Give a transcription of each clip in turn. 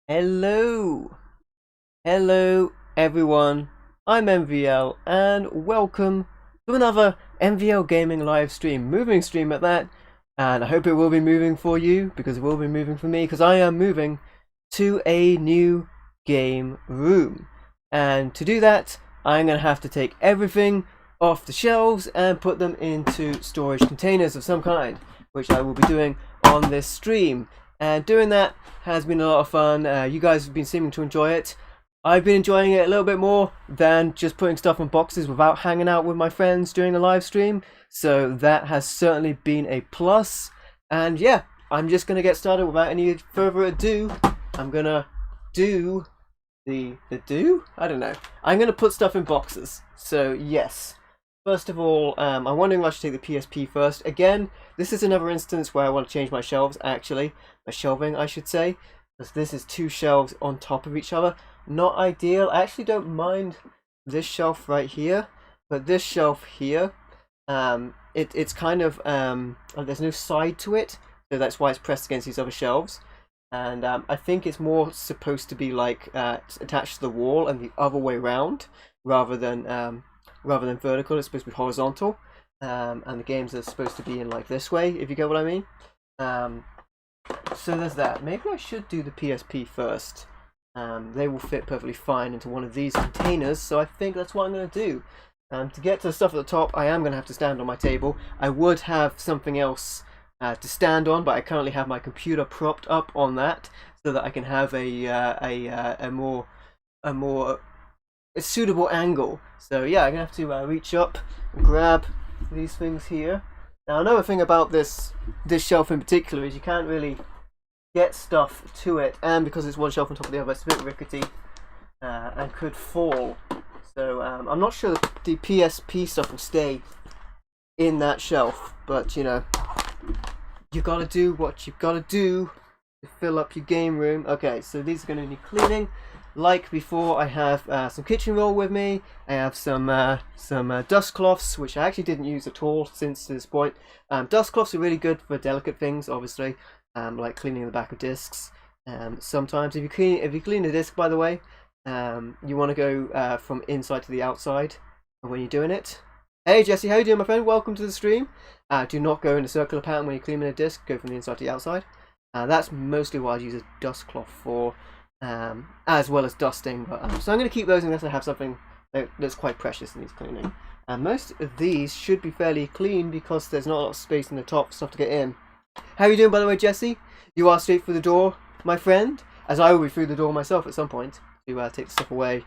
Hello, hello everyone, I'm MVL and welcome to another MVL Gaming live stream, moving stream at that, and I hope it will be moving for you because it will be moving for me because I am moving to a new game room, and to do that I'm going to have to take everything off the shelves and put them into storage containers of some kind, which I will be doing on this stream. And doing that has been a lot of fun. You guys have been seeming to enjoy it. I've been enjoying it a little bit more than just putting stuff in boxes without hanging out with my friends during a live stream. So that has certainly been a plus. And yeah, I'm just going to get started without any further ado. I'm going to do the do? I don't know. I'm going to put stuff in boxes. So yes. First of all, I'm wondering if I should take the PSP first. Again, this is another instance where I want to change my shelves, actually. My shelving, I should say. Because this is two shelves on top of each other. Not ideal. I actually don't mind this shelf right here. But this shelf here, it's kind of, there's no side to it. So that's why it's pressed against these other shelves. And I think it's more supposed to be like attached to the wall and the other way around. Rather than vertical, it's supposed to be horizontal, and the games are supposed to be in like this way, if you get what I mean. So there's that. Maybe I should do the PSP first. They will fit perfectly fine into one of these containers, so I think that's what I'm going to do. To get to the stuff at the top, I am going to have to stand on my table. I would have something else to stand on, but I currently have my computer propped up on that, so that I can have a more suitable angle. So yeah, I'm gonna have to reach up and grab these things here. Now another thing about this shelf in particular is you can't really get stuff to it, and because it's one shelf on top of the other, it's a bit rickety and could fall. So I'm not sure that the PSP stuff will stay in that shelf, but you know, you gotta do what you gotta do to fill up your game room. Okay, so these are gonna need cleaning. Like before, I have some kitchen roll with me. I have some dust cloths, which I actually didn't use at all since this point. Dust cloths are really good for delicate things, obviously, like cleaning the back of discs. Sometimes, if you clean a disc, by the way, you want to go from inside to the outside when you're doing it. Hey Jesse, how you doing, my friend? Welcome to the stream. Do not go in a circular pattern when you're cleaning a disc. Go from the inside to the outside. That's mostly what I use a dust cloth for. As well as dusting, but so I'm going to keep those unless I have something that's quite precious and needs cleaning. And most of these should be fairly clean because there's not a lot of space in the top for stuff to get in. How are you doing, by the way, Jesse? You are straight through the door, my friend, as I will be through the door myself at some point to take the stuff away.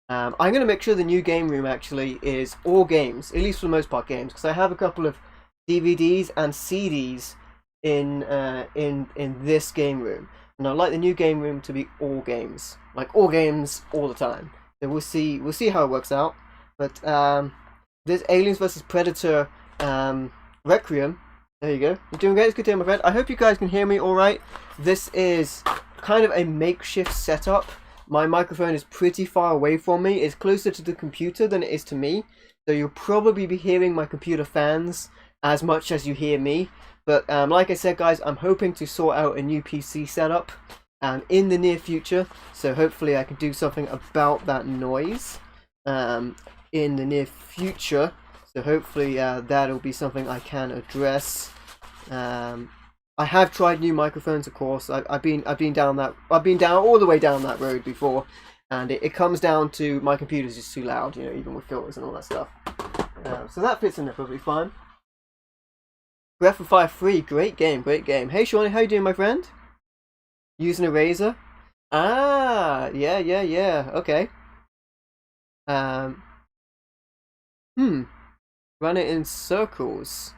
I'm going to make sure the new game room actually is all games, at least for the most part games, because I have a couple of DVDs and CDs in this game room. And I'd like the new game room to be all games, like all games all the time. So we'll see how it works out. But there's Aliens vs Predator Requiem. There you go. You're doing great. It's good to hear, my friend. I hope you guys can hear me all right. This is kind of a makeshift setup. My microphone is pretty far away from me. It's closer to the computer than it is to me. So you'll probably be hearing my computer fans as much as you hear me. But like I said, guys, I'm hoping to sort out a new PC setup in the near future. So hopefully I can do something about that noise in the near future. So hopefully that'll be something I can address. I have tried new microphones, of course. I've been down all the way down that road before, and it comes down to my computer's just too loud, you know, even with filters and all that stuff. So that fits in there perfectly fine. Breath of Fire 3, great game, great game. Hey Shawnee, how you doing, my friend? Using a razor? Ah, yeah, okay. Run it in circles.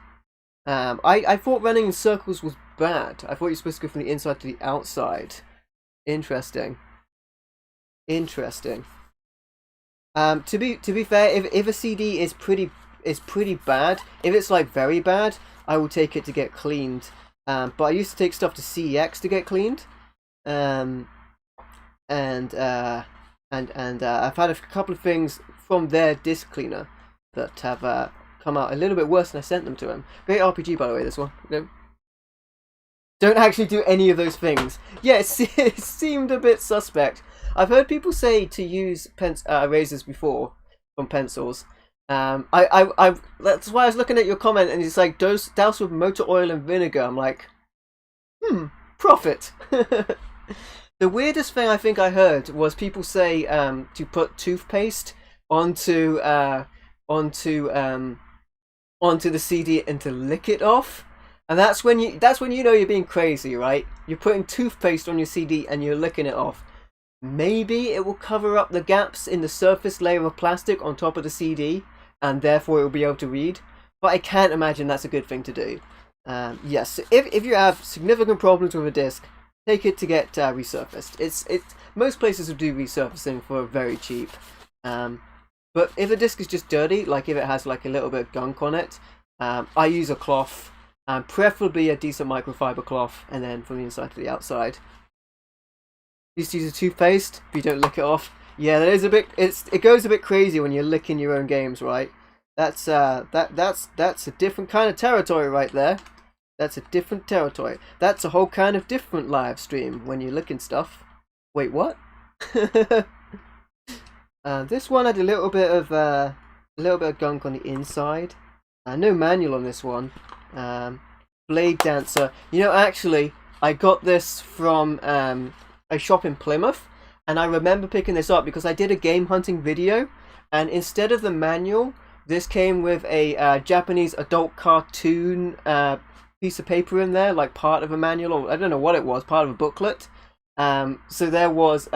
I thought running in circles was bad. I thought you're supposed to go from the inside to the outside. Interesting. To be fair, if a CD is pretty bad, if it's like very bad, I will take it to get cleaned. But I used to take stuff to CEX to get cleaned. And I've had a couple of things from their disc cleaner that have come out a little bit worse than I sent them to him. Great RPG, by the way, this one. You know? don't actually do any of those things. Yeah, it seemed a bit suspect. I've heard people say to use erasers before from pencils. That's why I was looking at your comment, and it's like douse with motor oil and vinegar. I'm like, profit. The weirdest thing I think I heard was people say to put toothpaste onto the CD and to lick it off, and that's when you know you're being crazy, right? You're putting toothpaste on your CD and you're licking it off. Maybe it will cover up the gaps in the surface layer of plastic on top of the CD, and therefore it will be able to read. But I can't imagine that's a good thing to do. Yes, if you have significant problems with a disc, take it to get resurfaced. It's most places will do resurfacing for very cheap. But if the disc is just dirty, like if it has like a little bit of gunk on it, I use a cloth, preferably a decent microfiber cloth, and then from the inside to the outside. Just use a toothpaste if you don't lick it off. Yeah, that is a bit. It goes a bit crazy when you're licking your own games, right? That's a different kind of territory right there. That's a different territory. That's a whole kind of different live stream when you're licking stuff. Wait, what? This one had a little bit of gunk on the inside. No manual on this one. Blade Dancer. You know, actually, I got this from a shop in Plymouth, and I remember picking this up because I did a game hunting video, and instead of the manual, this came with a Japanese adult cartoon piece of paper in there, like part of a manual, or I don't know what it was, part of a booklet. So there was,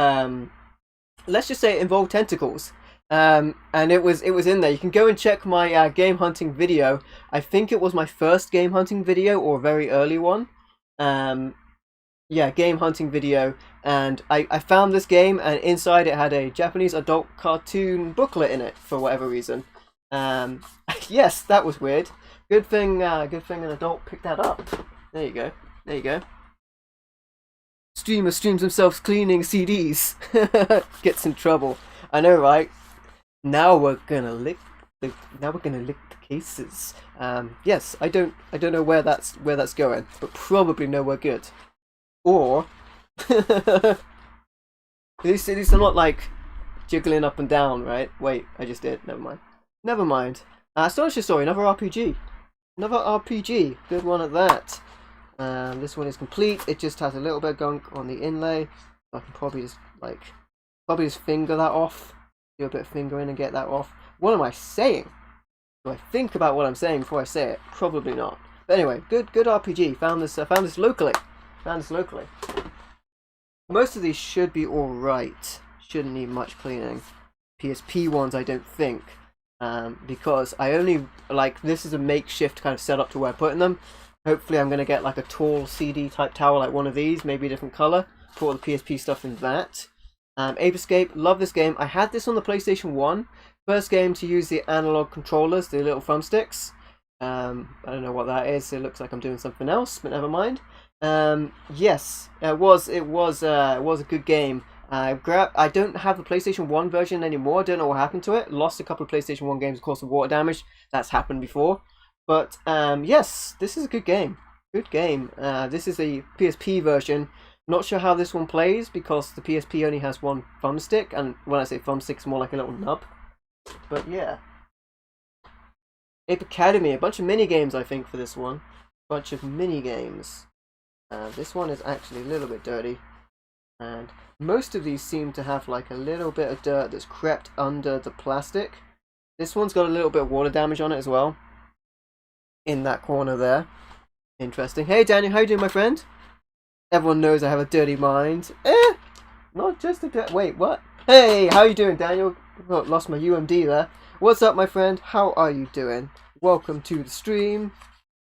let's just say it involved tentacles. And it was in there. You can go and check my game hunting video. I think it was my first game hunting video or a very early one. Yeah, game hunting video, and I found this game, and inside it had a Japanese adult cartoon booklet in it for whatever reason. Yes, that was weird. Good thing an adult picked that up. There you go. Streamer streams themselves cleaning CDs. Gets in trouble. I know, right? Now we're gonna lick the cases. Yes, I don't know where that's going, but probably nowhere good. Or at least I'm not like jiggling up and down, right? Wait, I just did. Never mind. Astonishing Story, another RPG. Good one at that. This one is complete. It just has a little bit of gunk on the inlay. I can probably just finger that off. Do a bit of fingering and get that off. What am I saying? Do I think about what I'm saying before I say it? Probably not. But anyway, good RPG. Found this locally. Most of these should be alright. Shouldn't need much cleaning. PSP ones I don't think. Because I only, this is a makeshift kind of setup to where I'm putting them. Hopefully I'm going to get like a tall CD type tower like one of these, maybe a different colour. Put all the PSP stuff in that. Ape Escape, love this game. I had this on the PlayStation 1. First game to use the analog controllers, the little thumbsticks. I don't know what that is. It looks like I'm doing something else, but never mind. Yes, it was a good game. I don't have the PlayStation 1 version anymore. I don't know what happened to it. Lost a couple of PlayStation 1 games, of course, of water damage. That's happened before. But yes, this is a good game. This is a PSP version. Not sure how this one plays because the PSP only has one thumbstick, and when I say thumbstick, it's more like a little nub. But yeah. Ape Academy, a bunch of mini games I think for this one. Bunch of mini games. This one is actually a little bit dirty, and most of these seem to have like a little bit of dirt that's crept under the plastic. This one's got a little bit of water damage on it as well, in that corner there. Interesting. Hey Daniel, how you doing, my friend? Everyone knows I have a dirty mind. Not just a dirty... Wait, what? Hey, how you doing, Daniel? Oh, lost my UMD there. What's up, my friend? How are you doing? Welcome to the stream.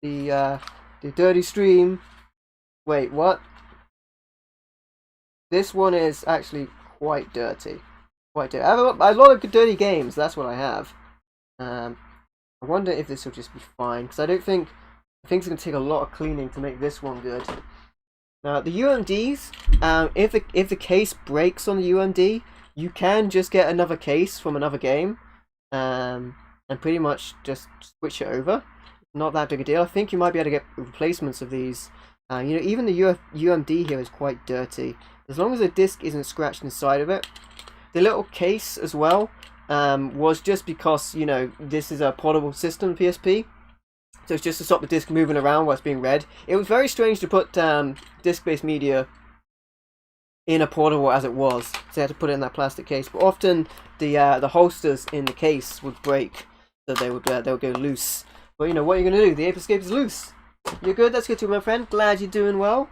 The dirty stream. Wait, what? This one is actually quite dirty. I have a lot of dirty games, that's what I have. I wonder if this will just be fine, because I think it's going to take a lot of cleaning to make this one good. Now, the UMDs, if the case breaks on the UMD, you can just get another case from another game, and pretty much just switch it over. Not that big a deal. I think you might be able to get replacements of these You know, even the UMD here is quite dirty. As long as the disc isn't scratched inside of it. The little case as well was just because, you know, this is a portable system, PSP. So it's just to stop the disc moving around while it's being read. It was very strange to put disc-based media in a portable as it was. So they had to put it in that plastic case. But often the holsters in the case would break, so they would go loose. But you know what you're gonna do? The Ape Escape is loose. You're good. That's good too, my friend. Glad you're doing well.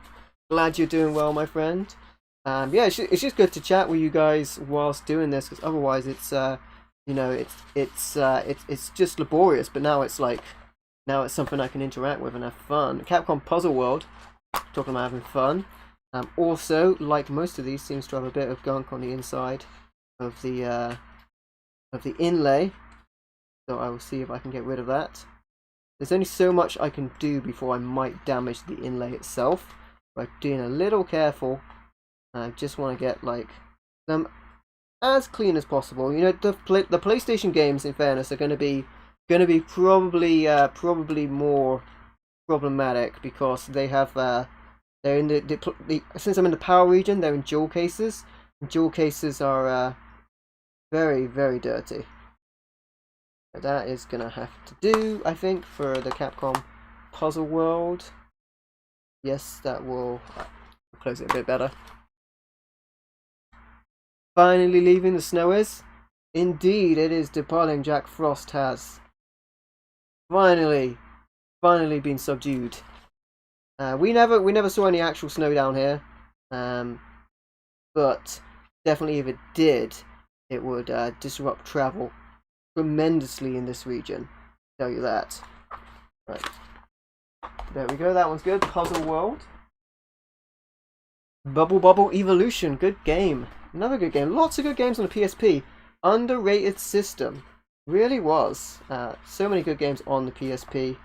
Glad you're doing well, my friend. Yeah, it's just good to chat with you guys whilst doing this, because otherwise it's you know, it's just laborious. But now it's like, now it's something I can interact with and have fun. Capcom Puzzle World, talking about having fun. Also, like most of these, seems to have a bit of gunk on the inside of the inlay. So I will see if I can get rid of that. There's only so much I can do before I might damage the inlay itself. By being a little careful, I just want to get like them as clean as possible. You know, the PlayStation games, in fairness, are going to be probably more problematic because they have they're in the since I'm in the power region, they're in jewel cases. And jewel cases are very, very dirty. That is gonna have to do, I think, for the Capcom Puzzle World. Yes, that will close it a bit better. Finally leaving the snow is? Indeed, it is departing. Jack Frost has finally been subdued. We never saw any actual snow down here, but definitely if it did, it would disrupt travel tremendously in this region. I'll tell you that. Right, there we go. That one's good. Puzzle World. Bubble Evolution. Good game. Another good game. Lots of good games on the PSP. Underrated system. Really was. So many good games on the PSP.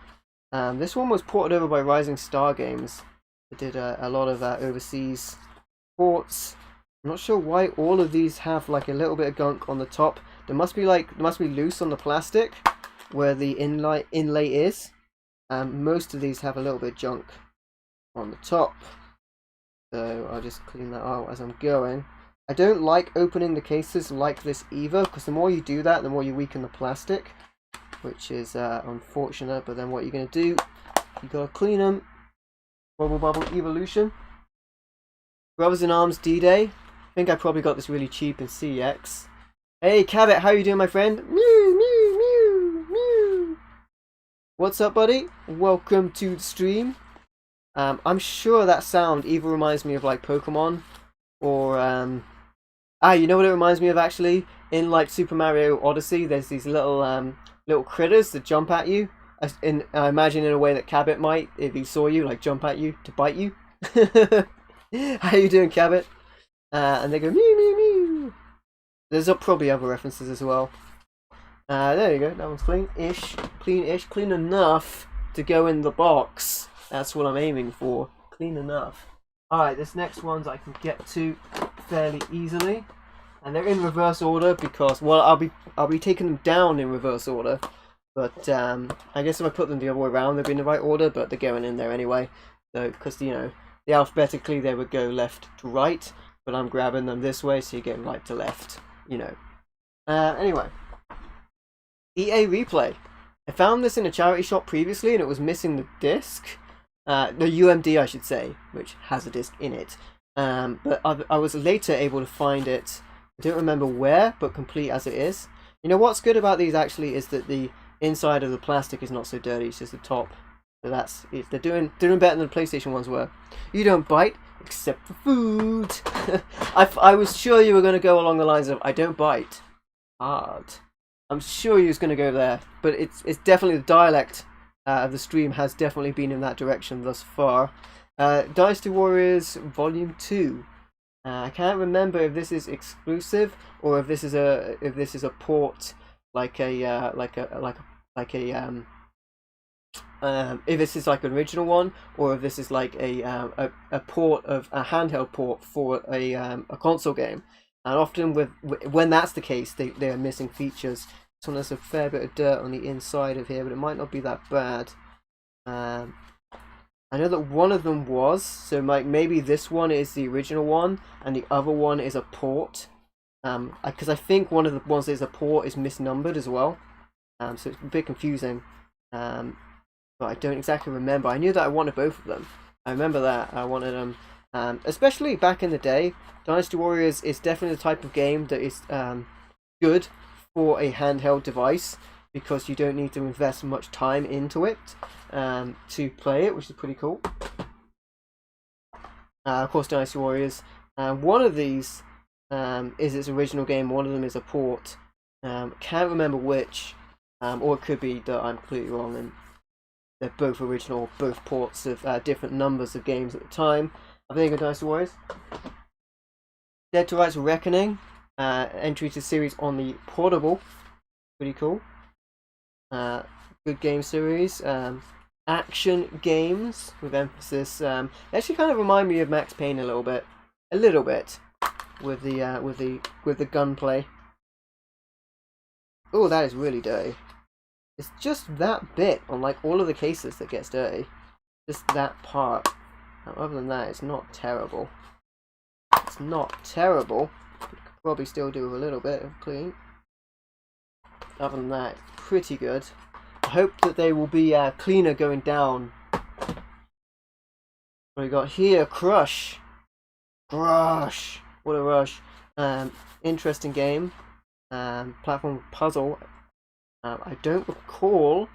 This one was ported over by Rising Star Games. They did a lot of overseas ports. I'm not sure why all of these have like a little bit of gunk on the top. There must be loose on the plastic where the inlay is. Most of these have a little bit of junk on the top. So I'll just clean that out as I'm going. I don't like opening the cases like this either, because the more you do that, the more you weaken the plastic, which is unfortunate. But then what you're going to do, you got to clean them. Bubble Evolution. Brothers in Arms D-Day. I think I probably got this really cheap in CX. Hey Cabot, how you doing, my friend? Mew, mew, mew, mew. What's up, buddy? Welcome to the stream. I'm sure that sound either reminds me of like Pokemon or you know what it reminds me of actually? In like Super Mario Odyssey, there's these little critters that jump at you. I imagine in a way that Cabot might if he saw you, like jump at you to bite you. How you doing, Cabot? And they go mew mew mew. There's probably other references as well. There you go. That one's clean-ish, clean enough to go in the box. That's what I'm aiming for. Clean enough. Alright, this next one's I can get to fairly easily. And they're in reverse order because, well, I'll be taking them down in reverse order. But I guess if I put them the other way around, they'll be in the right order, but they're going in there anyway. So, because, you know, alphabetically they would go left to right, but I'm grabbing them this way, so you get right to left, you know. Anyway. EA Replay. I found this in a charity shop previously, and it was missing the disc. The UMD, I should say, which has a disc in it. But I was later able to find it. I don't remember where, but complete as it is. You know what's good about these actually is that the inside of the plastic is not so dirty. It's just the top. So that's it. They're doing better than the PlayStation ones were. You don't bite except for food. I was sure you were going to go along the lines of I don't bite hard. I'm sure you was going to go there, but it's definitely the dialect of the stream has definitely been in that direction thus far. Dynasty Warriors Volume 2. I can't remember if this is exclusive or if this is a port like if this is like an original one, or if this is like a port of a handheld port for a console game. And often when that's the case, they are missing features. So there's a fair bit of dirt on the inside of here, but it might not be that bad. And I know that one of them was, so like maybe this one is the original one and the other one is a port. Because I think one of the ones that is a port is misnumbered as well. So it's a bit confusing. But I don't exactly remember. I knew that I wanted both of them. I remember that I wanted them. Especially back in the day, Dynasty Warriors is definitely the type of game that is good for a handheld device, because you don't need to invest much time into it to play it, which is pretty cool. Of course, Dynasty Warriors. One of these is its original game. One of them is a port. Can't remember which, or it could be that I'm completely wrong and they're both original, both ports of different numbers of games at the time. I think of Dynasty Warriors. Dead to Rights Reckoning, entry to the series on the portable. Pretty cool. Good game series. Action games with emphasis. They actually kind of remind me of Max Payne a little bit, with the gunplay. Oh, that is really dirty. It's just that bit on like all of the cases that gets dirty. Just that part. Other than that, it's not terrible. It's not terrible. Could probably still do a little bit of clean. Other than that, it's pretty good. I hope that they will be cleaner going down. What we got here? Crush. Crush. What a rush. Interesting game. Platform puzzle. I don't recall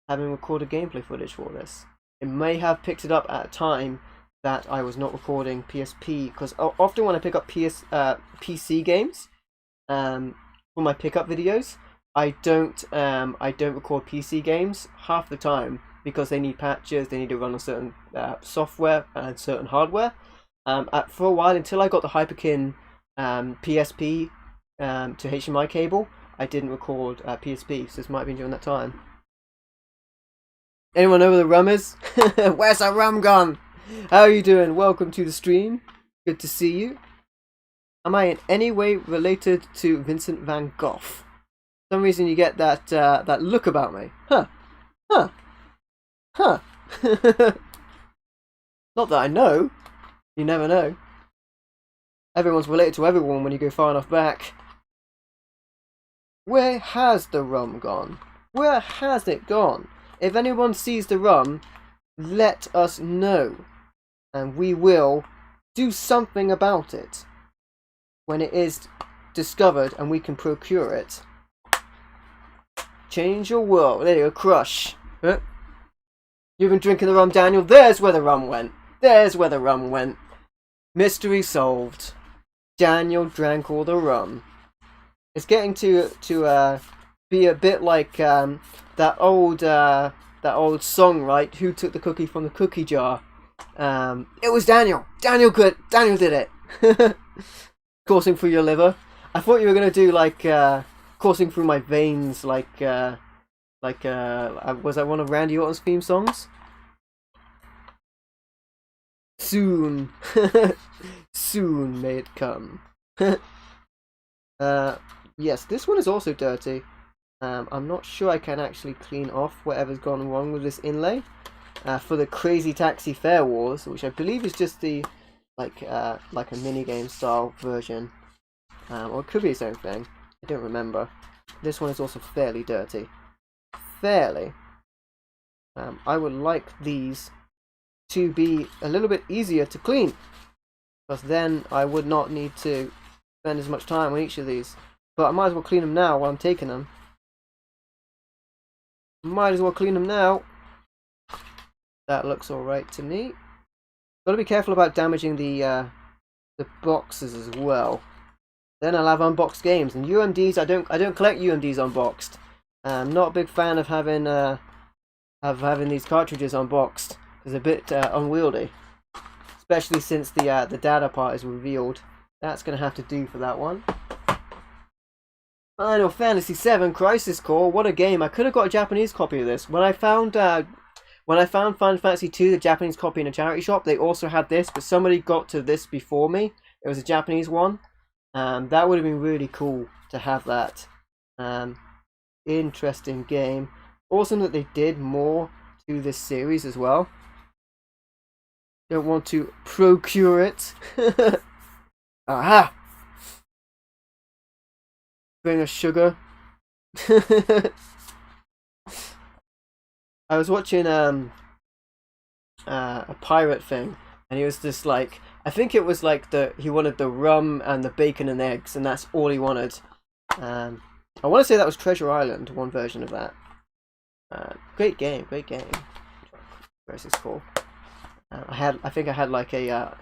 having recorded gameplay footage for this. It may have picked it up at a time that I was not recording PSP, because often when I pick up PC games for my pickup videos, I don't record PC games half the time because they need patches, they need to run on certain software and certain hardware. For a while, until I got the Hyperkin PSP to HDMI cable, I didn't record PSP, so this might have been during that time. Anyone know where the rum is? Where's our rum gone? How are you doing? Welcome to the stream. Good to see you. Am I in any way related to Vincent van Gogh? For some reason you get that look about me. Huh. Huh. Huh. Not that I know. You never know. Everyone's related to everyone when you go far enough back. Where has the rum gone? Where has it gone? If anyone sees the rum, let us know. And we will do something about it. When it is discovered and we can procure it. Change your world. There you go, crush. Huh? You've been drinking the rum, Daniel. There's where the rum went. There's where the rum went. Mystery solved. Daniel drank all the rum. It's getting to be a bit like that old song, right? Who took the cookie from the cookie jar? It was Daniel. Daniel did it. Coursing through your liver. I thought you were gonna do like coursing through my veins, was that one of Randy Orton's theme songs? Soon, soon may it come. Yes, this one is also dirty. I'm not sure I can actually clean off whatever's gone wrong with this inlay. For the Crazy Taxi Fare Wars, which I believe is just the like a minigame style version, or it could be its own thing. I don't remember. This one is also fairly dirty. Fairly. I would like these to be a little bit easier to clean, because then I would not need to spend as much time on each of these. But I might as well clean them now while I'm taking them. Might as well clean them now. That looks alright to me. Gotta be careful about damaging the boxes as well. Then I'll have unboxed games. And UMDs, I don't collect UMDs unboxed. I'm not a big fan of having these cartridges unboxed. It's a bit unwieldy, especially since the data part is revealed. That's gonna have to do for that one. Final Fantasy VII Crisis Core. What a game! I could have got a Japanese copy of this. When I found Final Fantasy II, the Japanese copy in a charity shop, they also had this, but somebody got to this before me. It was a Japanese one. That would have been really cool to have that. Interesting game. Awesome that they did more to this series as well. don't want to procure it. Aha! Bring us sugar. I was watching a pirate thing, and he was just like, I think it was like he wanted the rum and the bacon and eggs, and that's all he wanted. I want to say that was Treasure Island, one version of that. Great game, great game. Where's this called? I think I had like an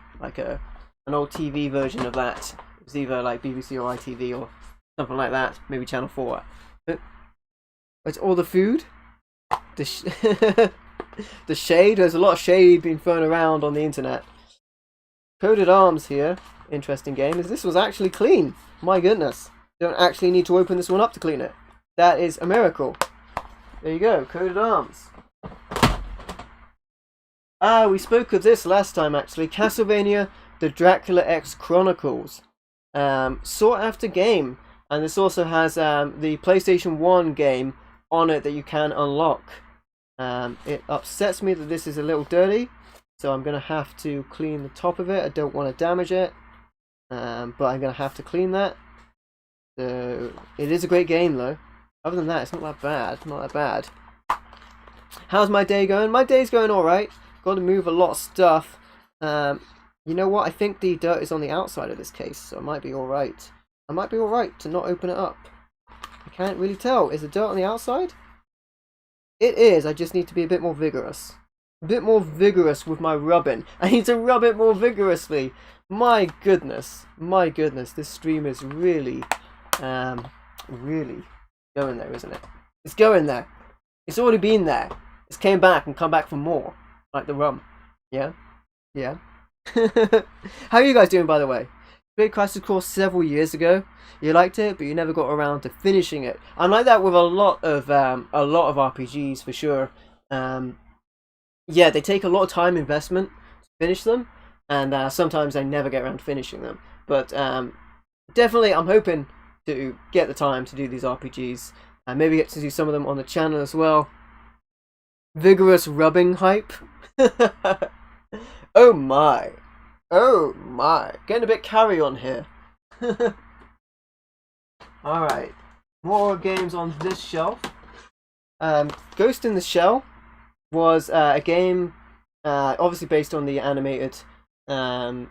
old TV version of that. It was either like BBC or ITV or something like that, maybe Channel 4. It's all the food. The shade. There's a lot of shade being thrown around on the internet. Coded Arms here. Interesting game. This was actually clean. My goodness. You don't actually need to open this one up to clean it. That is a miracle. There you go. Coded Arms. We spoke of this last time actually. Castlevania The Dracula X Chronicles. Sought after game. And this also has the PlayStation 1 game on it that you can unlock. It upsets me that this is a little dirty, so I'm going to have to clean the top of it. I don't want to damage it, but I'm going to have to clean that. So it is a great game though. Other than that, it's not that bad. Not that bad. How's my day going? My day's going alright. Got to move a lot of stuff. You know what? I think the dirt is on the outside of this case, so it might be alright. I might be alright to not open it up. I can't really tell. Is the dirt on the outside? It is. I just need to be a bit more vigorous. A bit more vigorous with my rubbing. I need to rub it more vigorously. My goodness. My goodness. This stream is really, really going there, isn't it? It's going there. It's already been there. It's came back and come back for more. Like the rum. Yeah? Yeah. How are you guys doing, by the way? Played Crisis Core several years ago. You liked it, but you never got around to finishing it. I'm like that with a lot of RPGs for sure. Yeah, they take a lot of time investment to finish them, and sometimes I never get around to finishing them. But definitely, I'm hoping to get the time to do these RPGs, and maybe get to do some of them on the channel as well. Vigorous rubbing hype. Oh my. Oh my, getting a bit carry on here. Alright, more games on this shelf. Ghost in the Shell was a game obviously based on the animation. I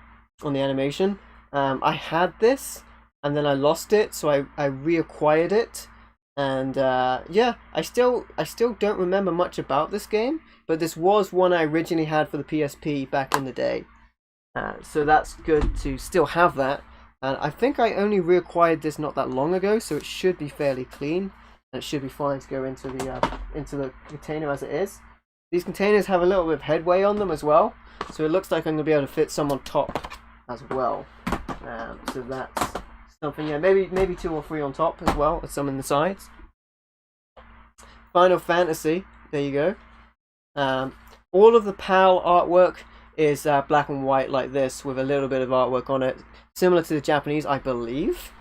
had this and then I lost it, so I reacquired it. And yeah, I still don't remember much about this game, but this was one I originally had for the PSP back in the day. So that's good to still have that. And I think I only reacquired this not that long ago, so it should be fairly clean. And it should be fine to go into the container as it is. These containers have a little bit of headway on them as well, so it looks like I'm going to be able to fit some on top as well. So that's something, yeah, maybe 2 or 3 on top as well, with some in the sides. Final Fantasy, there you go. All of the PAL artwork is black and white like this, with a little bit of artwork on it, similar to the Japanese, I believe.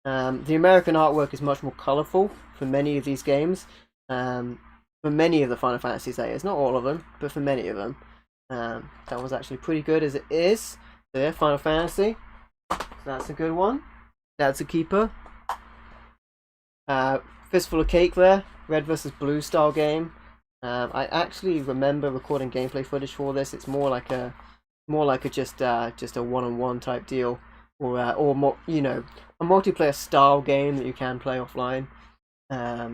The American artwork is much more colourful for many of these games. For many of the Final Fantasies, that is. Not all of them, but for many of them. That was actually pretty good as it is. There, Final Fantasy. That's a good one. That's a keeper. Fistful of Cake there. Red versus Blue style game. I actually remember recording gameplay footage for this. It's more like a just a one-on-one type deal, or more, you know, a multiplayer style game that you can play offline.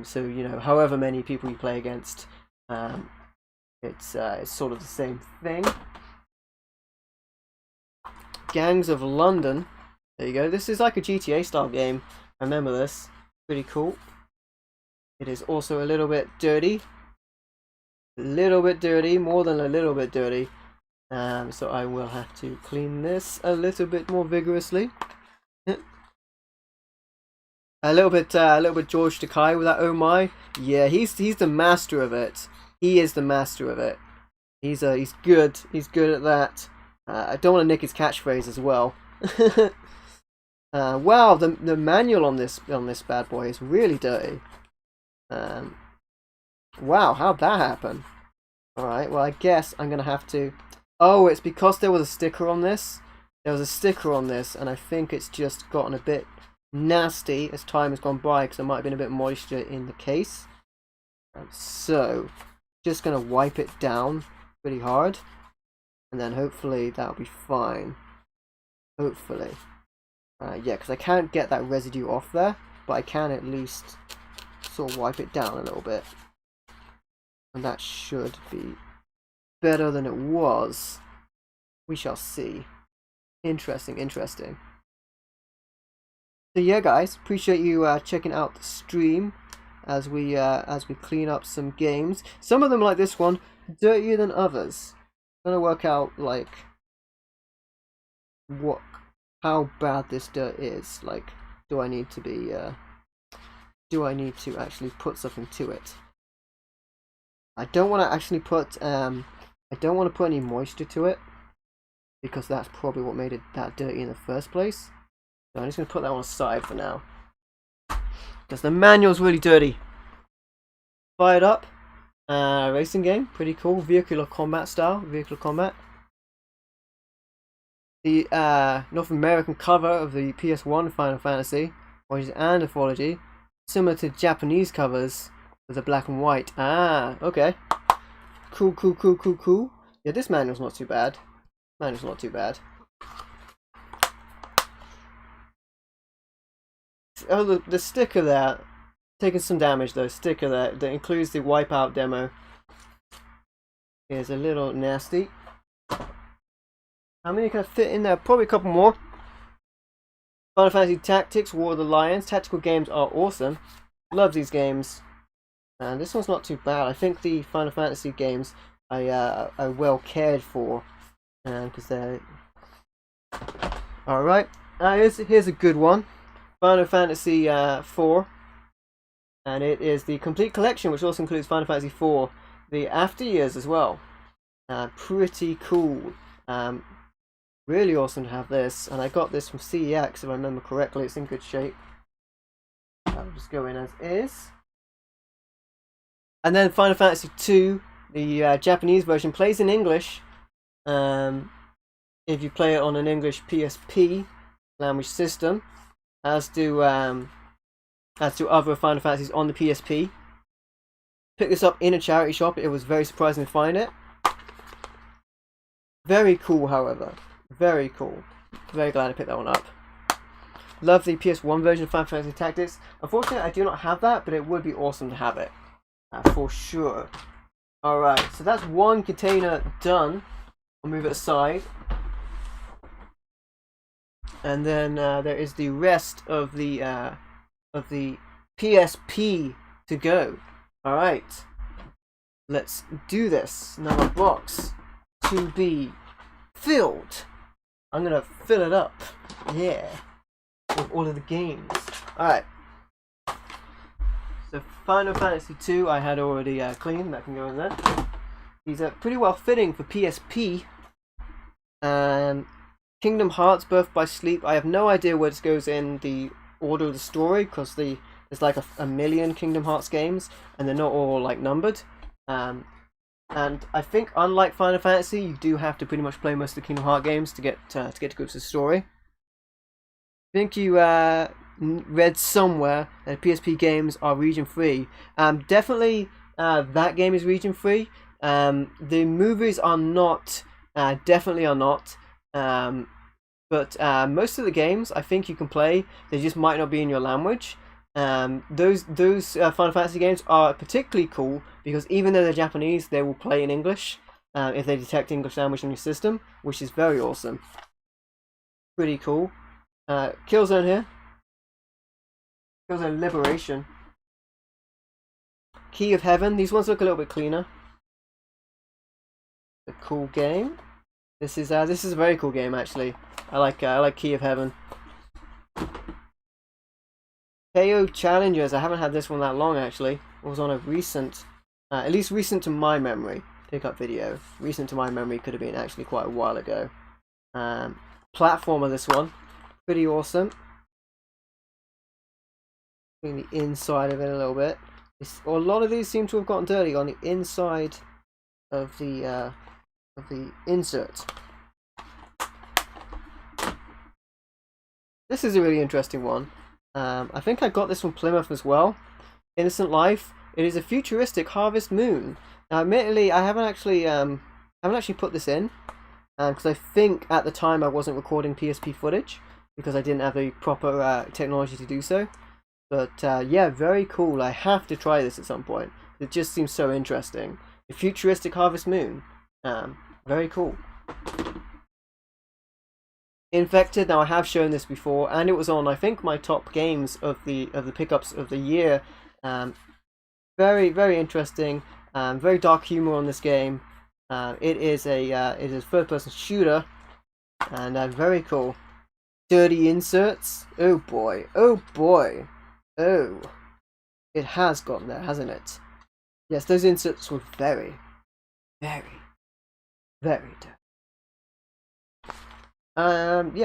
So you know, however many people you play against, it's sort of the same thing. Gangs of London. There you go. This is like a GTA style game. I remember this. Pretty cool. It is also a little bit dirty. A little bit dirty, more than a little bit dirty. So I will have to clean this a little bit more vigorously. A little bit George Takei with that. Oh my, yeah, he's the master of it. He is the master of it. He's good. He's good at that. I don't want to nick his catchphrase as well. Wow, the manual on this bad boy is really dirty. Wow, how'd that happen? Alright, well I guess I'm gonna have to Oh, it's because there was a sticker on this. There was a sticker on this, and I think it's just gotten a bit nasty as time has gone by because there might have been a bit of moisture in the case. So, just going to wipe it down pretty hard, and then hopefully that'll be fine. Hopefully. Yeah, because I can't get that residue off there, but I can at least sort of wipe it down a little bit. And that should be better than it was. We shall see. Interesting, interesting. So yeah, guys, appreciate you checking out the stream as we clean up some games. Some of them, like this one, dirtier than others. I'm gonna work out like how bad this dirt is. Like, do I need to actually put something to it? I don't want to actually put I don't want to put any moisture to it, because that's probably what made it that dirty in the first place. So I'm just going to put that one aside for now, because the manual's really dirty. Fired up. Racing game, pretty cool. Vehicular combat style, vehicular combat. The North American cover of the PS1 Final Fantasy, Origins and Anthology, similar to Japanese covers with the black and white. Ah, okay. Cool, cool, cool, cool, cool. Yeah, this manual's not too bad. Manual's not too bad. Oh, the sticker there, taking some damage though. Sticker there that includes the Wipeout demo is a little nasty. How many can I fit in there? Probably a couple more. Final Fantasy Tactics, War of the Lions. Tactical games are awesome. Love these games. And this one's not too bad. I think the Final Fantasy games are well cared for, because they're all right. Here's a good one. Final Fantasy 4, and it is the complete collection, which also includes Final Fantasy 4, the after years as well. Pretty cool. Really awesome to have this, and I got this from CEX if I remember correctly. It's in good shape. I'll just go in as is. And then Final Fantasy 2, the Japanese version, plays in English. If you play it on an English PSP language system, as do other Final Fantasies on the PSP. Picked this up in a charity shop. It was very surprising to find it. Very cool, however. Very cool. Very glad I picked that one up. Love the PS1 version of Final Fantasy Tactics. Unfortunately, I do not have that, but it would be awesome to have it. For sure. Alright, so that's one container done. I'll move it aside. And then there is the rest of the PSP to go. Alright. Let's do this. Another box to be filled. I'm gonna fill it up. Yeah. With all of the games. Alright. So Final Fantasy 2 I had already cleaned. That can go in there. These are pretty well fitting for PSP. Kingdom Hearts Birth by Sleep. I have no idea where this goes in the order of the story, because there's like a million Kingdom Hearts games, and they're not all like numbered. And I think, unlike Final Fantasy, you do have to pretty much play most of the Kingdom Hearts games to get to grips with the story. I think you read somewhere that PSP games are region free. Definitely, that game is region free. The movies are not. Definitely are not. But most of the games I think you can play. They just might not be in your language. Those Final Fantasy games are particularly cool because even though they're Japanese, they will play in English if they detect English language in your system, which is very awesome. Pretty cool. Killzone here. Killzone Liberation. Key of Heaven. These ones look a little bit cleaner. A cool game. This is a very cool game actually. I like Key of Heaven. KO Challengers. I haven't had this one that long actually. It was on a recent, at least recent to my memory, pickup video. Recent to my memory could have been actually quite a while ago. Platformer, this one. Pretty awesome. Clean the inside of it a little bit. A lot of these seem to have gotten dirty on the inside of the of the insert. This is a really interesting one. I think I got this from Plymouth as well. Innocent Life. It is a futuristic Harvest Moon. Now, admittedly, I haven't actually put this in because I think at the time I wasn't recording PSP footage because I didn't have the proper technology to do so. But yeah, very cool. I have to try this at some point. It just seems so interesting. The futuristic Harvest Moon. Very cool. Infected. Now I have shown this before, and it was on I think my top games of the pickups of the year. Very interesting. Very dark humor on this game. It is a third-person shooter, and very cool. Dirty inserts. Oh boy. Oh boy. Oh, it has gotten there, hasn't it? Yes, those inserts were very dirty. Yeah,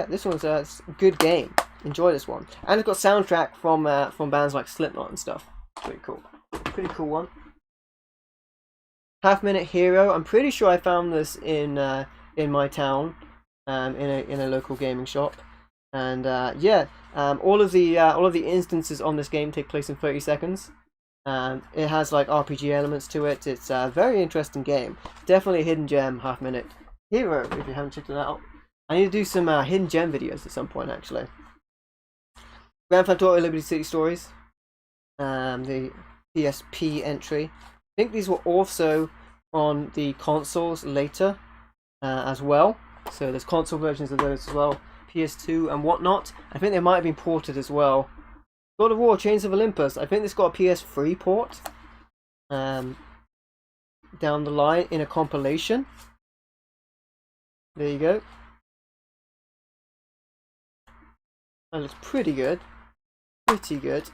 this one's a good game. Enjoy this one, and it's got soundtrack from bands like Slipknot and stuff. Pretty cool. Pretty cool one. Half Minute Hero. I'm pretty sure I found this in my town, in a local gaming shop, and yeah, all of the instances on this game take place in 30 seconds. It has like RPG elements to it. It's a very interesting game. Definitely a hidden gem. Half Minute Hero. If you haven't checked it out. I need to do some hidden gem videos at some point, actually. Grand Theft Auto Liberty City Stories. The PSP entry. I think these were also on the consoles later as well. So there's console versions of those as well. PS2 and whatnot. I think they might have been ported as well. God of War Chains of Olympus. I think this got a PS3 port. Down the line in a compilation. There you go. That looks pretty good. Pretty good.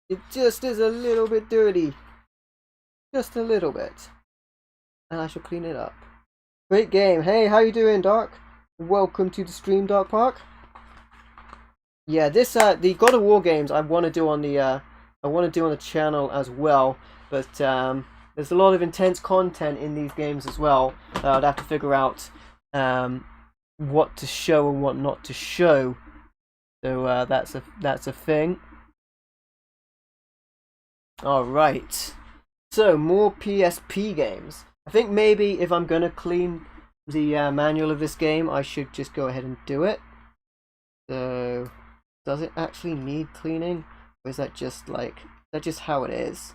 It just is a little bit dirty. Just a little bit. And I shall clean it up. Great game. Hey, how you doing, Dark? Welcome to the stream, Dark Park. Yeah, this the God of War games I want to do on the channel as well, but there's a lot of intense content in these games as well. I'd have to figure out what to show and what not to show. So that's a thing. All right. So more PSP games. I think maybe if I'm gonna clean the manual of this game, I should just go ahead and do it. So, does it actually need cleaning, or is that just how it is?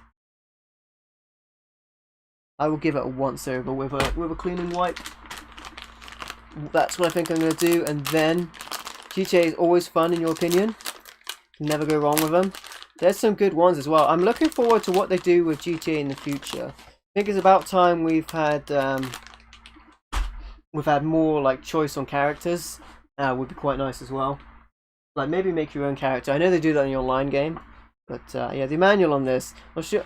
I will give it a once over with a cleaning wipe. That's what I think I'm gonna do, and then GTA is always fun, in your opinion. Never go wrong with them. There's some good ones as well. I'm looking forward to what they do with GTA in the future. I think it's about time we've had more like choice on characters. Would be quite nice as well. Like maybe make your own character. I know they do that in the online game, but yeah, the manual on this.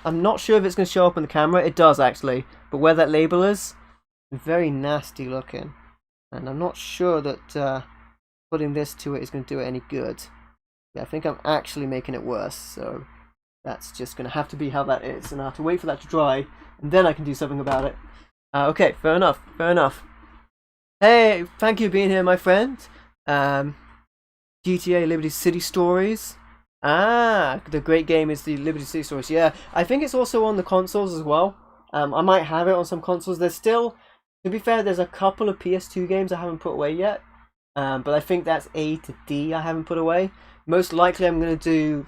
I'm not sure if it's going to show up on the camera. It does actually, but where that label is, very nasty looking, and I'm not sure that putting this to it is going to do it any good. Yeah, I think I'm actually making it worse. So that's just going to have to be how that is, and I have to wait for that to dry, and then I can do something about it. Okay, fair enough. Fair enough. Hey, thank you for being here, my friend. GTA Liberty City Stories. The great game is the Liberty City Stories. Yeah, I think it's also on the consoles as well. I might have it on some consoles. There's still, to be fair, there's a couple of PS2 games I haven't put away yet. But I think that's A to D I haven't put away. Most likely I'm going to do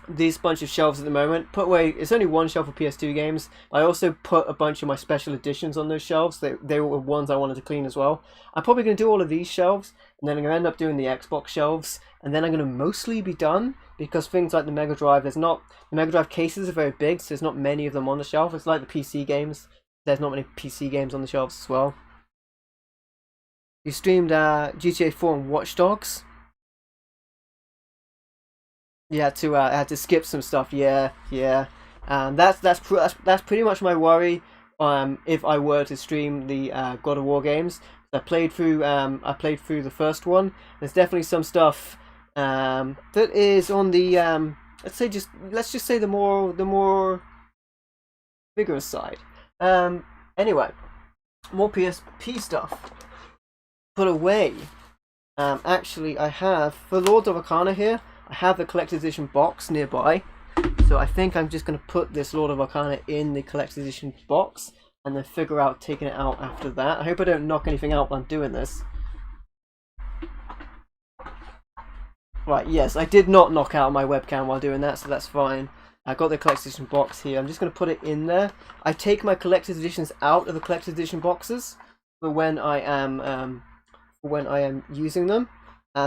this bunch of shelves at the moment. Put away, it's only one shelf of PS2 games. I also put a bunch of my special editions on those shelves. They were ones I wanted to clean as well. I'm probably going to do all of these shelves, and then I'm going to end up doing the Xbox shelves, and then I'm going to mostly be done, because things like the Mega Drive, the Mega Drive cases are very big, so there's not many of them on the shelf. It's like the PC games. There's not many PC games on the shelves as well. You streamed GTA 4 and Watch Dogs. Yeah, I had to skip some stuff. Yeah. That's pretty much my worry. If I were to stream the God of War games, I played through the first one. There's definitely some stuff that is on the let's just say the more figure aside. Anyway, more PSP stuff. Put away. Actually, I have, for Lords of Arcana here, I have the collector's edition box nearby. So I think I'm just going to put this Lord of Arcana in the collector's edition box and then figure out taking it out after that. I hope I don't knock anything out while I'm doing this. Right, yes, I did not knock out my webcam while doing that, so that's fine. I got the collector's edition box here. I'm just going to put it in there. I take my collector's editions out of the collector's edition boxes for when I am using them,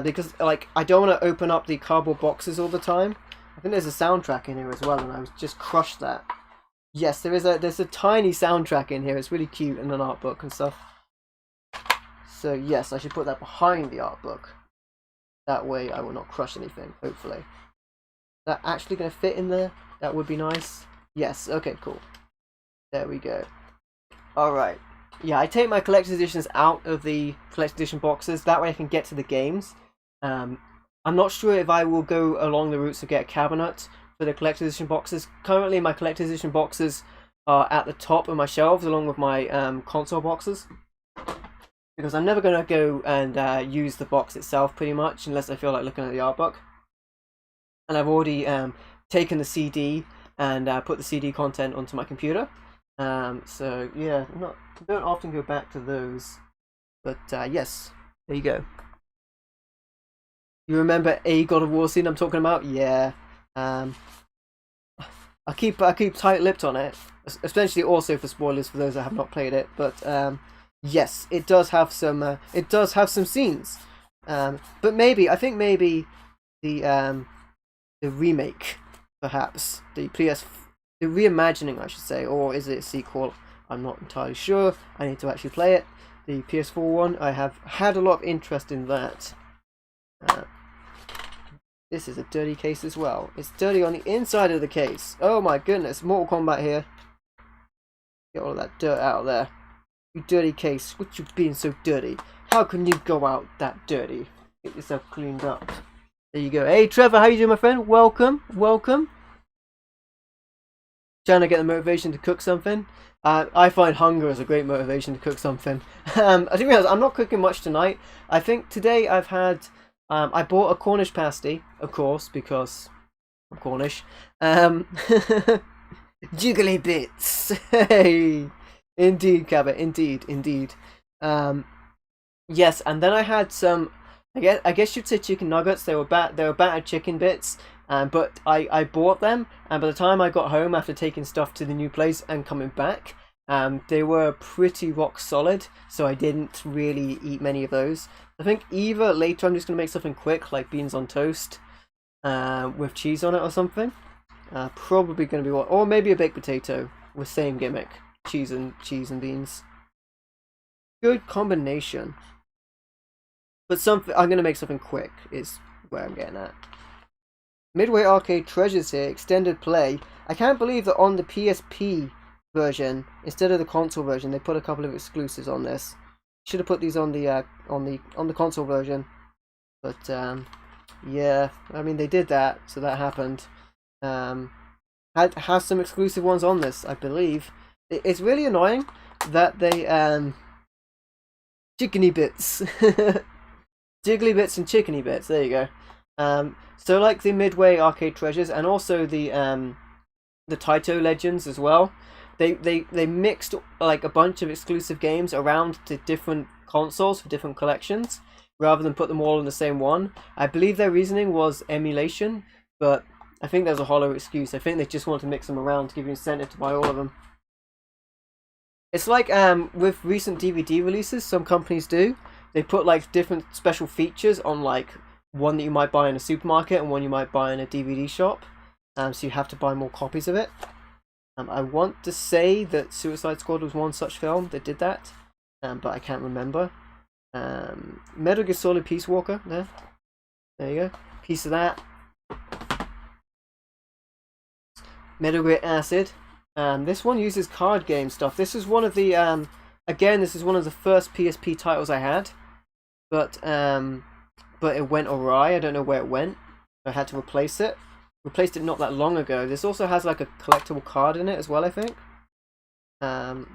because like I don't want to open up the cardboard boxes all the time. I think there's a soundtrack in here as well, and I was just crushed that. Yes, there's a tiny soundtrack in here. It's really cute, and an art book and stuff. So yes, I should put that behind the art book. That way I will not crush anything, hopefully. Is that actually going to fit in there? That would be nice. Yes, okay, cool. There we go. Alright. Yeah, I take my collector's editions out of the collector's edition boxes. That way I can get to the games. I'm not sure if I will go along the routes to get a cabinet for the collector's edition boxes. Currently my collector's edition boxes are at the top of my shelves along with my console boxes. Because I'm never going to go and use the box itself pretty much unless I feel like looking at the art book. And I've already taken the CD and put the CD content onto my computer. So yeah, don't often go back to those. But yes, there you go. You remember a God of War scene I'm talking about? Yeah. I keep tight-lipped on it, especially also for spoilers for those that have not played it. But yes, it does have some. It does have some scenes. But maybe the remake, perhaps the reimagining, I should say, or is it a sequel? I'm not entirely sure. I need to actually play it. The PS4 one, I have had a lot of interest in that. This is a dirty case as well. It's dirty on the inside of the case. Oh my goodness, Mortal Kombat here. Get all of that dirt out of there. You dirty case, what you being so dirty? How can you go out that dirty? Get yourself cleaned up. There you go. Hey Trevor, how you doing, my friend? Welcome, welcome. Trying to get the motivation to cook something. I find hunger is a great motivation to cook something. I didn't realize I'm not cooking much tonight. I think today I've had. I bought a Cornish pasty, of course, because I'm Cornish. Jiggly bits. Hey, indeed, Cabot. Indeed. Yes, and then I had some. I guess you'd say chicken nuggets. They were battered chicken bits. But I bought them, and by the time I got home after taking stuff to the new place and coming back, they were pretty rock solid, so I didn't really eat many of those. I think either later I'm just going to make something quick, like beans on toast with cheese on it or something. Probably going to be or maybe a baked potato with same gimmick, cheese and beans. Good combination. But I'm going to make something quick is where I'm getting at. Midway Arcade Treasures here, extended play. I can't believe that on the PSP version, instead of the console version, they put a couple of exclusives on this. Should have put these on the console version, but yeah, I mean they did that, so that happened. Has some exclusive ones on this, I believe. It's really annoying that they chickeny bits, jiggly bits and chickeny bits. There you go. So like the Midway Arcade Treasures and also the Taito Legends as well. They mixed like a bunch of exclusive games around to different consoles for different collections rather than put them all in the same one. I believe their reasoning was emulation, but I think there's a hollow excuse. I think they just want to mix them around to give you incentive to buy all of them. It's like with recent DVD releases, some companies do. They put like different special features on like one that you might buy in a supermarket and one you might buy in a DVD shop. So you have to buy more copies of it. I want to say that Suicide Squad was one such film that did that, but I can't remember. Metal Gear Solid Peace Walker, there you go, piece of that. Metal Gear Acid. This one uses card game stuff. This is one of the again, this is one of the first PSP titles I had, but it went awry. I don't know where it went. I had to replace it. Replaced it not that long ago. This also has like a collectible card in it as well, I think. or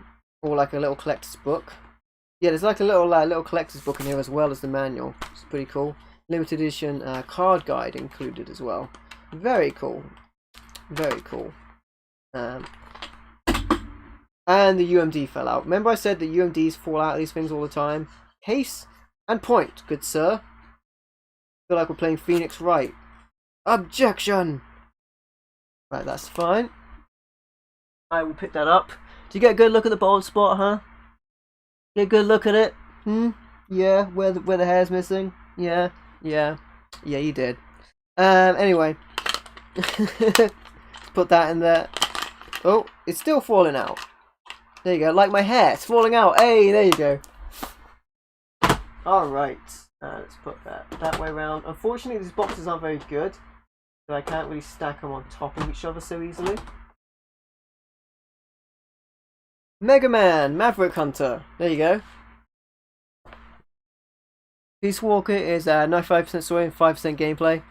like a little collector's book. Yeah, there's like a little collector's book in here as well as the manual. It's pretty cool. Limited edition card guide included as well. Very cool. Very cool. And the UMD fell out. Remember I said that UMDs fall out of these things all the time? Case and point, good sir. Feel like we're playing Phoenix Wright. Objection! Right, that's fine. I will pick that up. Do you get a good look at the bald spot, huh? Get a good look at it? Yeah, where the hair's missing? Yeah, you did. Anyway. Put that in there. Oh, it's still falling out. There you go, like my hair, it's falling out. Hey, there you go. Alright, let's put that way around. Unfortunately, these boxes aren't very good, so I can't really stack them on top of each other so easily. Mega Man, Maverick Hunter. There you go. Peace Walker is 95% story and 5% gameplay.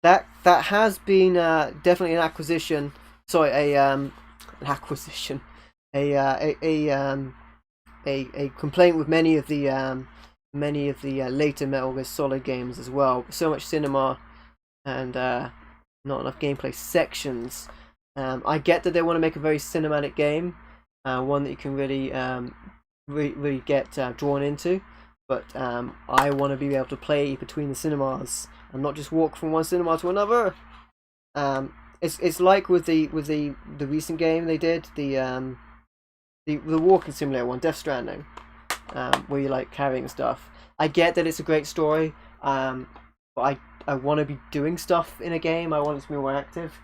That has been definitely an acquisition. Sorry, an acquisition. A complaint with many of the later Metal Gear Solid games as well. So much cinema and not enough gameplay sections. I get that they want to make a very cinematic game, one that you can really really get drawn into. But I want to be able to play between the cinemas and not just walk from one cinema to another. It's like with the recent game they did, the walking simulator one, Death Stranding, where you're like carrying stuff. I get that it's a great story, but I want to be doing stuff in a game. I want it to be more active.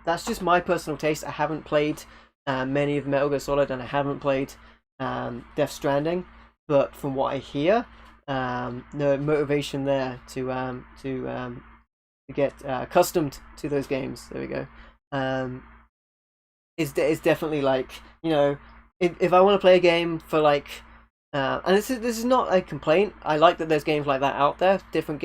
That's just my personal taste. I haven't played many of Metal Gear Solid, and I haven't played Death Stranding. But from what I hear, the motivation there to get accustomed to those games. There we go. Is definitely like, you know, if I want to play a game for like, and this is not a complaint. I like that there's games like that out there. Different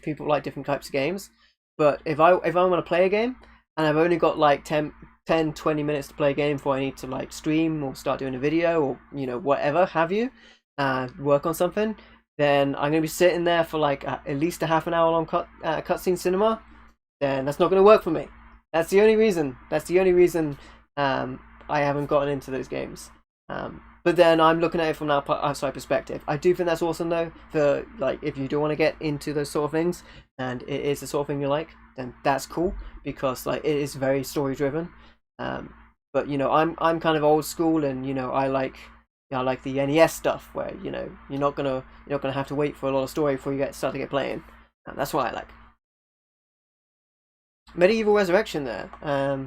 people like different types of games. But if I want to play a game and I've only got like 10, 20 minutes to play a game before I need to like stream or start doing a video or, you know, whatever have you, work on something, then I'm gonna be sitting there for like at least a half an hour long cutscene cinema. Then that's not gonna work for me. That's the only reason. I haven't gotten into those games. But then I'm looking at it from an outside perspective. I do think that's awesome though. For like, if you do want to get into those sort of things, and it is the sort of thing you like, then that's cool because like it is very story driven. But you know, I'm kind of old school, and you know, I like the NES stuff where, you know, you're not gonna have to wait for a lot of story before you start to get playing. And that's what I like. Medieval Resurrection there. I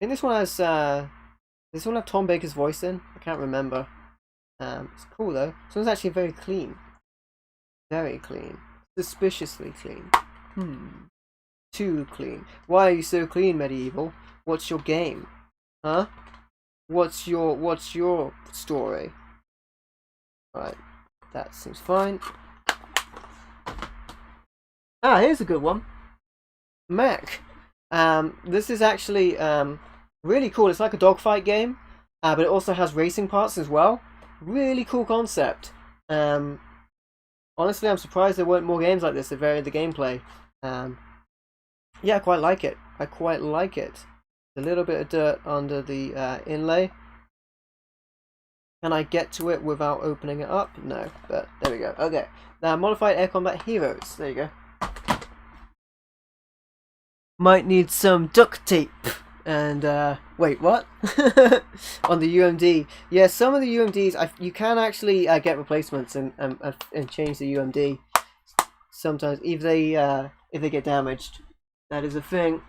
think this one has have Tom Baker's voice in? I can't remember. It's cool though. This one's actually very clean. Very clean. Suspiciously clean. Too clean. Why are you so clean, Medieval? What's your game? Huh? What's your story? Alright, that seems fine. Here's a good one. Mech. This is actually really cool. It's like a dogfight game, but it also has racing parts as well. Really cool concept. Honestly, I'm surprised there weren't more games like this that varied the gameplay. Yeah, I quite like it. A little bit of dirt under the inlay. Can I get to it without opening it up? No, but there we go. Okay, now modified air combat heroes. There you go. Might need some duct tape. And wait, what? On the UMD. Yeah, some of the UMDs you can actually get replacements and change the UMD. Sometimes if they get damaged, that is a thing.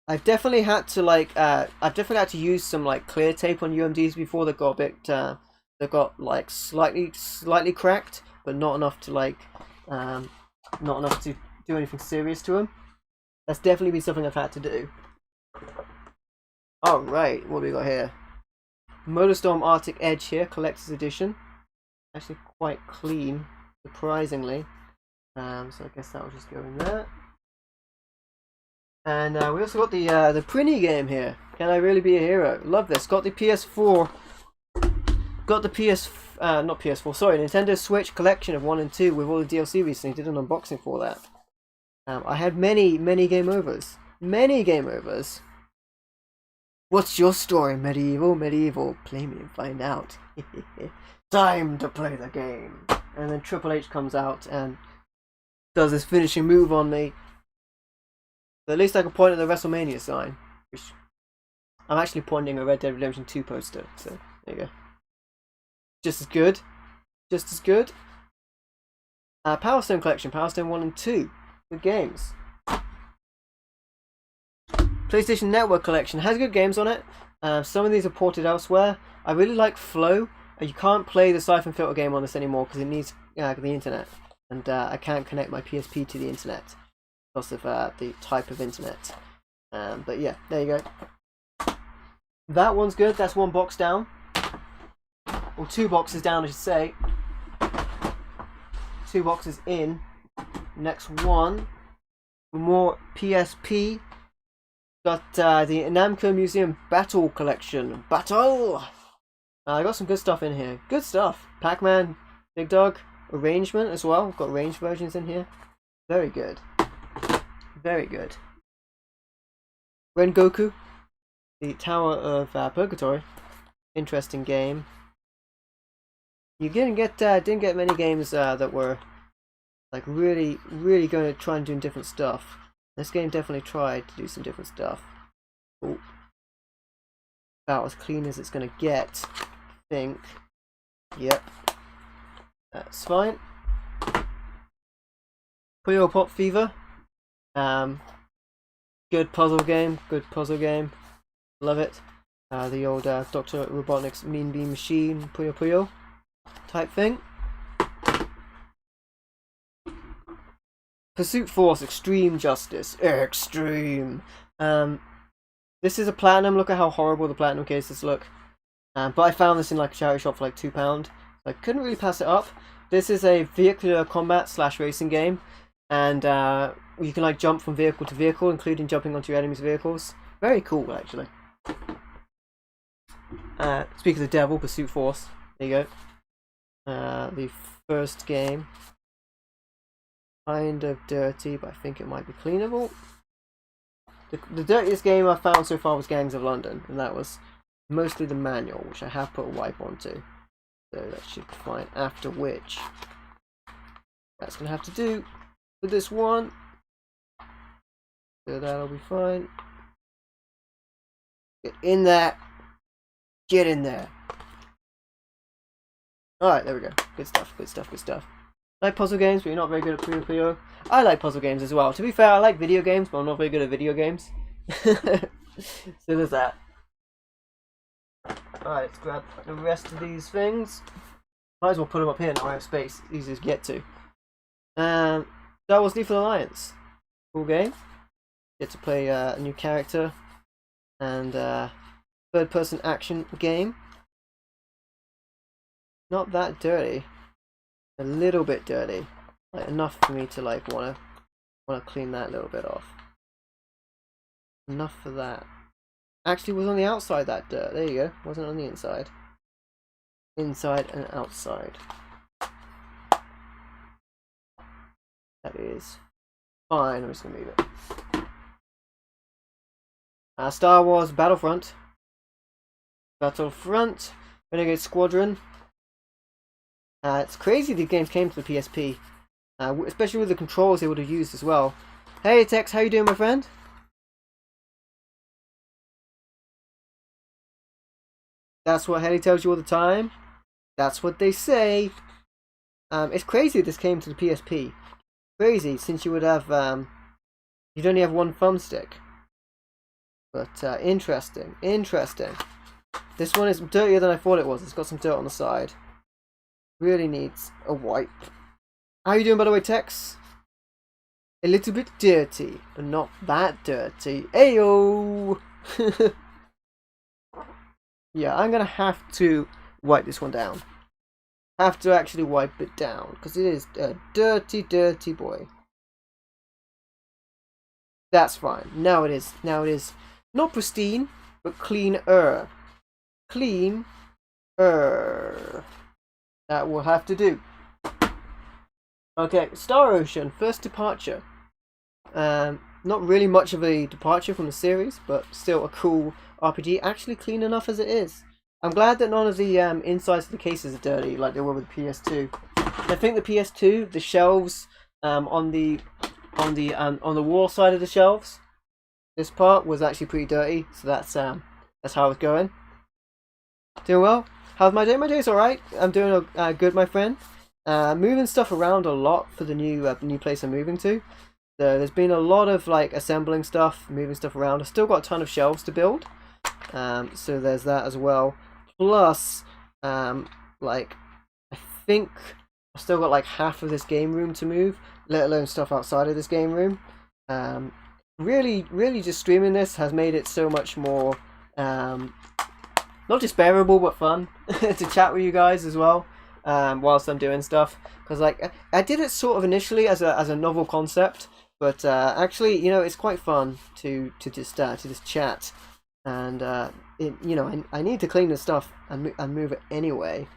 I've definitely had to use some like clear tape on UMDs before that got a bit that got like slightly cracked, but not enough to like not enough to do anything serious to them. That's definitely been something I've had to do. Alright, what do we got here? Motorstorm Arctic Edge here, Collector's Edition. Actually quite clean, surprisingly. So I guess that will just go in there. And we also got the Prinny game here. Can I Really Be a Hero? Love this. Got the PS4. Got the not PS4, sorry, Nintendo Switch collection of 1 and 2 with all the DLC recently. Did an unboxing for that. I had many game overs. Many game overs. What's your story, Medieval? Medieval, play me and find out. Time to play the game. And then Triple H comes out and does this finishing move on me. But at least I can point at the WrestleMania sign. Which I'm actually pointing a Red Dead Redemption 2 poster, so there you go. Just as good. Just as good. Power Stone Collection, Power Stone 1 and 2. Good games. PlayStation Network Collection has good games on it. Some of these are ported elsewhere. I really like Flow. You can't play the Siphon Filter game on this anymore because it needs the internet. And I can't connect my PSP to the internet because of the type of internet. But yeah, there you go. That one's good. That's one box down. Or 2 boxes down, I should say. 2 boxes in. Next one. More PSP. Got the Namco Museum Battle Collection. Battle! I got some good stuff in here. Good stuff. Pac-Man, Big Dog, Arrangement as well. Got arranged versions in here. Very good. Very good. Rengoku. The Tower of Purgatory. Interesting game. You didn't get many games that were like really going to try and do different stuff. This game definitely tried to do some different stuff. Ooh. About as clean as it's going to get, I think. Yep. That's fine. Puyo Pop Fever. Good puzzle game. Good puzzle game. Love it. The old Dr. Robotnik's Mean Bean Machine, Puyo Puyo type thing. Pursuit Force Extreme Justice. Extreme. This is a platinum. Look at how horrible the platinum cases look. But I found this in like a charity shop for like £2. So I couldn't really pass it up. This is a vehicular combat / racing game, and you can like jump from vehicle to vehicle, including jumping onto your enemies' vehicles. Very cool, actually. Speak of the devil, Pursuit Force. There you go. The first game. Kind of dirty, but I think it might be cleanable. The dirtiest game I've found so far was Gangs of London, and that was mostly the manual, which I have put a wipe onto. So that should be fine. After which, that's going to have to do with this one. So that'll be fine. Get in there. Get in there. Alright, there we go. Good stuff, good stuff, good stuff. I like puzzle games, but you're not very good at Puyo Puyo. I like puzzle games as well. To be fair, I like video games, but I'm not very good at video games. So there's that. Alright, let's grab the rest of these things. Might as well put them up here now I have space. Easy to get to. That was Lethal Alliance. Cool game. Get to play a new character. And third-person action game. Not that dirty. A little bit dirty, like enough for me to like wanna clean that little bit off. Enough for that. Actually, was on the outside that dirt. There you go. Wasn't on the inside. Inside and outside. That is fine. I'm just gonna move it. Star Wars Battlefront. Battlefront. Renegade Squadron. It's crazy these games came to the PSP, especially with the controls they would have used as well. Hey Tex, how you doing, my friend? That's what Helly tells you all the time. That's what they say. It's crazy this came to the PSP. Crazy, since you would have, you'd only have one thumbstick. But interesting, interesting. This one is dirtier than I thought it was. It's got some dirt on the side. Really needs a wipe. How you doing, by the way, Tex? A little bit dirty, but not that dirty. Ayo! Yeah, I'm gonna have to wipe this one down. Have to actually wipe it down, because it is a dirty, dirty boy. That's fine. Now it is. Now it is not pristine, but cleaner. Clean. That will have to do. Okay, Star Ocean, first departure. Not really much of a departure from the series, but still a cool RPG. Actually clean enough as it is. I'm glad that none of the insides of the cases are dirty like they were with the PS2. I think the PS2, the shelves on the wall side of the shelves, this part was actually pretty dirty. So that's how I was going. Doing well. How's my day? My day's alright. I'm doing good, my friend. Moving stuff around a lot for the new place I'm moving to. So there's been a lot of like assembling stuff, moving stuff around. I've still got a ton of shelves to build. So there's that as well. Plus, like I think I've still got like half of this game room to move, let alone stuff outside of this game room. Really, just streaming this has made it so much more. Not just bearable, but fun to chat with you guys as well whilst I'm doing stuff. Because like I did it sort of initially as a novel concept, but actually, you know, it's quite fun to just chat. And I need to clean this stuff and move it anyway.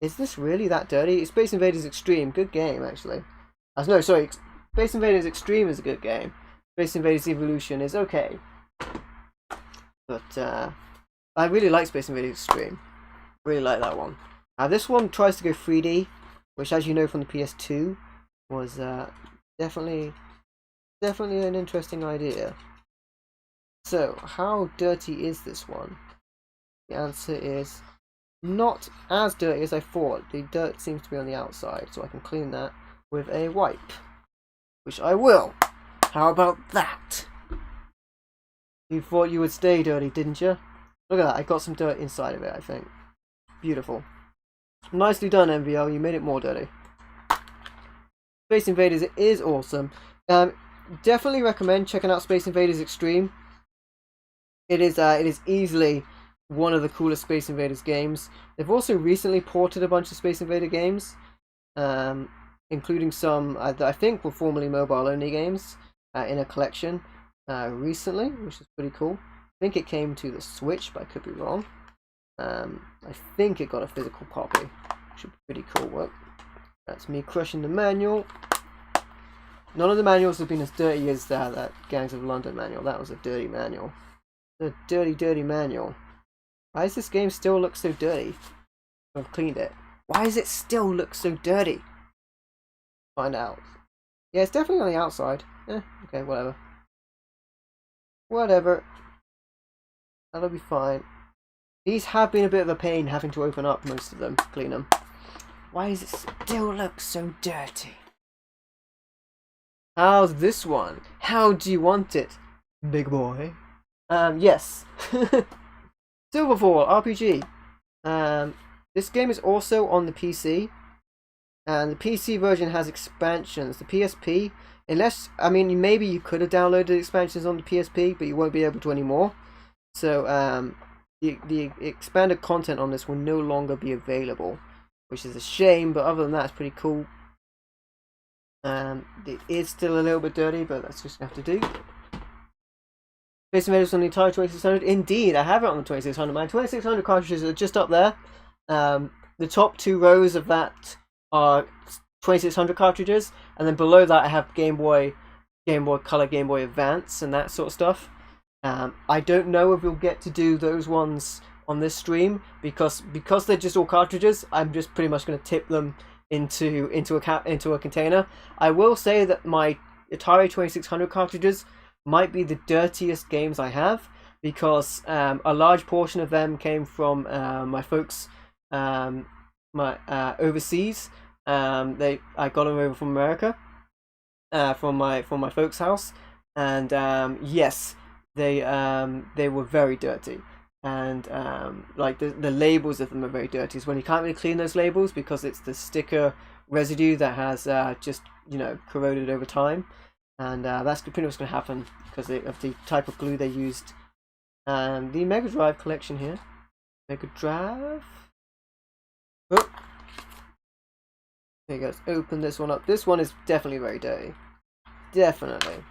Is this really that dirty? Space Invaders Extreme, good game actually. No, sorry, Space Invaders Extreme is a good game. Space Invaders Evolution is okay, but I really like Space Invaders Extreme. Really like that one. This one tries to go 3D, which, as you know from the PS2, was definitely an interesting idea. So, how dirty is this one? The answer is not as dirty as I thought. The dirt seems to be on the outside, so I can clean that with a wipe, which I will. How about that? You thought you would stay dirty, didn't you? Look at that, I got some dirt inside of it, I think. Beautiful. Nicely done, MVL, you made it more dirty. Space Invaders is awesome. Definitely recommend checking out Space Invaders Extreme. It is easily one of the coolest Space Invaders games. They've also recently ported a bunch of Space Invader games, including some I think were formerly mobile-only games in a collection recently, which is pretty cool. I think it came to the Switch, but I could be wrong. I think it got a physical copy, which would be pretty cool work. That's me crushing the manual. None of the manuals have been as dirty as that Gangs of London manual. That was a dirty manual. A dirty manual. Why does this game still look so dirty? I've cleaned it. Why does it still look so dirty? Find out. Yeah, it's definitely on the outside. Okay, whatever. Whatever. That'll be fine. These have been a bit of a pain having to open up most of them, clean them. Why does it still look so dirty? How's this one? How do you want it, big boy? Yes. Silverfall RPG. This game is also on the PC, and the PC version has expansions. The PSP, unless, I mean, maybe you could have downloaded expansions on the PSP, but you won't be able to anymore. So, the expanded content on this will no longer be available, which is a shame, but other than that, it's pretty cool. It is still a little bit dirty, but that's just gonna have to do. Space Invaders on the entire 2600. Indeed, I have it on the 2600. My 2600 cartridges are just up there. The top two rows of that are 2600 cartridges, and then below that I have Game Boy Color, Game Boy Advance, and that sort of stuff. I don't know if we'll get to do those ones on this stream because they're just all cartridges. I'm just pretty much going to tip them into a container. I will say that my Atari 2600 cartridges might be the dirtiest games I have because a large portion of them came from my folks, overseas. I got them over from America, from my folks' house, and yes, they were very dirty, and like the labels of them are very dirty. So when you can't really clean those labels because it's the sticker residue that has just corroded over time. And that's pretty much going to happen because of the type of glue they used. And the Mega Drive collection here. Mega Drive. Oh. There you go. Let's open this one up. This one is definitely very dirty. Definitely.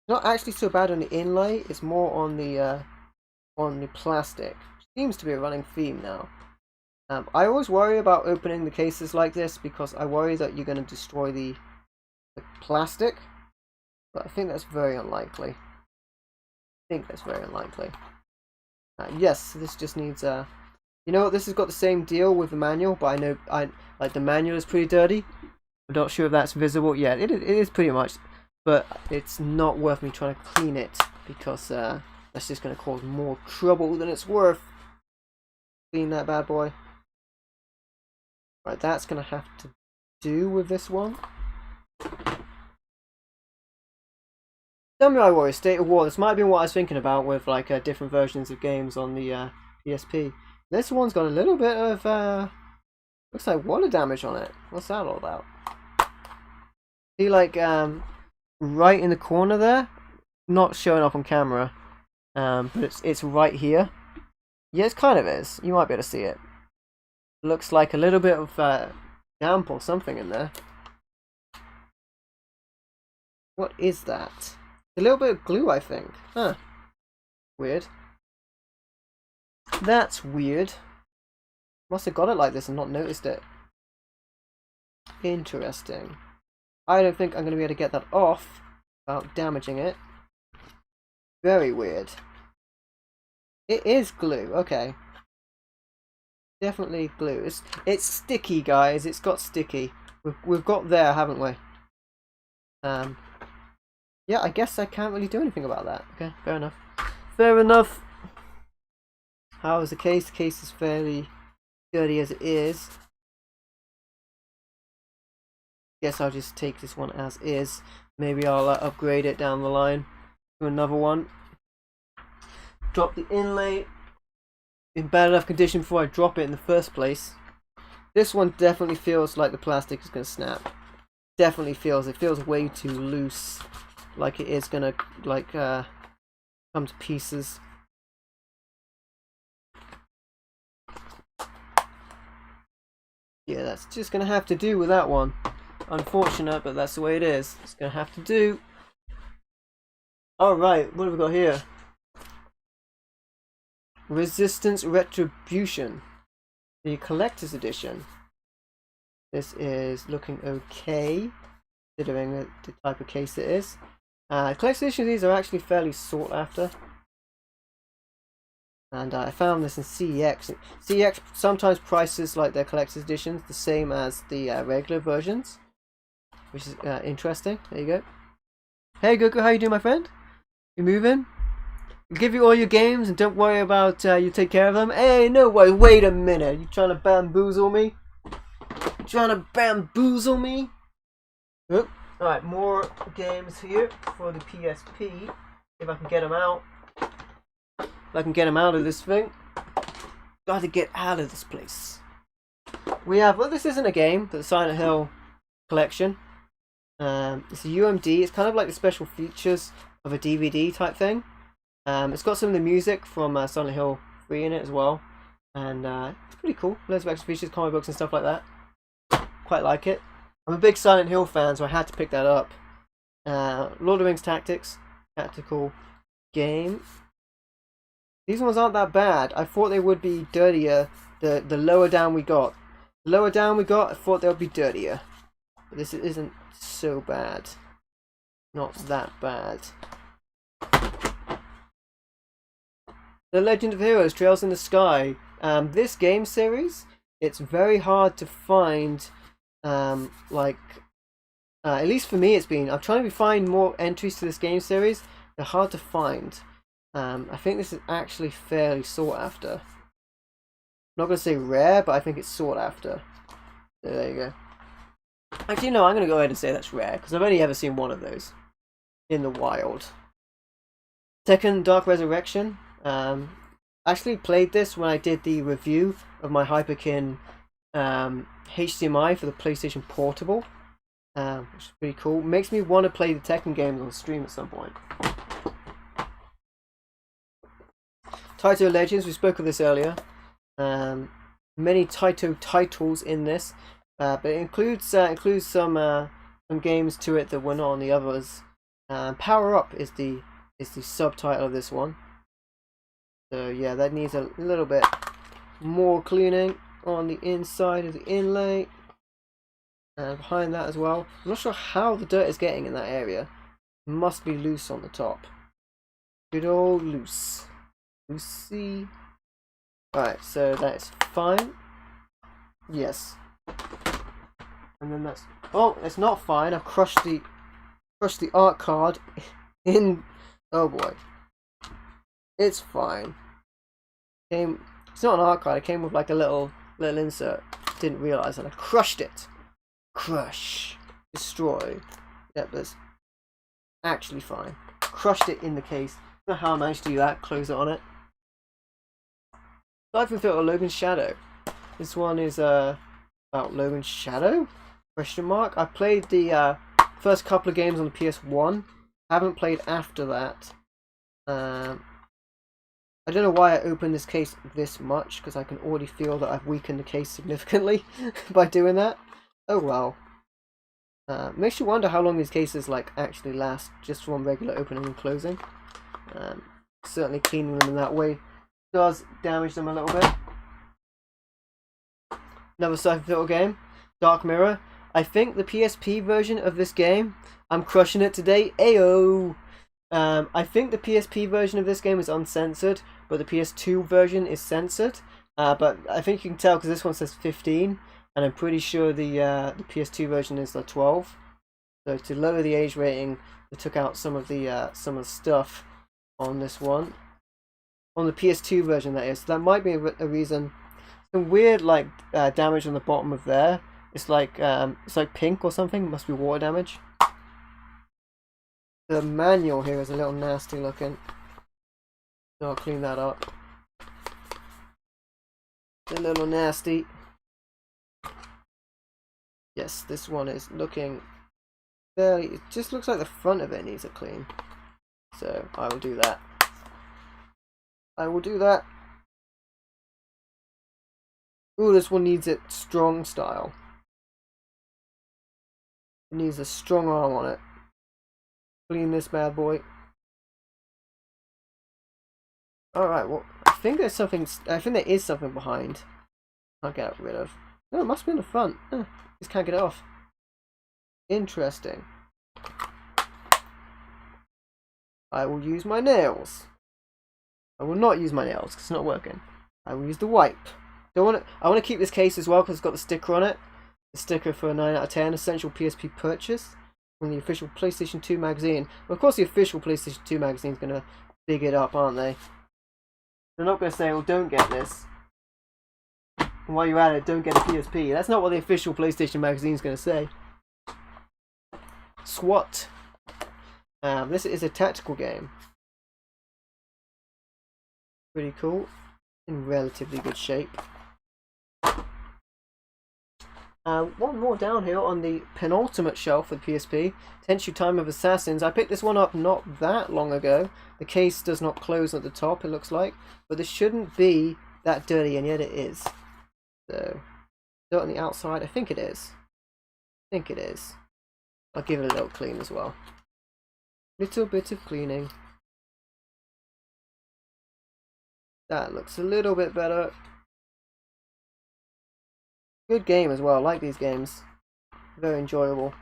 Not actually so bad on the inlay. It's more on the plastic. Seems to be a running theme now. I always worry about opening the cases like this because I worry that you're going to destroy the plastic. But I think that's very unlikely. Yes, this just needs you know what? This has got the same deal with the manual, but I know like the manual is pretty dirty. I'm not sure if that's visible. Yeah, it is pretty much, but it's not worth me trying to clean it because that's just going to cause more trouble than it's worth. Clean that bad boy. Right, that's going to have to do with this one. Samurai Warriors State of War. This might have been what I was thinking about with like different versions of games on the PSP. This one's got a little bit of looks like water damage on it. What's that all about? See, like right in the corner there, not showing up on camera, but it's right here. Yeah, it kind of is. You might be able to see it. Looks like a little bit of damp or something in there. What is that? A little bit of glue, I think. Huh. Weird. That's weird. Must have got it like this and not noticed it. Interesting. I don't think I'm going to be able to get that off without damaging it. Very weird. It is glue. Okay. Definitely glue. It's sticky, guys. It's got sticky. We've got there, haven't we? Yeah, I guess I can't really do anything about that. Okay, fair enough. Fair enough. How is the case? The case is fairly dirty as it is. Guess I'll just take this one as is. Maybe I'll upgrade it down the line to another one. Drop the inlay in bad enough condition before I drop it in the first place. This one definitely feels like the plastic is going to snap. Definitely feels. It feels way too loose. Like it is gonna like come to pieces. Yeah, that's just gonna have to do with that one. Unfortunate, but that's the way it is. It's gonna have to do. Alright, what have we got here? Resistance Retribution. The collector's edition. This is looking okay, considering the type of case it is. Collector's edition of these are actually fairly sought after. And I found this in CEX. CEX sometimes prices like their collector's editions the same as the regular versions, which is interesting. There you go. Hey Goku, how you doing, my friend? You moving? I'll give you all your games and don't worry about you take care of them. Hey, no way, wait a minute. You trying to bamboozle me? Trying to bamboozle me? Oh. Alright, more games here for the PSP. If I can get them out. If I can get them out of this thing. Gotta get out of this place. We have, well, this isn't a game, but the Silent Hill collection. It's a UMD. It's kind of like the special features of a DVD type thing. It's got some of the music from Silent Hill 3 in it as well. And it's pretty cool. Loads of extra features, comic books and stuff like that. Quite like it. I'm a big Silent Hill fan, so I had to pick that up. Lord of the Rings Tactics, tactical game. These ones aren't that bad. I thought they would be dirtier the lower down we got. The lower down we got, I thought they would be dirtier. But this isn't so bad. Not that bad. The Legend of Heroes, Trails in the Sky. This game series, it's very hard to find. At least for me it's been, I'm trying to find more entries to this game series. They're hard to find. I think this is actually fairly sought after. I'm not going to say rare, but I think it's sought after. So there you go. Actually no, I'm going to go ahead and say that's rare, because I've only ever seen one of those in the wild. Tekken Dark Resurrection. Actually played this when I did the review of my Hyperkin HDMI for the PlayStation Portable, which is pretty cool. Makes me want to play the Tekken games on stream at some point. Taito Legends, we spoke of this earlier. Many Taito titles in this, but it includes some games to it that were not on the others. Power Up is the subtitle of this one. So yeah, that needs a little bit more cleaning on the inside of the inlay and behind that as well. I'm not sure how the dirt is getting in that area. It must be loose on the top. Good old loose. Loosey. Alright, so that's fine. Yes. And then that's... Oh, it's not fine. I've crushed the art card in... Oh boy. It's fine. It's not an art card. It came with like a little insert. Didn't realize, and I crushed it. Crush. Destroy. Yep, that's actually fine. Crushed it in the case. I don't know how I managed to do that. Close it on it. Siphon Filter Logan's Shadow. This one is about Logan's Shadow? Question mark. I played the first couple of games on the PS1. Haven't played after that. I don't know why I opened this case this much, because I can already feel that I've weakened the case significantly by doing that. Oh well. Makes you wonder how long these cases like actually last just from regular opening and closing. Certainly cleaning them in that way does damage them a little bit. Another Siphon Filter game, Dark Mirror. I think the PSP version of this game, I'm crushing it today. Ayo! I think the PSP version of this game is uncensored, but the PS2 version is censored. But I think you can tell because this one says 15, and I'm pretty sure the PS2 version is 12. So to lower the age rating, they took out some of the stuff on this one, on the PS2 version. That is. So that might be a reason. Some weird like damage on the bottom of there. It's like pink or something. It must be water damage. The manual here is a little nasty looking. So I'll clean that up. It's a little nasty. Yes, this one is looking fairly... It just looks like the front of it needs a clean. So I will do that. I will do that. Ooh, this one needs it strong style. It needs a strong arm on it. Clean this bad boy. Alright, well, I think there is something behind. I'll get rid of. No, it must be in the front. Just can't get it off. Interesting. I will use my nails. I will not use my nails because it's not working. I will use the wipe. I want to keep this case as well because it's got the sticker on it. The sticker for a 9 out of 10 essential PSP purchase from the official PlayStation 2 magazine. Well, of course, the official PlayStation 2 magazine is going to big it up, aren't they? They're not going to say, "Well, don't get this. And while you're at it, don't get a PSP." That's not what the official PlayStation magazine is going to say. SWAT. This is a tactical game. Pretty cool. In relatively good shape. One more down here on the penultimate shelf for the PSP. Tenchu Time of Assassins. I picked this one up not that long ago. The case does not close at the top, it looks like. But this shouldn't be that dirty, and yet it is. So, dirt on the outside. I think it is. I'll give it a little clean as well. Little bit of cleaning. That looks a little bit better. Good game as well. I like these games. Very enjoyable.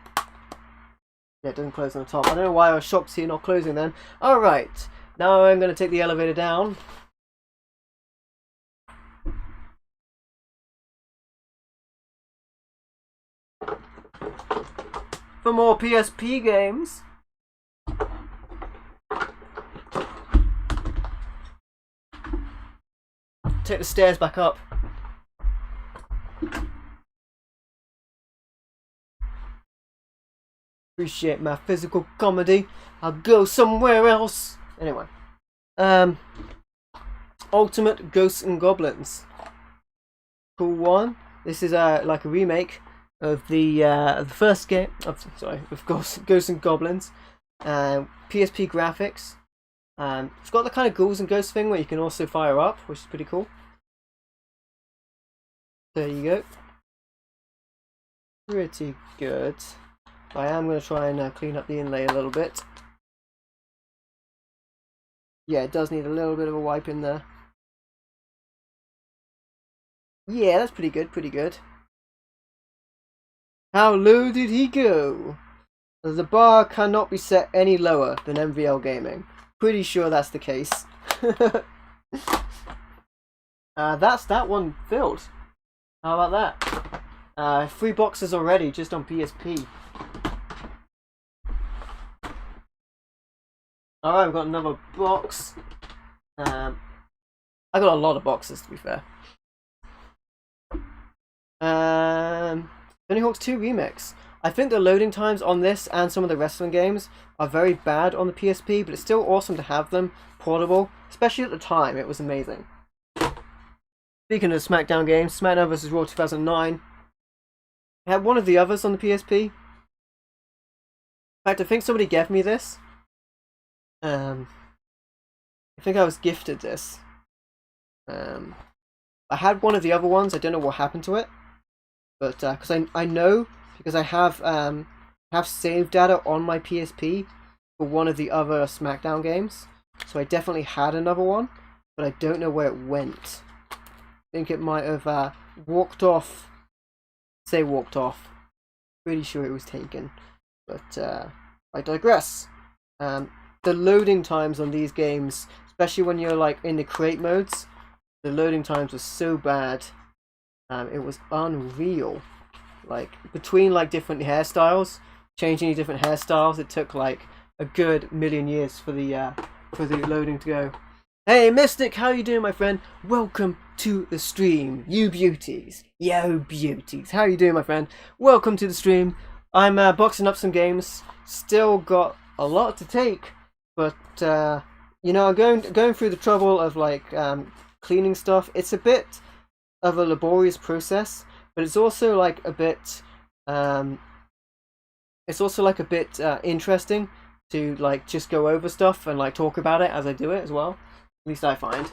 Yeah, it doesn't close on the top. I don't know why I was shocked to see it not closing then. Alright. Now I'm going to take the elevator down. For more PSP games. Take the stairs back up. Appreciate my physical comedy. I'll go somewhere else. Anyway. Ultimate Ghosts and Goblins. Cool one. This is like a remake of the first game of Ghosts and Goblins. PSP graphics. It's got the kind of ghouls and ghosts thing where you can also fire up, which is pretty cool. There you go. Pretty good. I am going to try and clean up the inlay a little bit. Yeah, it does need a little bit of a wipe in there. Yeah, that's pretty good, pretty good. How low did he go? The bar cannot be set any lower than MVL Gaming. Pretty sure that's the case. That's that one filled. How about that? 3 boxes already just on PSP. Alright, we've got another box. I got a lot of boxes, to be fair. Tony Hawk's 2 Remix. I think the loading times on this and some of the wrestling games are very bad on the PSP, but it's still awesome to have them portable, especially at the time. It was amazing. Speaking of SmackDown games, SmackDown vs. Raw 2009. I had one of the others on the PSP. In fact, I think somebody gave me this. I think I was gifted this. I had one of the other ones. I don't know what happened to it, but because I know, because I have save data on my PSP for one of the other SmackDown games, so I definitely had another one, but I don't know where it went. I think it might have walked off. Say walked off. Pretty sure it was taken, but I digress. The loading times on these games, especially when you're like in the crate modes, the loading times were so bad. It was unreal. Like between like different hairstyles, changing different hairstyles, it took like a good million years for the loading to go. Hey Mystic, how you doing, my friend? Welcome to the stream, you beauties. Yo beauties, how you doing, my friend? Welcome to the stream. I'm boxing up some games. Still got a lot to take, but you know, I'm going through the trouble of like cleaning stuff. It's a bit of a laborious process, but it's also like a bit interesting to like just go over stuff and like talk about it as I do it as well. At least I find.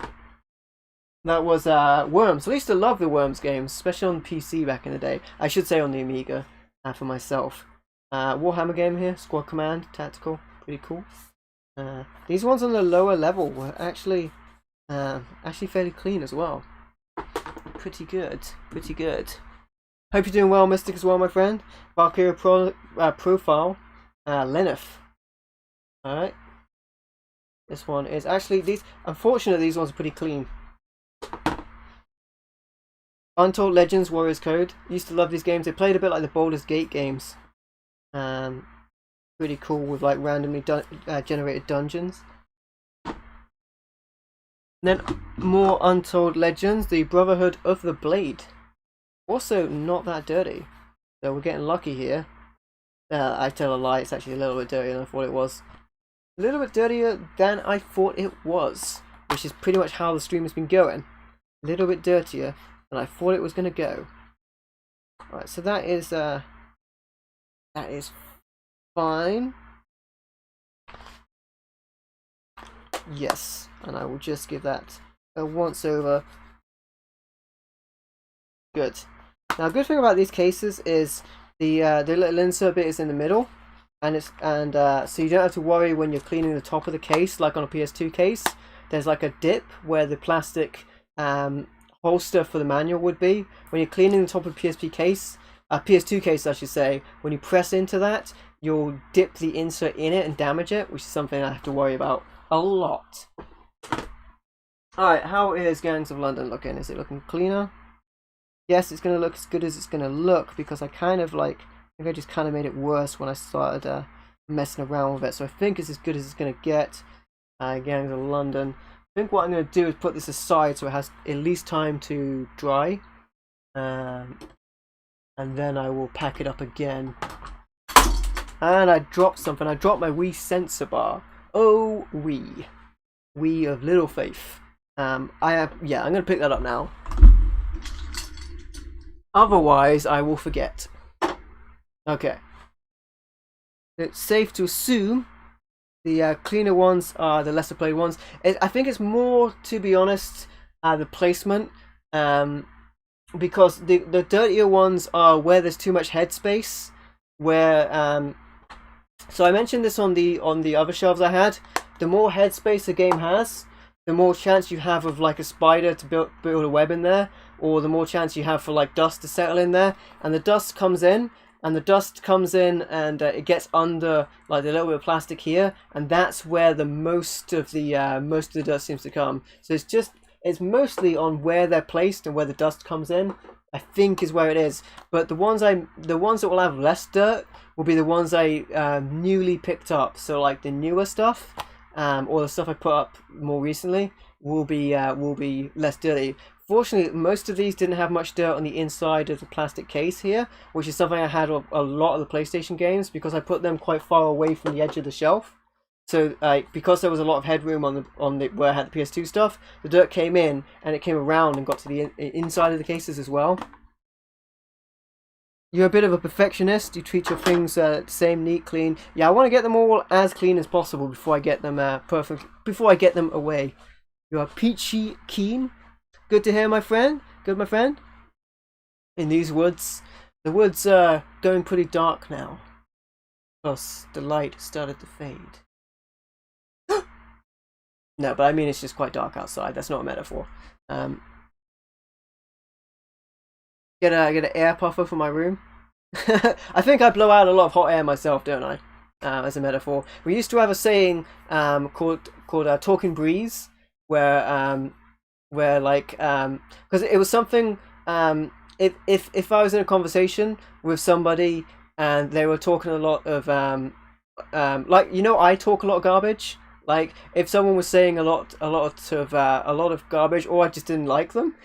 That was Worms. I used to love the Worms games, especially on the PC back in the day. I should say on the Amiga for myself. Warhammer game here, Squad Command, tactical, pretty cool. These ones on the lower level were actually fairly clean as well. Pretty good, pretty good. Hope you're doing well, Mystic, as well, my friend. Valkyria profile, Lenif. Alright. This one is actually, unfortunately, these ones are pretty clean. Untold Legends, Warriors Code. Used to love these games. They played a bit like the Baldur's Gate games. Pretty cool with like randomly generated dungeons. And then more Untold Legends, the Brotherhood of the Blade. Also not that dirty. So we're getting lucky here. I tell a lie, it's actually a little bit dirtier than I thought it was. A little bit dirtier than I thought it was, which is pretty much how the stream has been going. A little bit dirtier than I thought it was going to go. Alright, so that is fine. Yes, and I will just give that a once over. Good. Now, a good thing about these cases is the little insert bit is in the middle, and so you don't have to worry when you're cleaning the top of the case, like on a PS2 case. There's like a dip where the plastic holster for the manual would be. When you're cleaning the top of PS2 case, I should say, when you press into that, you'll dip the insert in it and damage it, which is something I have to worry about a lot. Alright, how is Gangs of London looking? Is it looking cleaner? Yes, it's going to look as good as it's going to look, because I think I just kind of made it worse when I started messing around with it. So I think it's as good as it's going to get. Gangs of London. I think what I'm going to do is put this aside so it has at least time to dry. And then I will pack it up again. And I dropped something. I dropped my Wii sensor bar. Oh, Wii of Little Faith. I'm going to pick that up now. Otherwise, I will forget. Okay. It's safe to assume the cleaner ones are the lesser played ones. I think it's more, to be honest, the placement. Because the dirtier ones are where there's too much headspace. Where so I mentioned this on the other shelves I had. the more headspace a game has, the more chance you have of like a spider to build a web in there, or the more chance you have for like dust to settle in there. And the dust comes in, and it gets under like the little bit of plastic here, and that's where the most of the dust seems to come. So it's mostly on where they're placed and where the dust comes in, I think, is where it is. But the ones that will have less dirt will be the ones I newly picked up. So like the newer stuff, or the stuff I put up more recently, will be less dirty. Fortunately, most of these didn't have much dirt on the inside of the plastic case here, which is something I had on a lot of the PlayStation games, because I put them quite far away from the edge of the shelf. So because there was a lot of headroom on the where I had the PS2 stuff, the dirt came in and it came around and got to the inside of the cases as well. You're a bit of a perfectionist. You treat your things same, neat, clean. Yeah, I want to get them all as clean as possible before I get them perfect. Before I get them away. You are peachy keen. Good to hear, my friend. Good, my friend. In these woods, the woods are going pretty dark now, plus the light started to fade. No, but I mean it's just quite dark outside. That's not a metaphor. Get an air puffer for my room. I think I blow out a lot of hot air myself, don't I? As a metaphor. We used to have a saying called talking breeze, where like because it was something, if I was in a conversation with somebody and they were talking a lot of like, you know, I talk a lot of garbage. Like if someone was saying a lot of garbage, or I just didn't like them,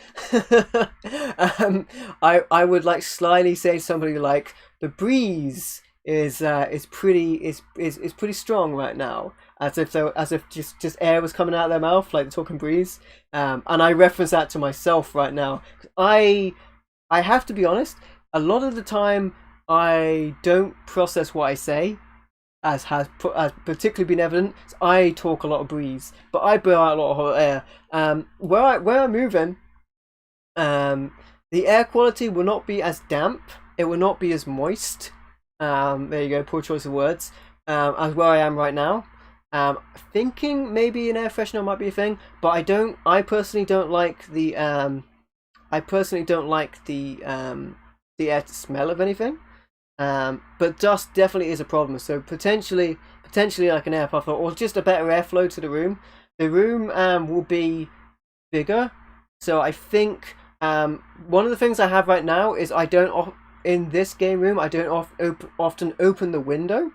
I would like slyly say somebody like, the breeze is pretty strong right now, as if just air was coming out of their mouth, like the talking breeze. And I reference that to myself right now. I have to be honest, a lot of the time I don't process what I say, as has particularly been evident. I talk a lot of breeze, but I blow out a lot of hot air. Where I'm moving, the air quality will not be as damp. It will not be as moist. There you go, poor choice of words. As where I am right now. Thinking maybe an air freshener might be a thing, but I personally don't like the air to smell of anything. But dust definitely is a problem. So potentially like an air puffer, or just a better airflow to the room. The room will be bigger. So I think one of the things I have right now is in this game room I don't often open the window,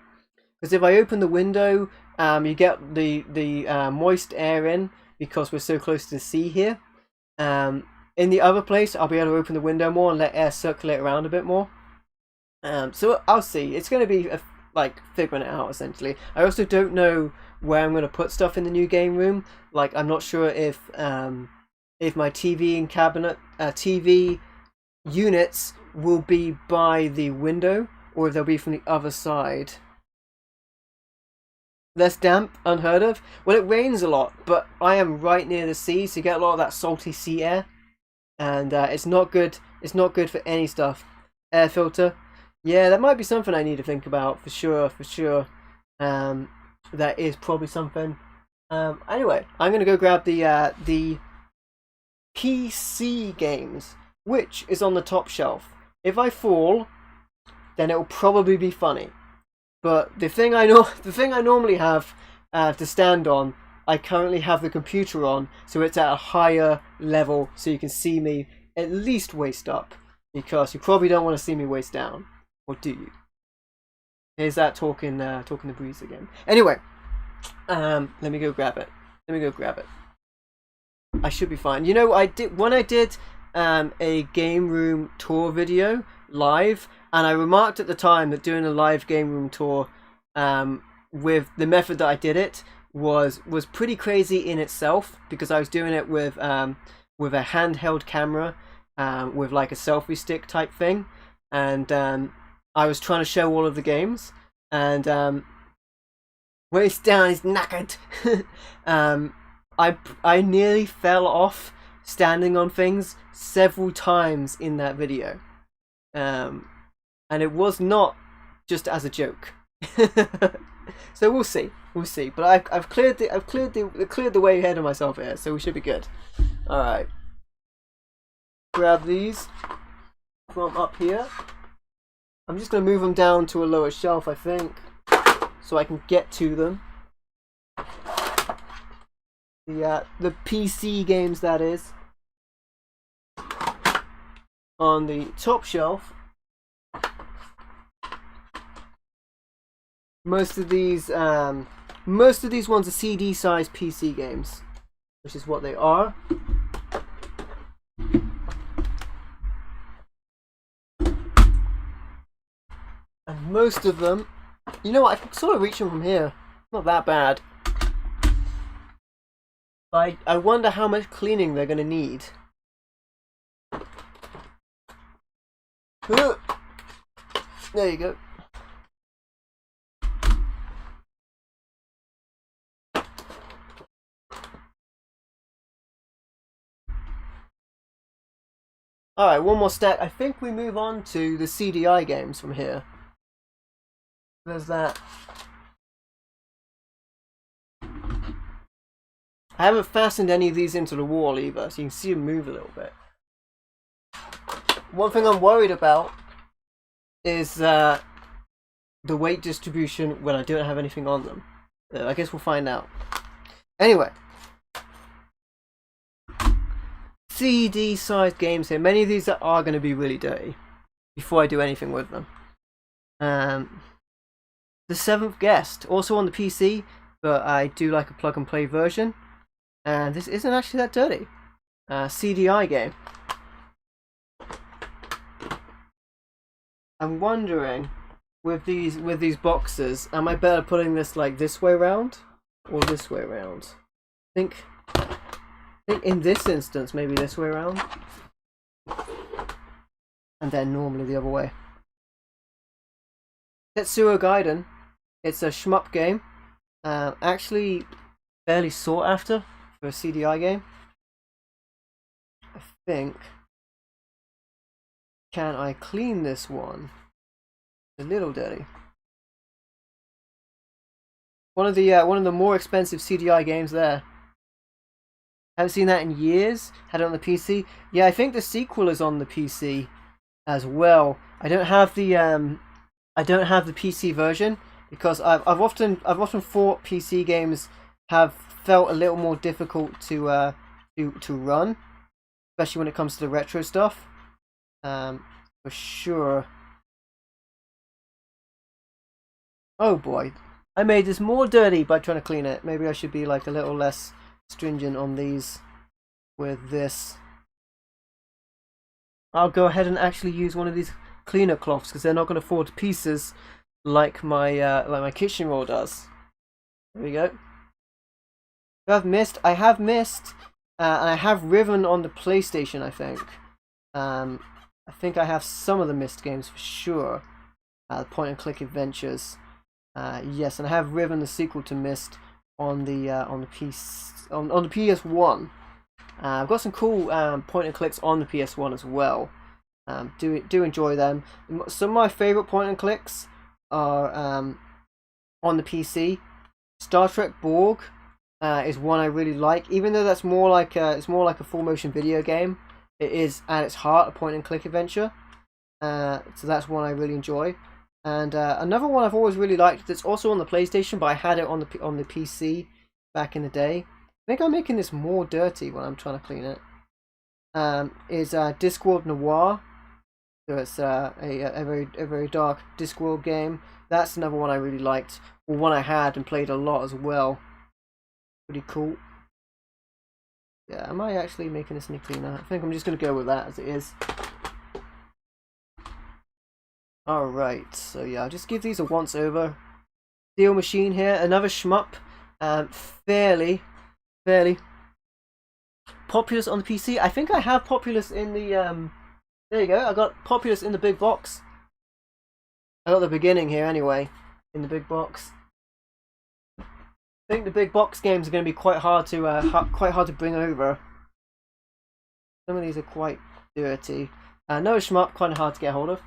because if I open the window, you get the moist air in, because we're so close to the sea here. In the other place, I'll be able to open the window more and let air circulate around a bit more. So I'll see. It's going to be like figuring it out, essentially. I also don't know where I'm going to put stuff in the new game room. Like, I'm not sure if my TV and cabinet, TV units will be by the window, or if they'll be from the other side. Less damp, unheard of. Well, it rains a lot, but I am right near the sea, so you get a lot of that salty sea air, and it's not good. It's not good for any stuff. Air filter. Yeah, that might be something I need to think about for sure. That is probably something. Anyway, I'm gonna go grab the PC games, which is on the top shelf. If I fall, then it will probably be funny. But the thing I normally have to stand on, I currently have the computer on, so it's at a higher level, so you can see me at least waist up, because you probably don't want to see me waist down. Or do you? Here's that talking the breeze again. Anyway, let me go grab it. I should be fine. You know, when I did a game room tour video live, and I remarked at the time that doing a live game room tour with the method that I did it was pretty crazy in itself, because I was doing it with a handheld camera, with like a selfie stick type thing, and I was trying to show all of the games, and waist down is knackered. I nearly fell off standing on things several times in that video, and it was not just as a joke. So we'll see. We'll see. But I've cleared the way ahead of myself here, so we should be good. All right. Grab these from up here. I'm just gonna move them down to a lower shelf, I think, so I can get to them. The PC games, that is, on the top shelf. Most of these ones are CD-sized PC games, which is what they are. And most of them, you know what, I can sort of reach them from here. Not that bad. I wonder how much cleaning they're going to need. There you go. Alright, one more step. I think we move on to the CDI games from here. There's that. I haven't fastened any of these into the wall either, so you can see them move a little bit. One thing I'm worried about is the weight distribution when I don't have anything on them. I guess we'll find out. Anyway. CD-sized games here. Many of these are going to be really dirty before I do anything with them. The Seventh Guest, also on the PC, but I do like a plug-and-play version. And this isn't actually that dirty. CDI game. I'm wondering, with these boxes, am I better putting this like this way around or this way around? I think in this instance, maybe this way around, and then normally the other way. Tetsuo Gaiden. It's a shmup game. Actually, fairly sought after for a CDI game. I think. Can I clean this one? A little dirty. One of the more expensive CDI games there. Haven't seen that in years. Had it on the PC. Yeah, I think the sequel is on the PC as well. I don't have the PC version because I've often thought PC games have felt a little more difficult to run, especially when it comes to the retro stuff. For sure. Oh boy, I made this more dirty by trying to clean it. Maybe I should be like a little less stringent on these with this. I'll go ahead and actually use one of these cleaner cloths because they're not going to fall to pieces like my kitchen roll does. There we go. I have missed, and I have Riven on the PlayStation, I think. I think I have some of the Myst games for sure. Point and click adventures. Yes, and I have Riven, the sequel to Myst, on the PS1. I've got some cool point and clicks on the PS1 as well. Do enjoy them. Some of my favorite point and clicks are on the PC. Star Trek Borg is one I really like, even though that's more like it's more like a full motion video game. It is at its heart a point and click adventure. So that's one I really enjoy. And another one I've always really liked that's also on the PlayStation, but I had it on the PC back in the day. I think I'm making this more dirty when I'm trying to clean it. Is Discworld Noir. So it's a very dark Discworld game. That's another one I really liked, or one I had and played a lot as well. Pretty cool. Yeah, am I actually making this any cleaner? I think I'm just going to go with that as it is. Alright, so yeah, I'll just give these a once over. Steel Machine here, another shmup. Fairly Populous on the PC. I think I have Populous in the there you go, I got Populous in the big box. I got the beginning here anyway, in the big box. I think the big box games are going to be quite hard to bring over. Some of these are quite dirty. No shmup, kind of hard to get hold of.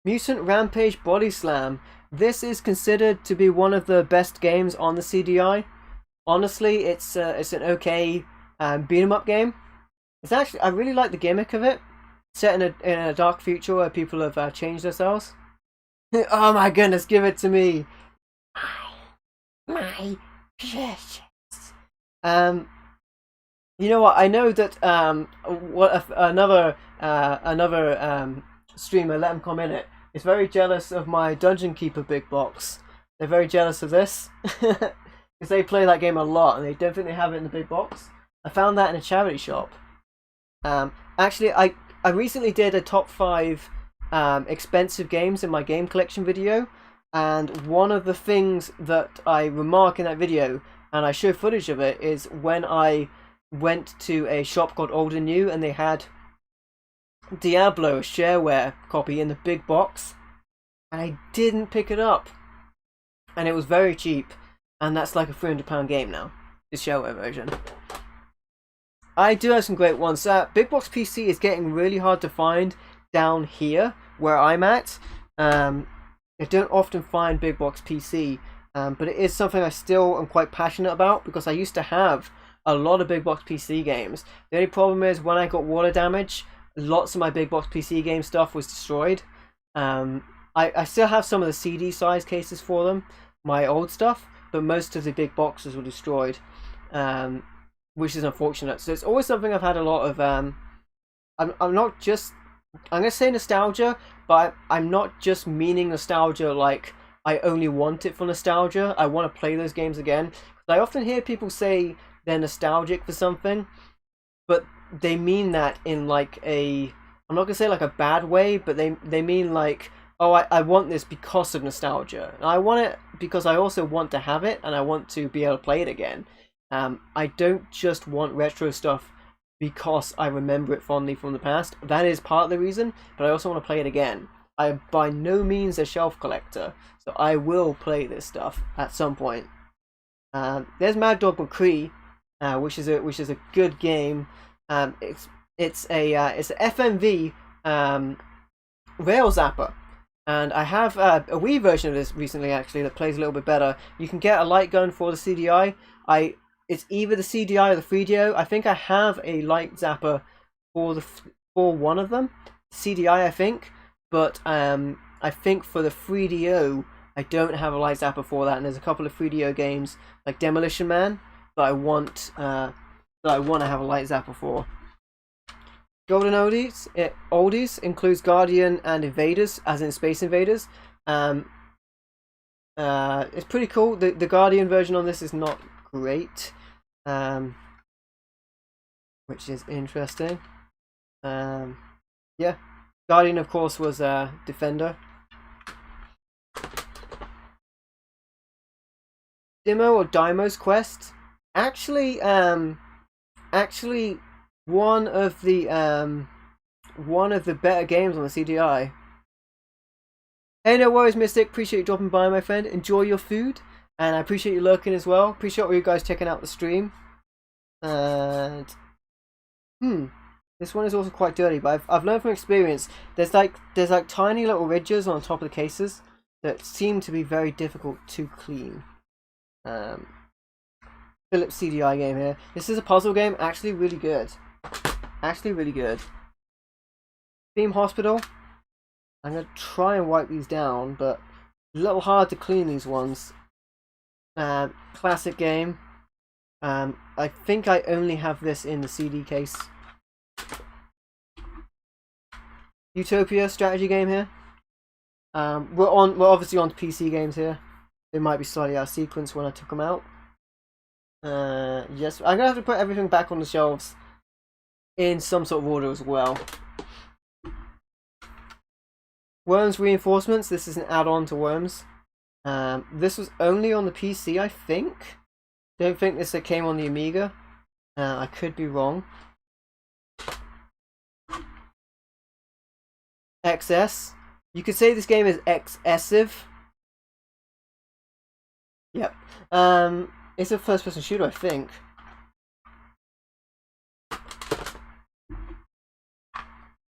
Mutant Rampage Body Slam. this is considered to be one of the best games on the CDI. Honestly, it's an okay beat 'em up game. It's actually, I really like the gimmick of it. Set in a dark future where people have changed themselves. Oh my goodness, give it to me. My precious. You know what? I know that another streamer, let him comment it, is very jealous of my Dungeon Keeper big box. They're very jealous of this because they play that game a lot and they don't think they have it in the big box. I found that in a charity shop. Actually, I recently did a top 5 expensive games in my game collection video, and one of the things that I remark in that video, and I show footage of it, is when I went to a shop called Old and New and they had Diablo, a shareware copy, in the big box, and I didn't pick it up, and it was very cheap, and that's like a £300 game now, the shareware version. I do have some great ones. Big box PC is getting really hard to find down here where I'm at. I don't often find big box PC, but it is something I still am quite passionate about because I used to have a lot of big box PC games. The only problem is when I got water damage, lots of my big box PC game stuff was destroyed. I still have some of the CD size cases for them, my old stuff, but most of the big boxes were destroyed, which is unfortunate. So it's always something I've had a lot of. I'm not just, I'm gonna say nostalgia, but I'm not just meaning nostalgia like I only want it for nostalgia. I want to play those games again. I often hear people say they're nostalgic for something, but they mean that in like a, I'm not gonna say like a bad way, but they mean like, oh, I want this because of nostalgia. And I want it because I also want to have it and I want to be able to play it again. I don't just want retro stuff because I remember it fondly from the past. That is part of the reason, but I also want to play it again. I am by no means a shelf collector, so I will play this stuff at some point. There's Mad Dog McCree, which is a good game. It's a FMV rail zapper, and I have a Wii version of this recently actually that plays a little bit better. You can get a light gun for the CDI. It's either the CDI or the 3DO. I think I have a light zapper for one of them, CDI I think, but I think for the 3DO I don't have a light zapper for that. And there's a couple of 3DO games like Demolition Man that I want to have a light zapper for. Golden Oldies includes Guardian and Invaders, as in Space Invaders. It's pretty cool. The Guardian version on this is not great, which is interesting. Yeah, Guardian of course was Defender. Dimo or Daimo's Quest, actually one of the better games on the CDI. Hey, no worries, Mystic. Appreciate you dropping by, my friend. Enjoy your food, and I appreciate you lurking as well. Appreciate all you guys checking out the stream. And this one is also quite dirty, but I've learned from experience. There's like tiny little ridges on top of the cases that seem to be very difficult to clean. Philips CDI game here. This is a puzzle game. Actually, really good. Actually, really good. Theme Hospital. I'm gonna try and wipe these down, but a little hard to clean these ones. Classic game. I think I only have this in the CD case. Utopia strategy game here. We're obviously on PC games here. They might be slightly out of sequence when I took them out. Yes, I'm gonna have to put everything back on the shelves in some sort of order as well. Worms Reinforcements. This is an add-on to Worms. This was only on the PC, I think. Don't think this came on the Amiga. I could be wrong. XS. You could say this game is excessive. Yep. It's a first-person shooter, I think.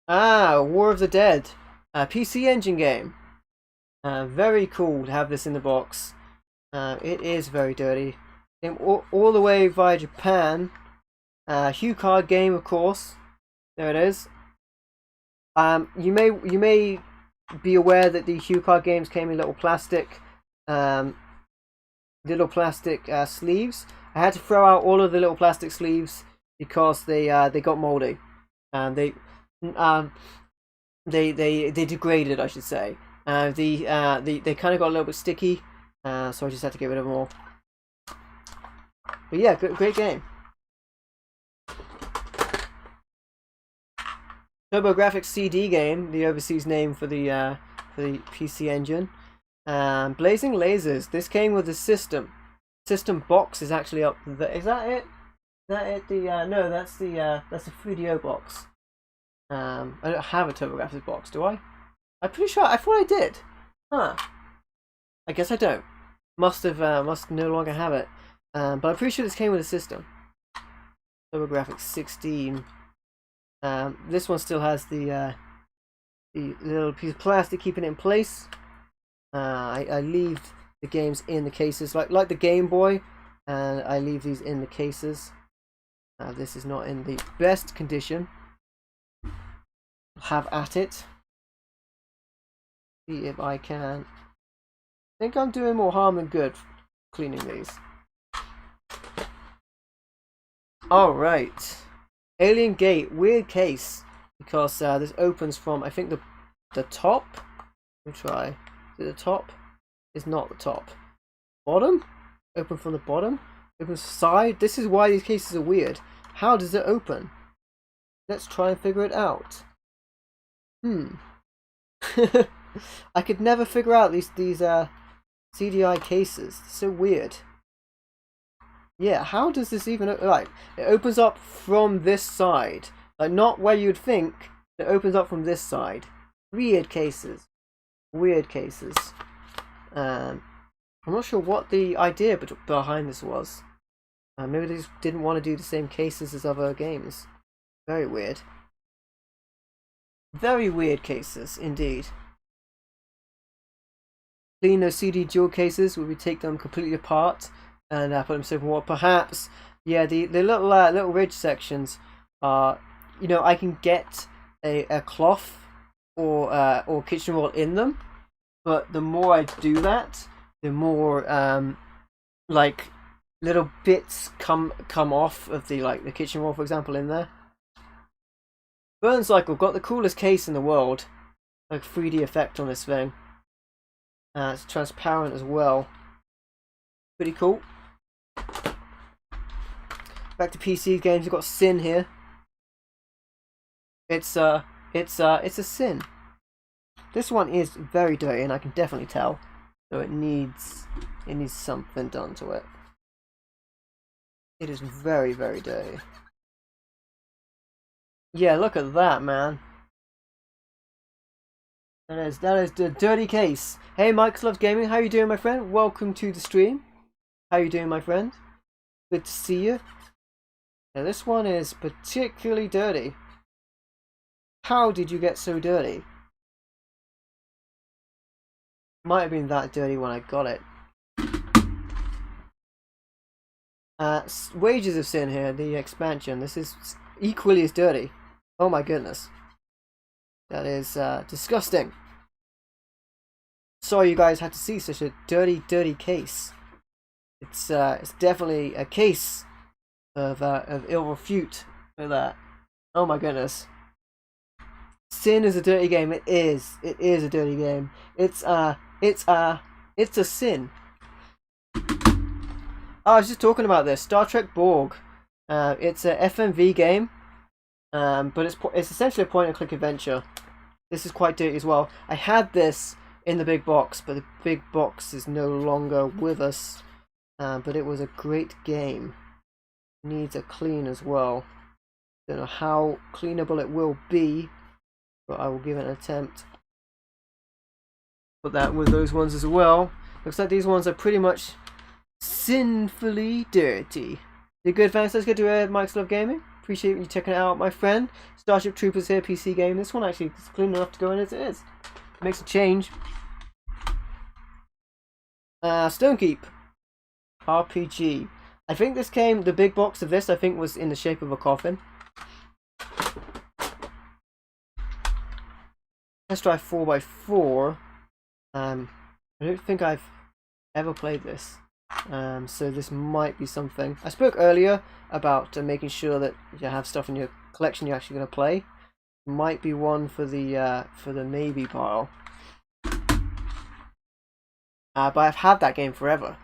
War of the Dead. PC Engine game. Very cool to have this in the box. It is very dirty. Came all the way via Japan. Hue card game, of course. There it is. You may be aware that the Hue card games came in little plastic sleeves. I had to throw out all of the little plastic sleeves because they got moldy. They degraded, I should say. They kind of got a little bit sticky, so I just had to get rid of them all. But yeah, great game. TurboGrafx CD game, the overseas name for the PC Engine. Blazing Lasers. This came with the system. System box is actually up there. Is that it? Is that it? No, that's the 3DO box. I don't have a TurboGrafx box, do I? I'm pretty sure. I thought I did. Huh. I guess I don't. Must no longer have it. But I'm pretty sure this came with a system. TurboGrafx-16. This one still has the little piece of plastic keeping it in place. I leave the games in the cases, like the Game Boy, and I leave these in the cases. This is not in the best condition. Have at it. See if I can. I think I'm doing more harm than good cleaning these. Alright. Alien Gate, weird case, because this opens from, I think, the top. Let me try. Is it the top? It's not the top. Bottom? Open from the bottom? Open side? This is why these cases are weird. How does it open? Let's try and figure it out. I could never figure out these CDI cases. It's so weird. Yeah, how does this even like? It opens up from this side, like not where you'd think. It opens up from this side. Weird cases. Weird cases. I'm not sure what the idea behind this was. Maybe they just didn't want to do the same cases as other games. Very weird. Very weird cases, indeed. Clean those CD dual cases where we take them completely apart and put them safe in water. Perhaps, yeah, the little ridge sections are, you know, I can get a cloth or kitchen roll in them, but the more I do that, the more like little bits come off of the kitchen roll, for example, in there. Burn Cycle got the coolest case in the world, like 3D effect on this thing. It's transparent as well. Pretty cool. Back to PC games, we've got Sin here. It's a Sin. This one is very dirty, and I can definitely tell. So it needs something done to it. It is very, very dirty. Yeah, look at that, man. That is the dirty case. Hey, Mike's Loves Gaming, how you doing, my friend? Welcome to the stream. How you doing, my friend? Good to see you. Now, this one is particularly dirty. How did you get so dirty? Might have been that dirty when I got it. Wages of Sin here, the expansion. This is equally as dirty. Oh my goodness. That is disgusting. Sorry you guys had to see such a dirty case. It's definitely a case of ill repute for that. Oh my goodness. Sin is a dirty game. It is a dirty game. It's a sin. Oh, I was just talking about this. Star Trek Borg. It's a FMV game, but it's essentially a point-and-click adventure. This is quite dirty as well. I had this in the big box, but the big box is no longer with us. But it was a great game. Needs a clean as well. Don't know how cleanable it will be, but I will give it an attempt. Put that with those ones as well. Looks like these ones are pretty much sinfully dirty. You're good, thanks. Let's get to Mike's Love Gaming. Appreciate you checking it out, my friend. Starship Troopers here, PC game. This one actually is clean enough to go in as it is. Makes a change. Stonekeep RPG. I think this came, the big box of this I think was in the shape of a coffin. Let's try 4x4. I don't think I've ever played this. So this might be something. I spoke earlier about making sure that you have stuff in your collection you're actually going to play. Might be one for the maybe pile. But I've had that game forever.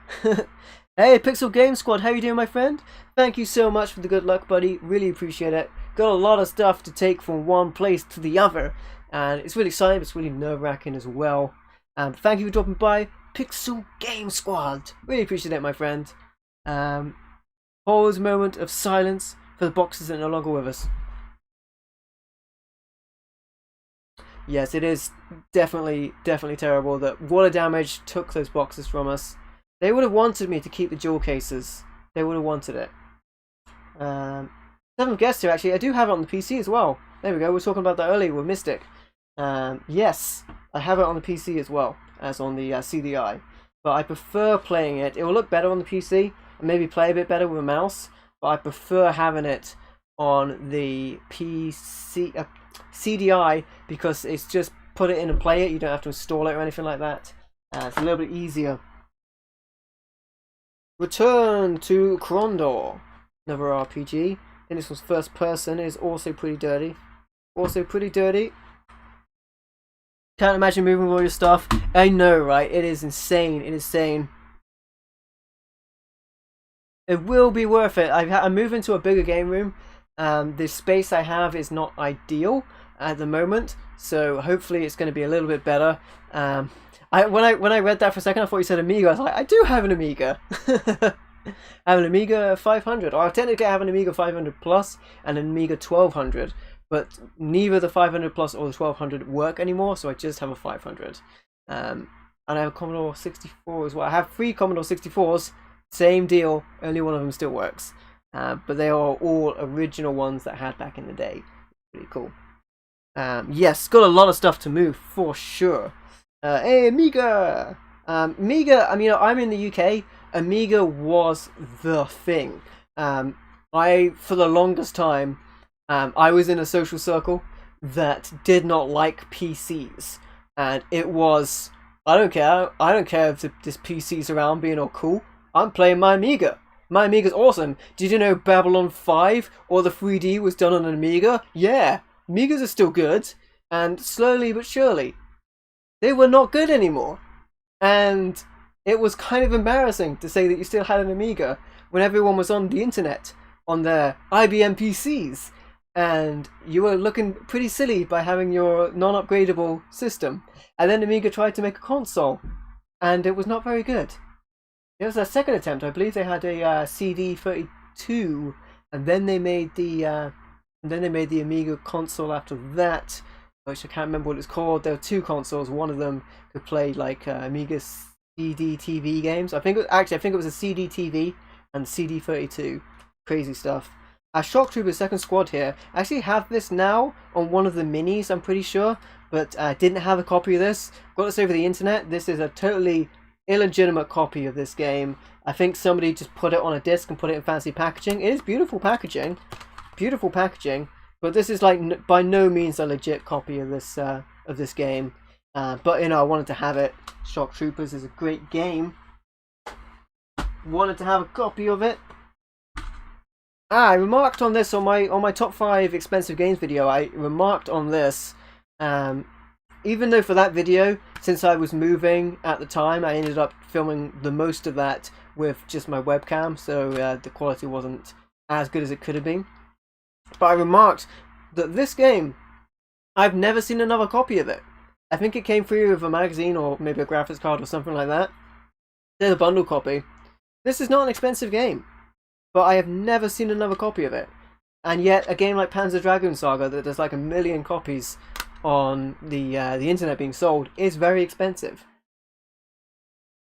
Hey, Pixel Game Squad, how you doing, my friend? Thank you so much for the good luck, buddy. Really appreciate it. Got a lot of stuff to take from one place to the other, and it's really exciting, but it's really nerve-wracking as well. Thank you for dropping by, Pixel Game Squad. Really appreciate it, my friend. Pause moment of silence for the boxes that are no longer with us. Yes, it is definitely terrible that water damage took those boxes from us. They would have wanted me to keep the jewel cases. They would have wanted it. Haven't guessed here, actually. I do have it on the PC as well. There we go. We were talking about that earlier with Mystic. Yes, I have it on the PC as well as on the CDI. But I prefer playing it. It will look better on the PC and maybe play a bit better with a mouse. But I prefer having it on the PC CDI because it's just put it in and play it. You don't have to install it or anything like that. It's a little bit easier. Return to Krondor, another RPG. And this was first person. It is also pretty dirty. Can't imagine moving all your stuff. I know, right? It is insane. It is insane. It will be worth it. I'm moving to a bigger game room. The space I have is not ideal at the moment, so hopefully it's going to be a little bit better. When I read that for a second, I thought you said Amiga. I was like, I do have an Amiga. I have an Amiga 500, or technically I have an Amiga 500 Plus and an Amiga 1200, but neither the 500 Plus or the 1200 work anymore, so I just have a 500. And I have a Commodore 64 as well. I have 3 Commodore 64s, same deal, only one of them still works. But they are all original ones that I had back in the day. Pretty cool. Yes, got a lot of stuff to move for sure. Hey, Amiga! Amiga, I mean, I'm in the UK. Amiga was the thing. For the longest time, I was in a social circle that did not like PCs. And it was, I don't care if this PC's around being all cool. I'm playing my Amiga. My Amiga's awesome. Did you know Babylon 5 or the 3D was done on an Amiga? Yeah, Amigas are still good. And slowly but surely, they were not good anymore. And it was kind of embarrassing to say that you still had an Amiga when everyone was on the internet, on their IBM PCs. And you were looking pretty silly by having your non-upgradable system. And then Amiga tried to make a console. And it was not very good. It was their second attempt. I believe they had a CD32, and then they made the Amiga console after that, which I can't remember what it's called. There were 2 consoles. One of them could play like Amiga CD TV games. I think it was a CD TV and CD32. Crazy stuff. Shock Trooper Second Squad here. I actually have this now on one of the minis. I'm pretty sure, but I didn't have a copy of this. Got this over the internet. This is a totally illegitimate copy of this game. I think somebody just put it on a disc and put it in fancy packaging. It is beautiful packaging, but this is like by no means a legit copy of this game. But you know, I wanted to have it. Shock Troopers is a great game. Wanted to have a copy of it. I remarked on this on my top 5 expensive games video. I remarked on this. Even though for that video, since I was moving at the time, I ended up filming the most of that with just my webcam, so the quality wasn't as good as it could have been. But I remarked that this game, I've never seen another copy of it. I think it came free with a magazine or maybe a graphics card or something like that. There's a bundle copy. This is not an expensive game, but I have never seen another copy of it. And yet, a game like Panzer Dragoon Saga, that there's like 1 million copies on the internet being sold, is very expensive.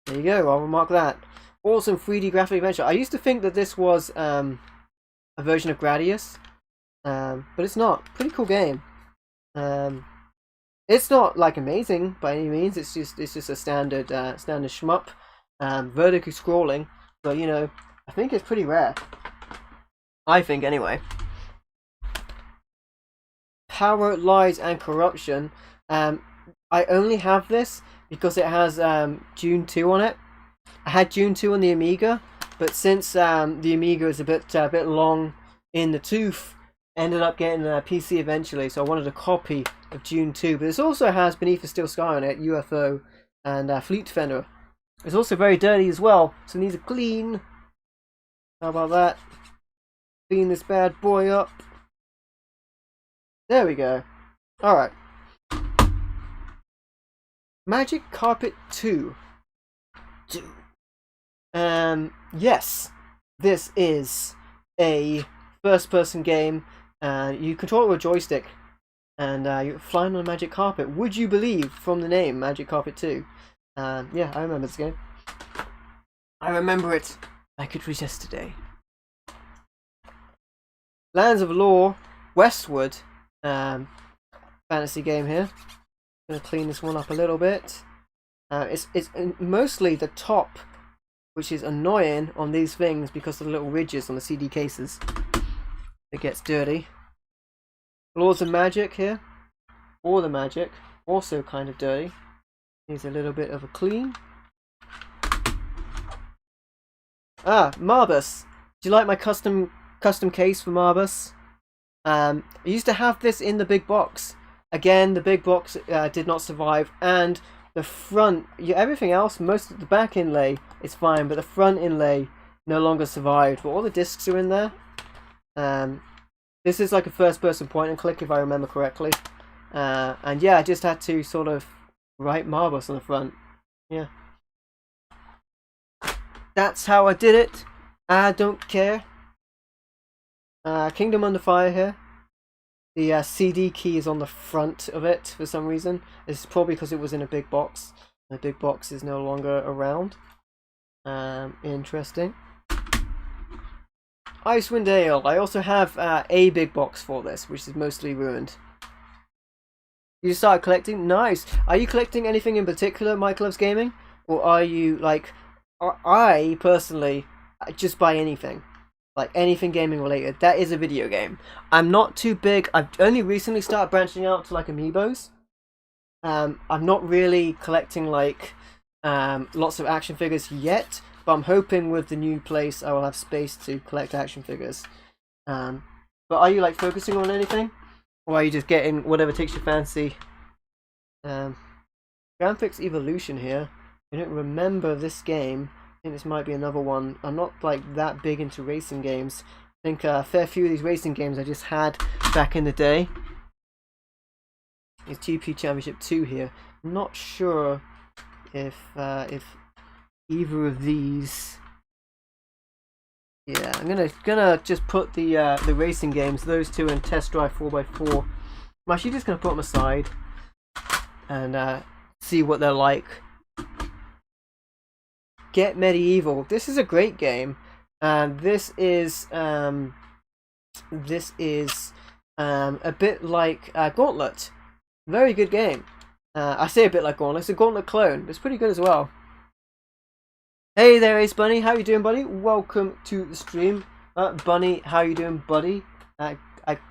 There you go, I'll remark that. Awesome 3D graphic adventure. I used to think that this was a version of Gradius, but it's not. Pretty cool game. It's not like amazing by any means. It's just a standard shmup. vertically scrolling, but you know, I think it's pretty rare. I think anyway. Power, Lies, and Corruption. I only have this because it has Dune 2 on it. I had Dune 2 on the Amiga, but since the Amiga is a bit long in the tooth, ended up getting a PC eventually, so I wanted a copy of Dune 2. But this also has Beneath a Steel Sky on it, UFO, and Fleet Defender. It's also very dirty as well, so it needs a clean. How about that? Clean this bad boy up. There we go. Alright. Magic Carpet 2. Yes, this is a first-person game. You control it with a joystick, and you're flying on a magic carpet. Would you believe from the name, Magic Carpet 2? Yeah, I remember this game. I remember it like it was yesterday. Lands of Lore, Westwood, fantasy game here. Gonna clean this one up a little bit. It's mostly the top, which is annoying on these things because of the little ridges on the CD cases. It gets dirty. Lords of Magic here. All the Magic, also kind of dirty. Needs a little bit of a clean. Marbus. Do you like my custom case for Marbus? I used to have this in the big box. Again, the big box did not survive, and the front, everything else, most of the back inlay is fine, but the front inlay no longer survived. But all the discs are in there. This is like a first-person point and click, if I remember correctly. And yeah, I just had to sort of write Marbus on the front. Yeah. That's how I did it. I don't care. Kingdom Under Fire here. The CD key is on the front of it for some reason. It's probably because it was in a big box. The big box is no longer around. Interesting. Icewind Dale. I also have a big box for this, which is mostly ruined. You started collecting? Nice. Are you collecting anything in particular, Mike Loves Gaming? Or are you like... I personally just buy anything. Like anything gaming related. That is a video game. I'm not too big. I've only recently started branching out to like amiibos. I'm not really collecting like lots of action figures yet, but I'm hoping with the new place I will have space to collect action figures. But are you like focusing on anything, or are you just getting whatever takes your fancy? Graphics Evolution here. I don't remember this game. I think this might be another one. I'm not like that big into racing games. I think a fair few of these racing games I just had back in the day. It's GP Championship 2 here. I'm not sure if either of these. Yeah, I'm gonna just put the racing games, those two, in Test Drive 4x4. I'm actually just gonna put them aside and see what they're like. Get Medieval. This is a great game. This is a bit like Gauntlet. Very good game. I say a bit like Gauntlet. It's a Gauntlet clone. It's pretty good as well. Hey there, Ace Bunny. How you doing, buddy? Welcome to the stream. Bunny, how you doing, buddy? I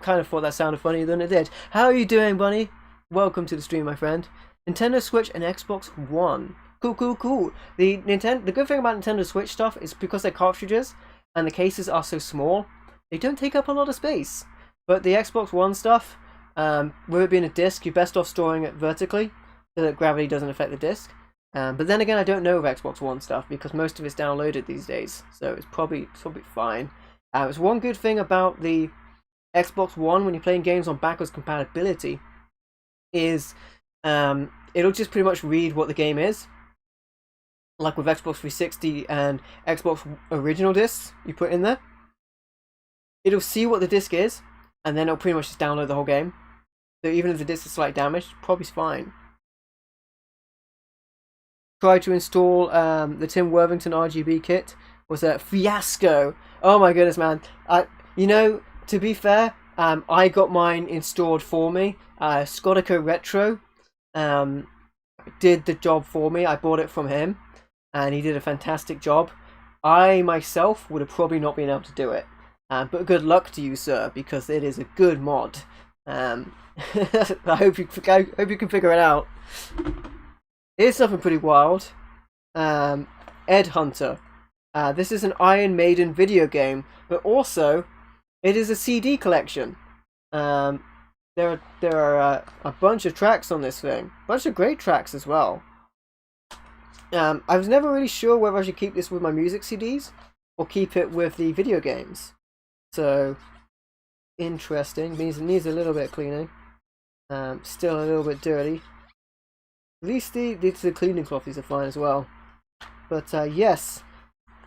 kind of thought that sounded funnier than it did. How are you doing, Bunny? Welcome to the stream, my friend. Nintendo Switch and Xbox One. Cool. The good thing about Nintendo Switch stuff is because they're cartridges and the cases are so small, they don't take up a lot of space. But the Xbox One stuff, with it being a disc, you're best off storing it vertically so that gravity doesn't affect the disc. But then again, I don't know of Xbox One stuff because most of it's downloaded these days, so it's probably fine. It's one good thing about the Xbox One when you're playing games on backwards compatibility is it'll just pretty much read what the game is. Like with Xbox 360 and Xbox original discs you put in there, it'll see what the disc is, and then it'll pretty much just download the whole game. So even if the disc is slightly damaged, probably fine. Tried to install the Tim Worthington RGB kit. Was a fiasco. Oh my goodness, man. To be fair, I got mine installed for me. Scodico Retro did the job for me. I bought it from him. and he did a fantastic job. I myself would have probably not been able to do it, but good luck to you, sir, because it is a good mod. I hope you can figure it out. Here's something pretty wild. Ed Hunter. This is an Iron Maiden video game, but also it is a CD collection. There are a bunch of tracks on this thing, a bunch of great tracks as well. I was never really sure whether I should keep this with my music CDs or keep it with the video games. So interesting. Needs a little bit of cleaning. Still a little bit dirty. At least the cleaning clothies are fine as well. But yes,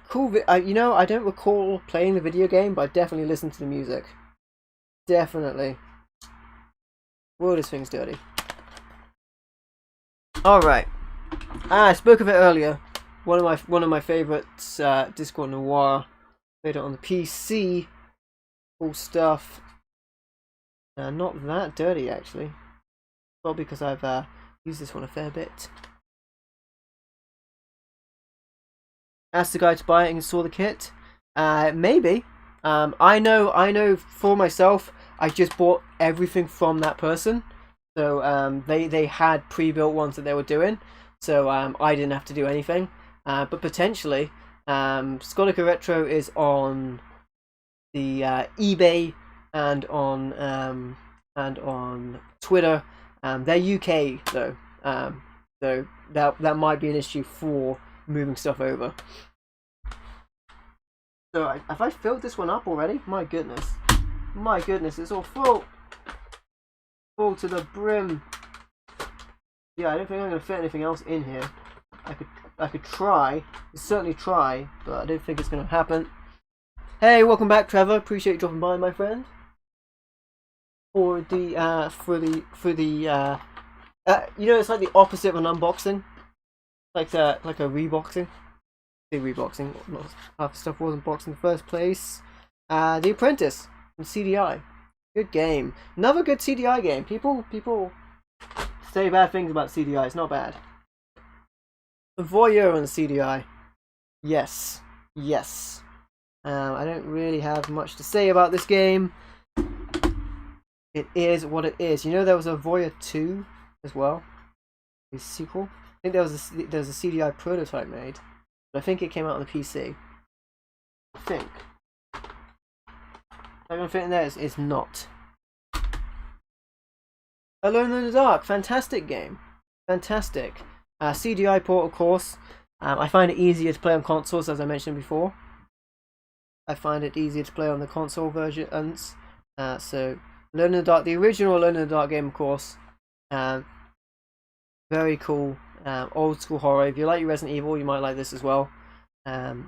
cool. You know, I don't recall playing the video game, but I definitely listened to the music. Definitely. Whoa, this thing's dirty. All right. I spoke of it earlier. One of my favorites, Disco Noir. Played it on the PC. Cool stuff. Not that dirty actually. Well, because I've used this one a fair bit. Asked the guy to buy it and install the kit. Maybe. I know for myself, I just bought everything from that person. So they had pre-built ones that they were doing. So I didn't have to do anything. But potentially, Scolica Retro is on the eBay and on Twitter. They're UK though, so that might be an issue for moving stuff over. So have I filled this one up already? My goodness, it's all full to the brim. Yeah, I don't think I'm gonna fit anything else in here. I could try, certainly try, but I don't think it's gonna happen. Hey, welcome back, Trevor. Appreciate you dropping by, my friend. For the you know, it's like the opposite of an unboxing, like a reboxing. Reboxing, not half the stuff wasn't boxed in the first place. The Apprentice from CDI, good game. Another good CDI game. People say bad things about CDI. It's not bad. The Voyeur on the CDI. Yes. I don't really have much to say about this game. It is what it is. You know, there was a Voyeur 2 as well, a sequel. I think there was a CDI prototype made, but I think it came out on the PC. I think. Is that gonna fit in there? It's not. Alone in the Dark, fantastic game, fantastic. CDI port, of course. I find it easier to play on consoles, as I mentioned before. I find it easier to play on the console versions. So, Alone in the Dark, the original Alone in the Dark game, of course. Very cool, old school horror. If you like your Resident Evil, you might like this as well. You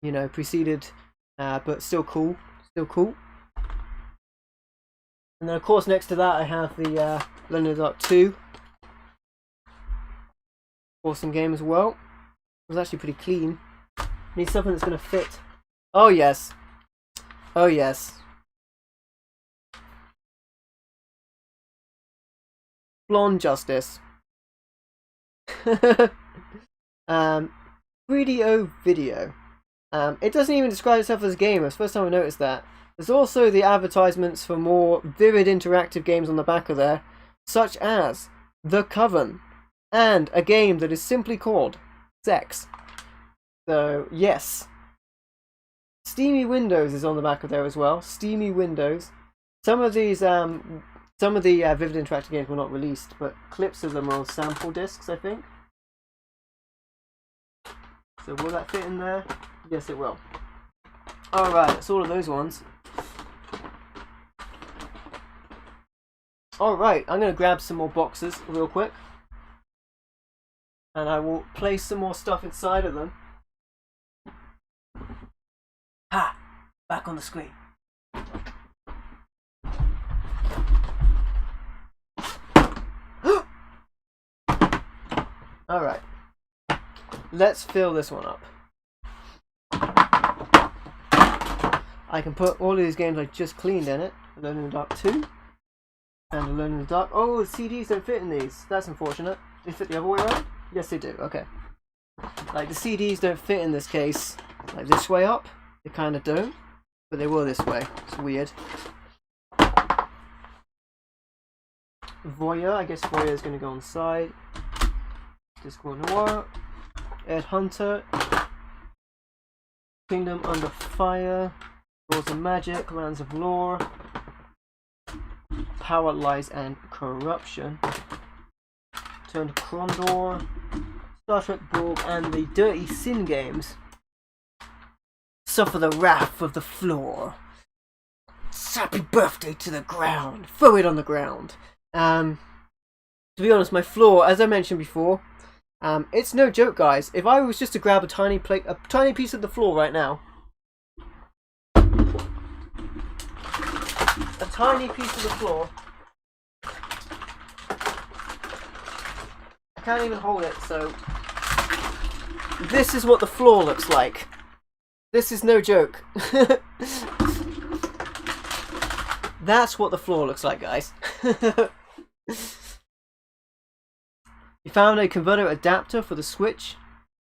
know, preceded, but still cool. And then, of course, next to that, I have the Alone in the Dark 2. Awesome game as well. It was actually pretty clean. Need something that's going to fit. Oh yes. Blonde Justice. 3DO video. It doesn't even describe itself as a game. It's the first time I noticed that. There's also the advertisements for more vivid interactive games on the back of there, such as The Coven, and a game that is simply called Sex. So yes. Steamy Windows is on the back of there as well. Steamy Windows. Some of these, some of the vivid interactive games were not released, but clips of them are on sample discs, I think. So will that fit in there? Yes, it will. All right, that's all of those ones. All right, I'm gonna grab some more boxes real quick, and I will place some more stuff inside of them. Ha! Back on the screen. Alright. Let's fill this one up. I can put all of these games I just cleaned in it. Alone in the Dark 2. And Alone in the Dark. Oh, the CDs don't fit in these. That's unfortunate. They fit the other way around? Yes, they do. Okay. Like the CDs don't fit in this case like this way up. They kind of don't, but they will this way. It's weird. Voyeur, I guess Voyeur is going to go on the side. Discord Noir. Ed Hunter. Kingdom Under Fire. Laws of Magic. Lands of Lore. Power, Lies, and Corruption. Turn to Krondor. Star Trek Borg and the Dirty Sin games. Suffer the wrath of the floor. Happy birthday to the ground. Throw it on the ground. To be honest, my floor, as I mentioned before, it's no joke, guys. If I was just to grab a tiny piece of the floor right now, a tiny piece of the floor, I can't even hold it, so this is what the floor looks like. This is no joke. That's what the floor looks like, guys. You found a converter adapter for the Switch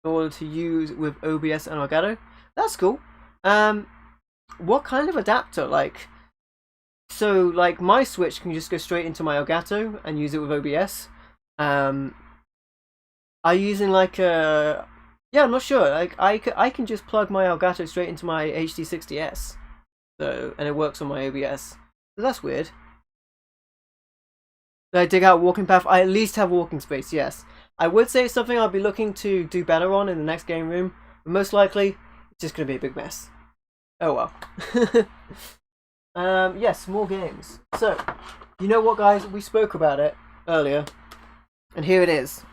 in order to use with OBS and Elgato. That's cool. What kind of adapter? Like, so like my Switch can just go straight into my Elgato and use it with OBS. Are you using like a? Yeah, I'm not sure. Like I can just plug my Elgato straight into my HD60S, so and it works on my OBS. So that's weird. Did I dig out walking path? I at least have walking space, yes. I would say it's something I'll be looking to do better on in the next game room, but most likely it's just going to be a big mess. Oh well. Yes, more games. So, you know what, guys? We spoke about it earlier, and here it is.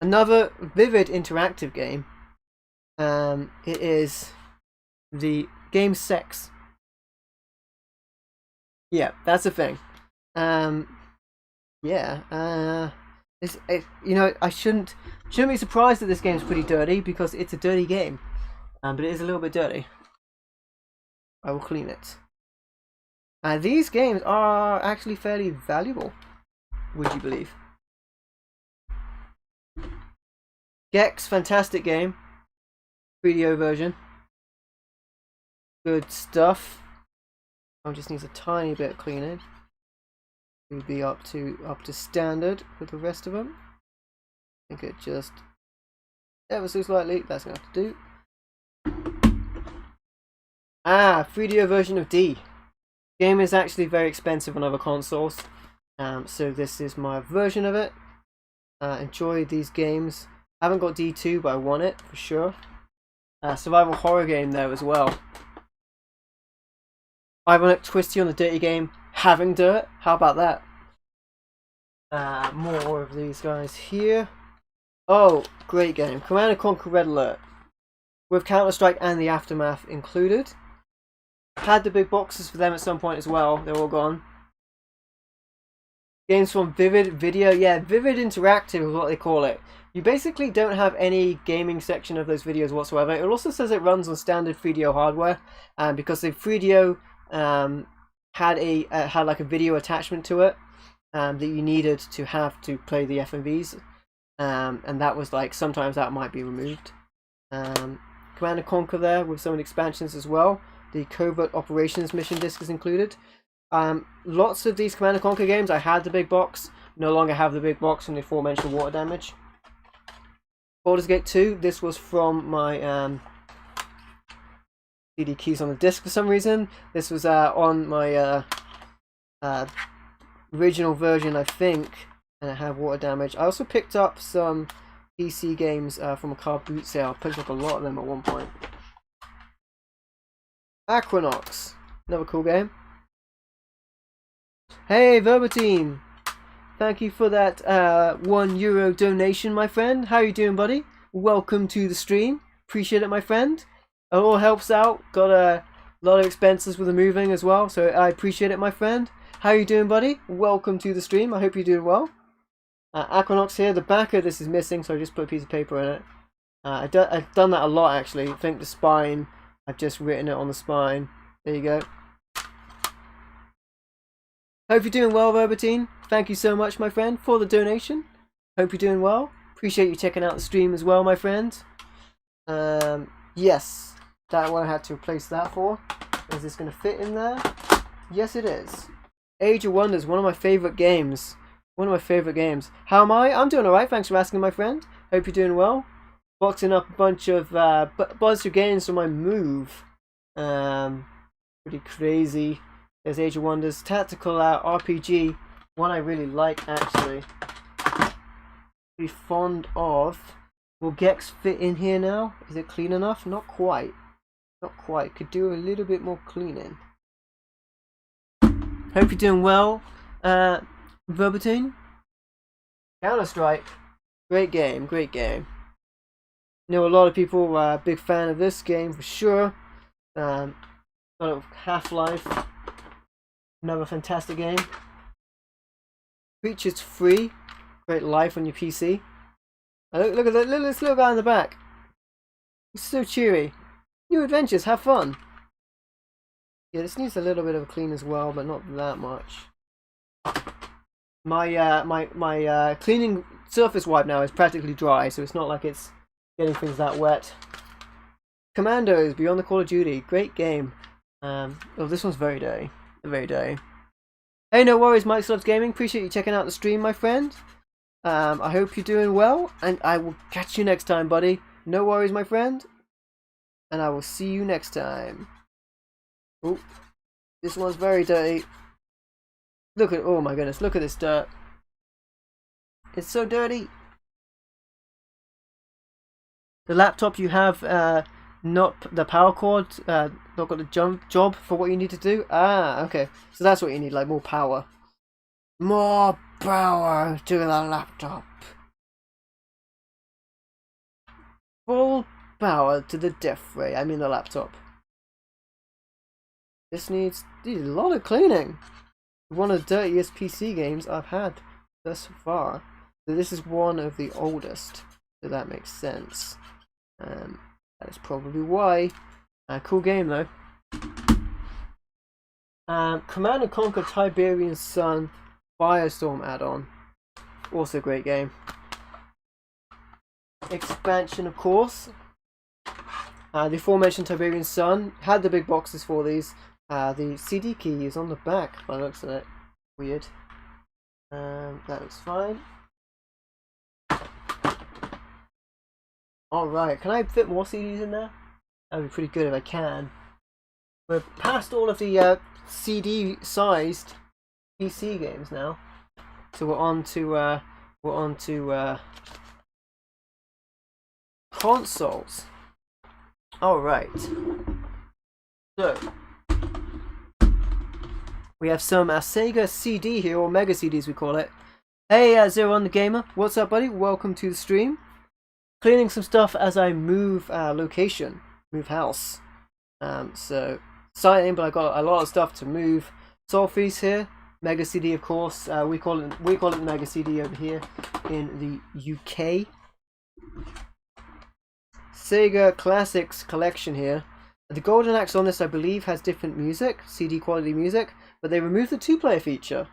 Another Vivid interactive game. It is the game Sex. Yeah, that's a thing. Yeah, you know, I shouldn't be surprised that this game's pretty dirty because it's a dirty game, but it is a little bit dirty. I will clean it. These games are actually fairly valuable, would you believe? Gex, fantastic game, video version, good stuff. Just needs a tiny bit of cleaning. We'll be up to standard with the rest of them. I think it just ever so slightly. That's gonna have to do. 3D version of D. Game is actually very expensive on other consoles, so this is my version of it. Enjoy these games. I haven't got D2, but I want it for sure. Survival horror game there as well. Ironic Twisty on the dirty game, having dirt. How about that? More of these guys here. Oh, great game. Command & Conquer Red Alert. With Counter-Strike and the Aftermath included. Had the big boxes for them at some point as well. They're all gone. Games from Vivid Video. Yeah, Vivid Interactive is what they call it. You basically don't have any gaming section of those videos whatsoever. It also says it runs on standard 3DO hardware. Because the 3DO had like a video attachment to it that you needed to have to play the FMVs, and that was like sometimes that might be removed. Command & Conquer there with some expansions as well. The Covert Operations mission disc is included. Lots of these Command & Conquer games I had the big box, no longer have the big box from the aforementioned water damage. Baldur's Gate 2, this was from my CD keys on the disc for some reason. This was on my original version, I think, and it had water damage. I also picked up some PC games from a car boot sale. I picked up a lot of them at one point. Aquanox, another cool game. Hey Verbatine, thank you for that €1 donation, my friend. How you doing, buddy? Welcome to the stream. Appreciate it, my friend. It all helps out. Got a lot of expenses with the moving as well, so I appreciate it, my friend. How you doing, buddy? Welcome to the stream. I hope you're doing well. Aquanox here. The back of this is missing, so I just put a piece of paper in it. I've done that a lot, actually. I think the spine, I've just written it on the spine. There you go. Hope you're doing well, Verbatine. Thank you so much, my friend, for the donation. Hope you're doing well. Appreciate you checking out the stream as well, my friend. Yes, that one I had to replace that for. Is this going to fit in there? Yes, it is. Age of Wonders, one of my favourite games. One of my favourite games. How am I? I'm doing alright, thanks for asking, my friend. Hope you're doing well. Boxing up a bunch of games for my move. Pretty crazy. There's Age of Wonders. Tactical RPG. One I really like, actually. Pretty fond of. Will Gex fit in here now? Is it clean enough? Not quite. Not quite. Could do a little bit more cleaning. Hope you're doing well, Verbatine. Counter-Strike. Great game, great game. Know a lot of people are a big fan of this game for sure. Got of Half-Life. Another fantastic game. Creatures free. Great life on your PC. Look at this little guy in the back. He's so cheery. New adventures, have fun. Yeah, this needs a little bit of a clean as well, but not that much. My cleaning surface wipe now is practically dry, so it's not like it's getting things that wet. Commandos, Beyond the Call of Duty, great game. Oh, this one's very dirty. Very dirty. Hey, no worries, Mike Loves Gaming. Appreciate you checking out the stream, my friend. I hope you're doing well, and I will catch you next time, buddy. No worries, my friend. And I will see you next time. Oh, this one's very dirty. Look at, oh my goodness, look at this dirt. It's so dirty. The laptop you have, not the power cord, not got the job for what you need to do. Ah, okay. So that's what you need, like more power. More power to the laptop. Full power to the death ray. I mean the laptop. This needs a lot of cleaning. One of the dirtiest PC games I've had thus far. So this is one of the oldest. So that makes sense. That is probably why. Cool game though. Command & Conquer Tiberian Sun Firestorm add-on. Also a great game. Expansion, of course. The aforementioned Tiberian Sun had the big boxes for these. The CD key is on the back by the looks of it. Weird. That looks fine. Alright, can I fit more CDs in there? That'd be pretty good if I can. We're past all of the CD-sized PC games now. So we're on to consoles. Alright. So we have some Sega CD here, or Mega CDs we call it. Hey, Zero on the Gamer, what's up, buddy? Welcome to the stream. Cleaning some stuff as I move location, move house. So exciting, but I got a lot of stuff to move. Solfe's here, Mega CD, of course. We call it the Mega CD over here in the UK. Sega Classics collection here. The Golden Axe on this, I believe, has different music, CD quality music, but they removed the 2-player feature.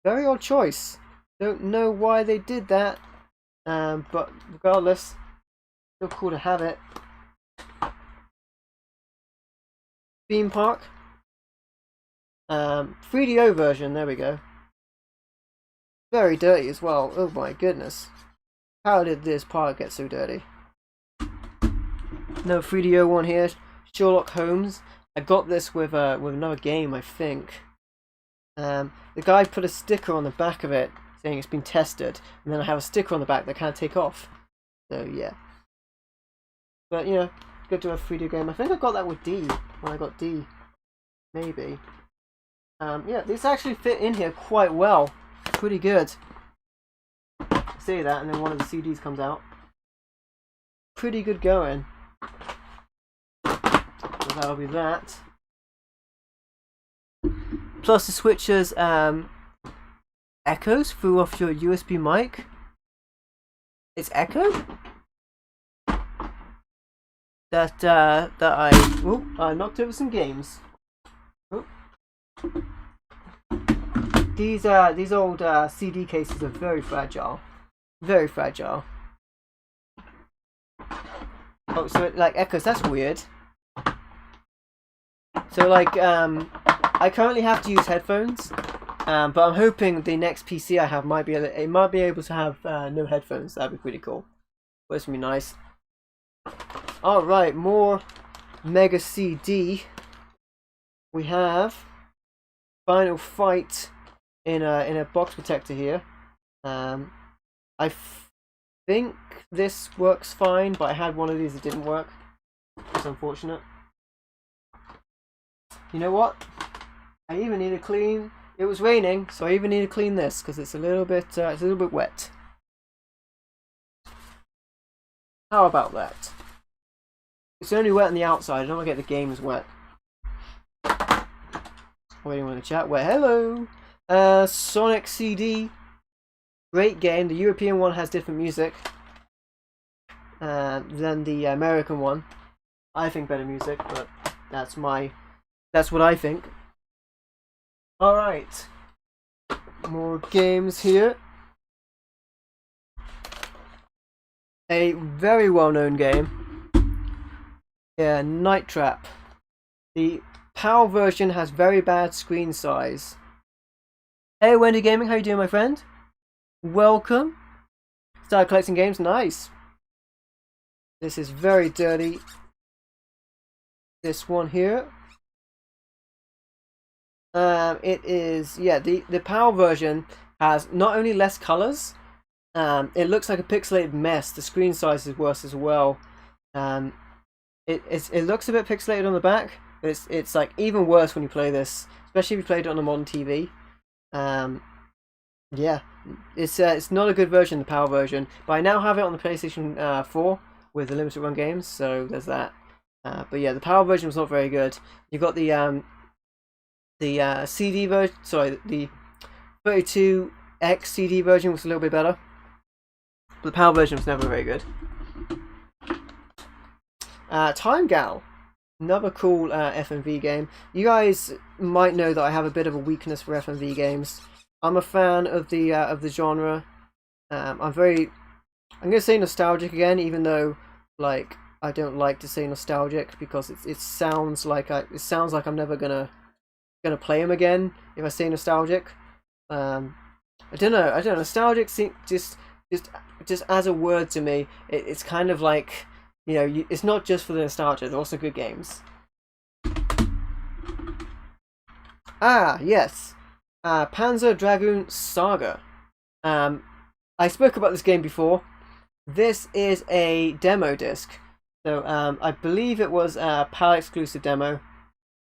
Very odd choice. Don't know why they did that, but regardless, still cool to have it. Theme Park. 3DO version, there we go. Very dirty as well. Oh my goodness. How did this part get so dirty? No 3DO one here. Sherlock Holmes. I got this with another game, I think. The guy put a sticker on the back of it saying it's been tested, and then I have a sticker on the back that can't take off. So yeah. But you know, good to have a 3D game. I think I got that with D when I got D, maybe. Yeah, these actually fit in here quite well. Pretty good. Say that, and then one of the CDs comes out. Pretty good going. So that'll be that. Plus the switcher's echoes through off your USB mic. It's echo? That I knocked over some games. Oop. These old CD cases are very fragile. Very fragile. Oh, so it like echoes. That's weird. So like I currently have to use headphones, but I'm hoping the next PC I have might be able to have no headphones. That'd be pretty cool. But it's gonna be nice. All right, more Mega CD. We have Final Fight in a box protector here. I think this works fine, but I had one of these that didn't work. It's unfortunate. You know what? I even need to clean. It was raining, so I even need to clean this because it's a little bit wet. How about that? It's only wet on the outside. I don't want to get the games wet. Waiting on the chat. Well, hello. Sonic CD. Great game. The European one has different music than the American one. I think better music, but that's what I think. All right. More games here. A very well-known game. Yeah, Night Trap. The PAL version has very bad screen size. Hey, Wendy Gaming, how you doing, my friend? Welcome. Started collecting games, nice. This is very dirty. This one here. It is, yeah, the PAL version has not only less colors, it looks like a pixelated mess. The screen size is worse as well. It looks a bit pixelated on the back, but it's like even worse when you play this, especially if you played it on a modern TV. Yeah, it's not a good version, the PAL version, but I now have it on the PlayStation 4 with the limited run games, so there's that. But yeah, the PAL version was not very good. You got the CD version, sorry, the 32X CD version was a little bit better, but the PAL version was never very good. Time Gal, another cool FMV game. You guys might know that I have a bit of a weakness for FMV games. I'm a fan of the genre. I'm gonna say nostalgic again, even though like I don't like to say nostalgic because it sounds like I'm never gonna play them again if I say nostalgic. I don't know. Nostalgic just as a word to me, it's kind of like, you know, it's not just for the nostalgia. They're also good games. Ah, yes. Panzer Dragoon Saga. I spoke about this game before. This is a demo disc. So I believe it was a PAL exclusive demo.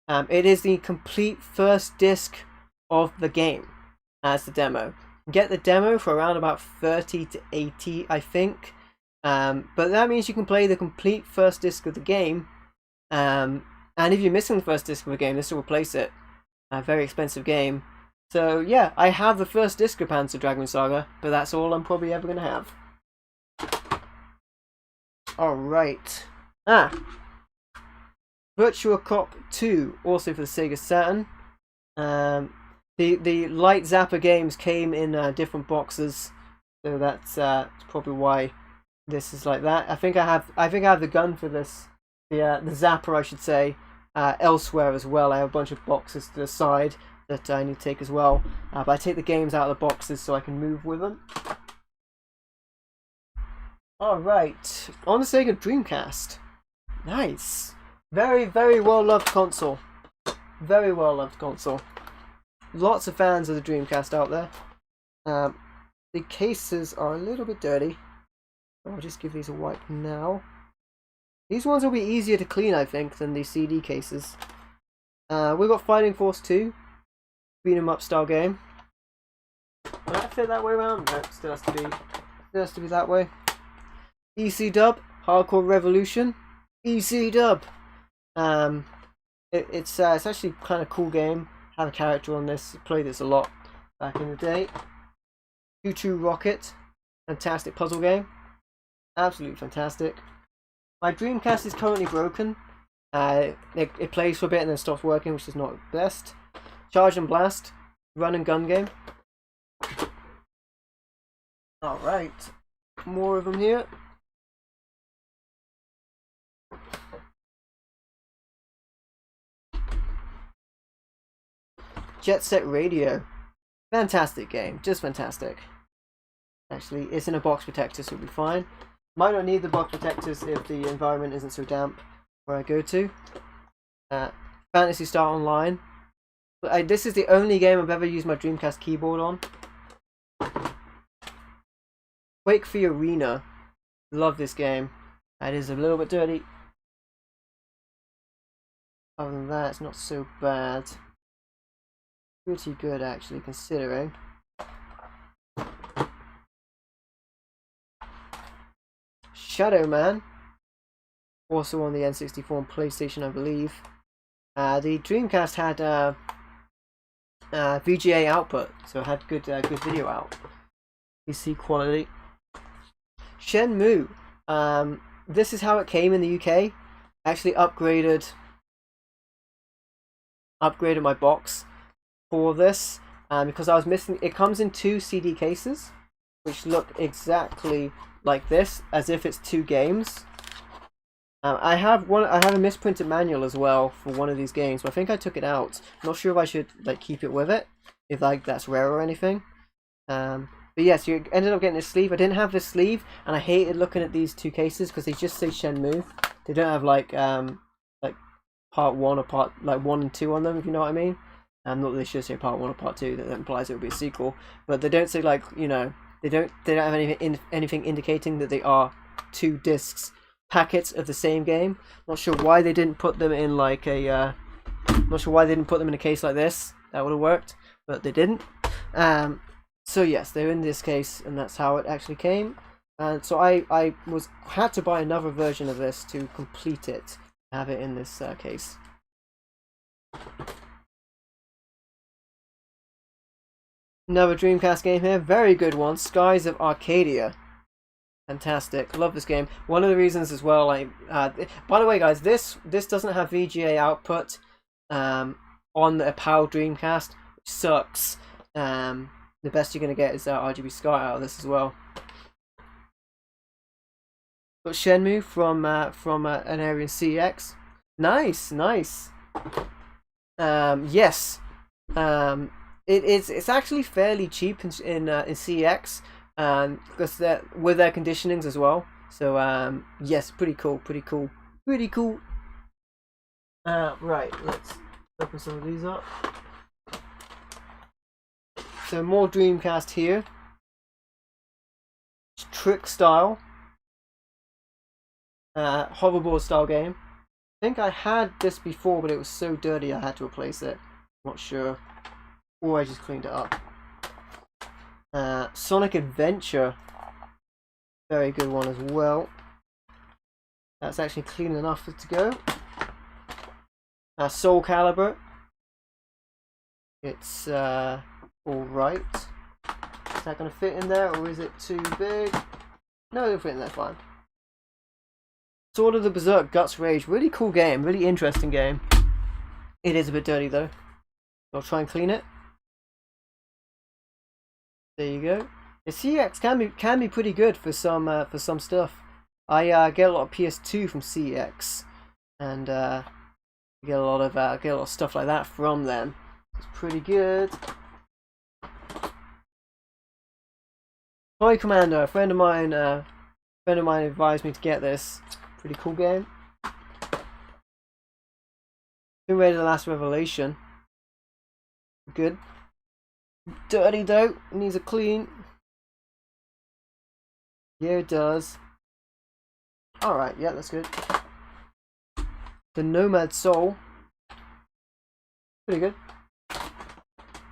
It is the complete first disc of the game as the demo. You get the demo for around about 30 to 80, I think. But that means you can play the complete first disc of the game. And if you're missing the first disc of the game, this will replace it. A very expensive game. So yeah, I have the first disc of Panzer Dragoon Saga, but that's all I'm probably ever going to have. Alright. Virtua Cop 2, also for the Sega Saturn. The Light Zapper games came in different boxes, so that's probably why this is like that. I think I have the gun for this, the Zapper, I should say, elsewhere as well. I have a bunch of boxes to the side that I need to take as well, but I take the games out of the boxes so I can move with them. Alright, on the Sega Dreamcast. Nice. Very, very well loved console. Very well loved console. Lots of fans of the Dreamcast out there. The cases are a little bit dirty. I'll just give these a wipe now. These ones will be easier to clean, I think, than the CD cases. We've got Fighting Force 2. Beat 'em up style game. Will that fit that way around? No, still has to be that way. EC Dub, Hardcore Revolution. EC Dub. It's actually kind of cool game. Have a character on this. Played this a lot back in the day. Choo Choo Rocket, fantastic puzzle game. Absolutely fantastic. My Dreamcast is currently broken. It plays for a bit and then stops working, which is not the best. Charge and Blast, run and gun game. Alright, more of them here. Jet Set Radio. Fantastic game, just fantastic. Actually, it's in a box protector, so it'll be fine. Might not need the box protectors if the environment isn't so damp where I go to. Fantasy Star Online. This is the only game I've ever used my Dreamcast keyboard on. Quake for Arena. Love this game. It is a little bit dirty. Other than that, it's not so bad. Pretty good, actually, considering. Shadow Man. Also on the N64 and PlayStation, I believe. The Dreamcast had VGA output, so it had good video out. PC quality. Shenmue. This is how it came in the UK. Actually upgraded my box for this because I was missing. It comes in 2 CD cases, which look exactly like this, as if it's 2 games. I have a misprinted manual as well for one of these games, but I think I took it out. I'm not sure if I should like keep it with it, if like that's rare or anything. But yes, you ended up getting a sleeve. I didn't have this sleeve, and I hated looking at these 2 cases because they just say Shenmue. They don't have like part 1 or part like 1 and 2 on them, if you know what I mean. Not that they should say part 1 or part 2. That implies it would be a sequel, but they don't say like, you know, they don't have anything indicating that they are 2 discs packets of the same game. Not sure why they didn't put them in like a not sure why they didn't put them in a case like this. That would have worked, but they didn't. So yes, they're in this case, and that's how it actually came. And so I had to buy another version of this to complete it, have it in this case. Another Dreamcast game here, very good one, Skies of Arcadia. Fantastic, love this game. One of the reasons as well, like, by the way guys, this doesn't have VGA output on a PAL Dreamcast, which sucks. The best you're going to get is RGB SCART out of this as well. Got Shenmue from an area in CX. Nice. Yes. It's actually fairly cheap in CX, because with their conditionings as well. So yes, pretty cool. Right, let's open some of these up. So more Dreamcast here. Trick style. Hoverboard style game. I think I had this before, but it was so dirty I had to replace it. Not sure. Or I just cleaned it up. Sonic Adventure. Very good one as well. That's actually clean enough to go. Soul Calibur. It's alright. Is that going to fit in there, or is it too big? No, it'll fit in there fine. Sword of the Berserk Guts Rage. Really cool game. Really interesting game. It is a bit dirty though. I'll try and clean it. There you go. The CX can be pretty good for some stuff. I get a lot of PS2 from CX, and get a lot of stuff like that from them. It's pretty good. Toy Commander, a friend of mine advised me to get this. Pretty cool game. Tomb Raider: The Last Revelation. Good. Dirty though, needs a clean. Yeah, it does. Alright, yeah, that's good. The Nomad Soul. Pretty good. I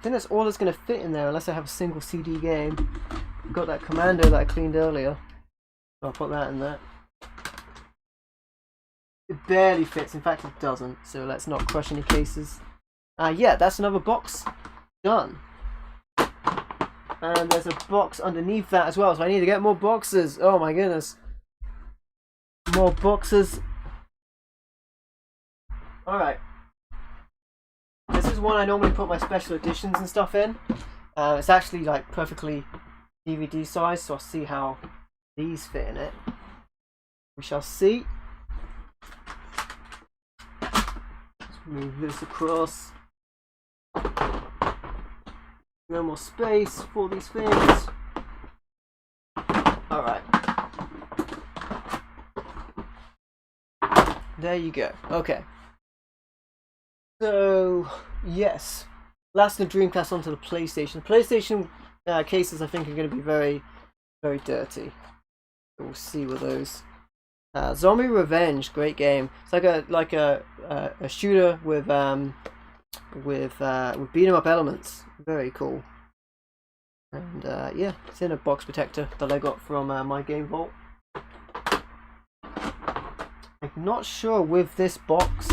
think that's all that's going to fit in there, unless I have a single CD game. Got that Commando that I cleaned earlier. So I'll put that in there. It barely fits, in fact it doesn't, so let's not crush any cases. Yeah, that's another box done. And there's a box underneath that as well, so I need to get more boxes. Oh my goodness. More boxes. Alright. This is one I normally put my special editions and stuff in. It's actually like perfectly DVD size, so I'll see how these fit in it. We shall see. Let's move this across. No more space for these things. Alright. There you go. Okay. So, yes. Last the Dreamcast onto the PlayStation. PlayStation cases, I think, are going to be very, very dirty. We'll see with those. Zombie Revenge, great game. It's like a shooter with beat 'em up elements. Very cool. And yeah, it's in a box protector that I got from my Game Vault. I'm not sure with this box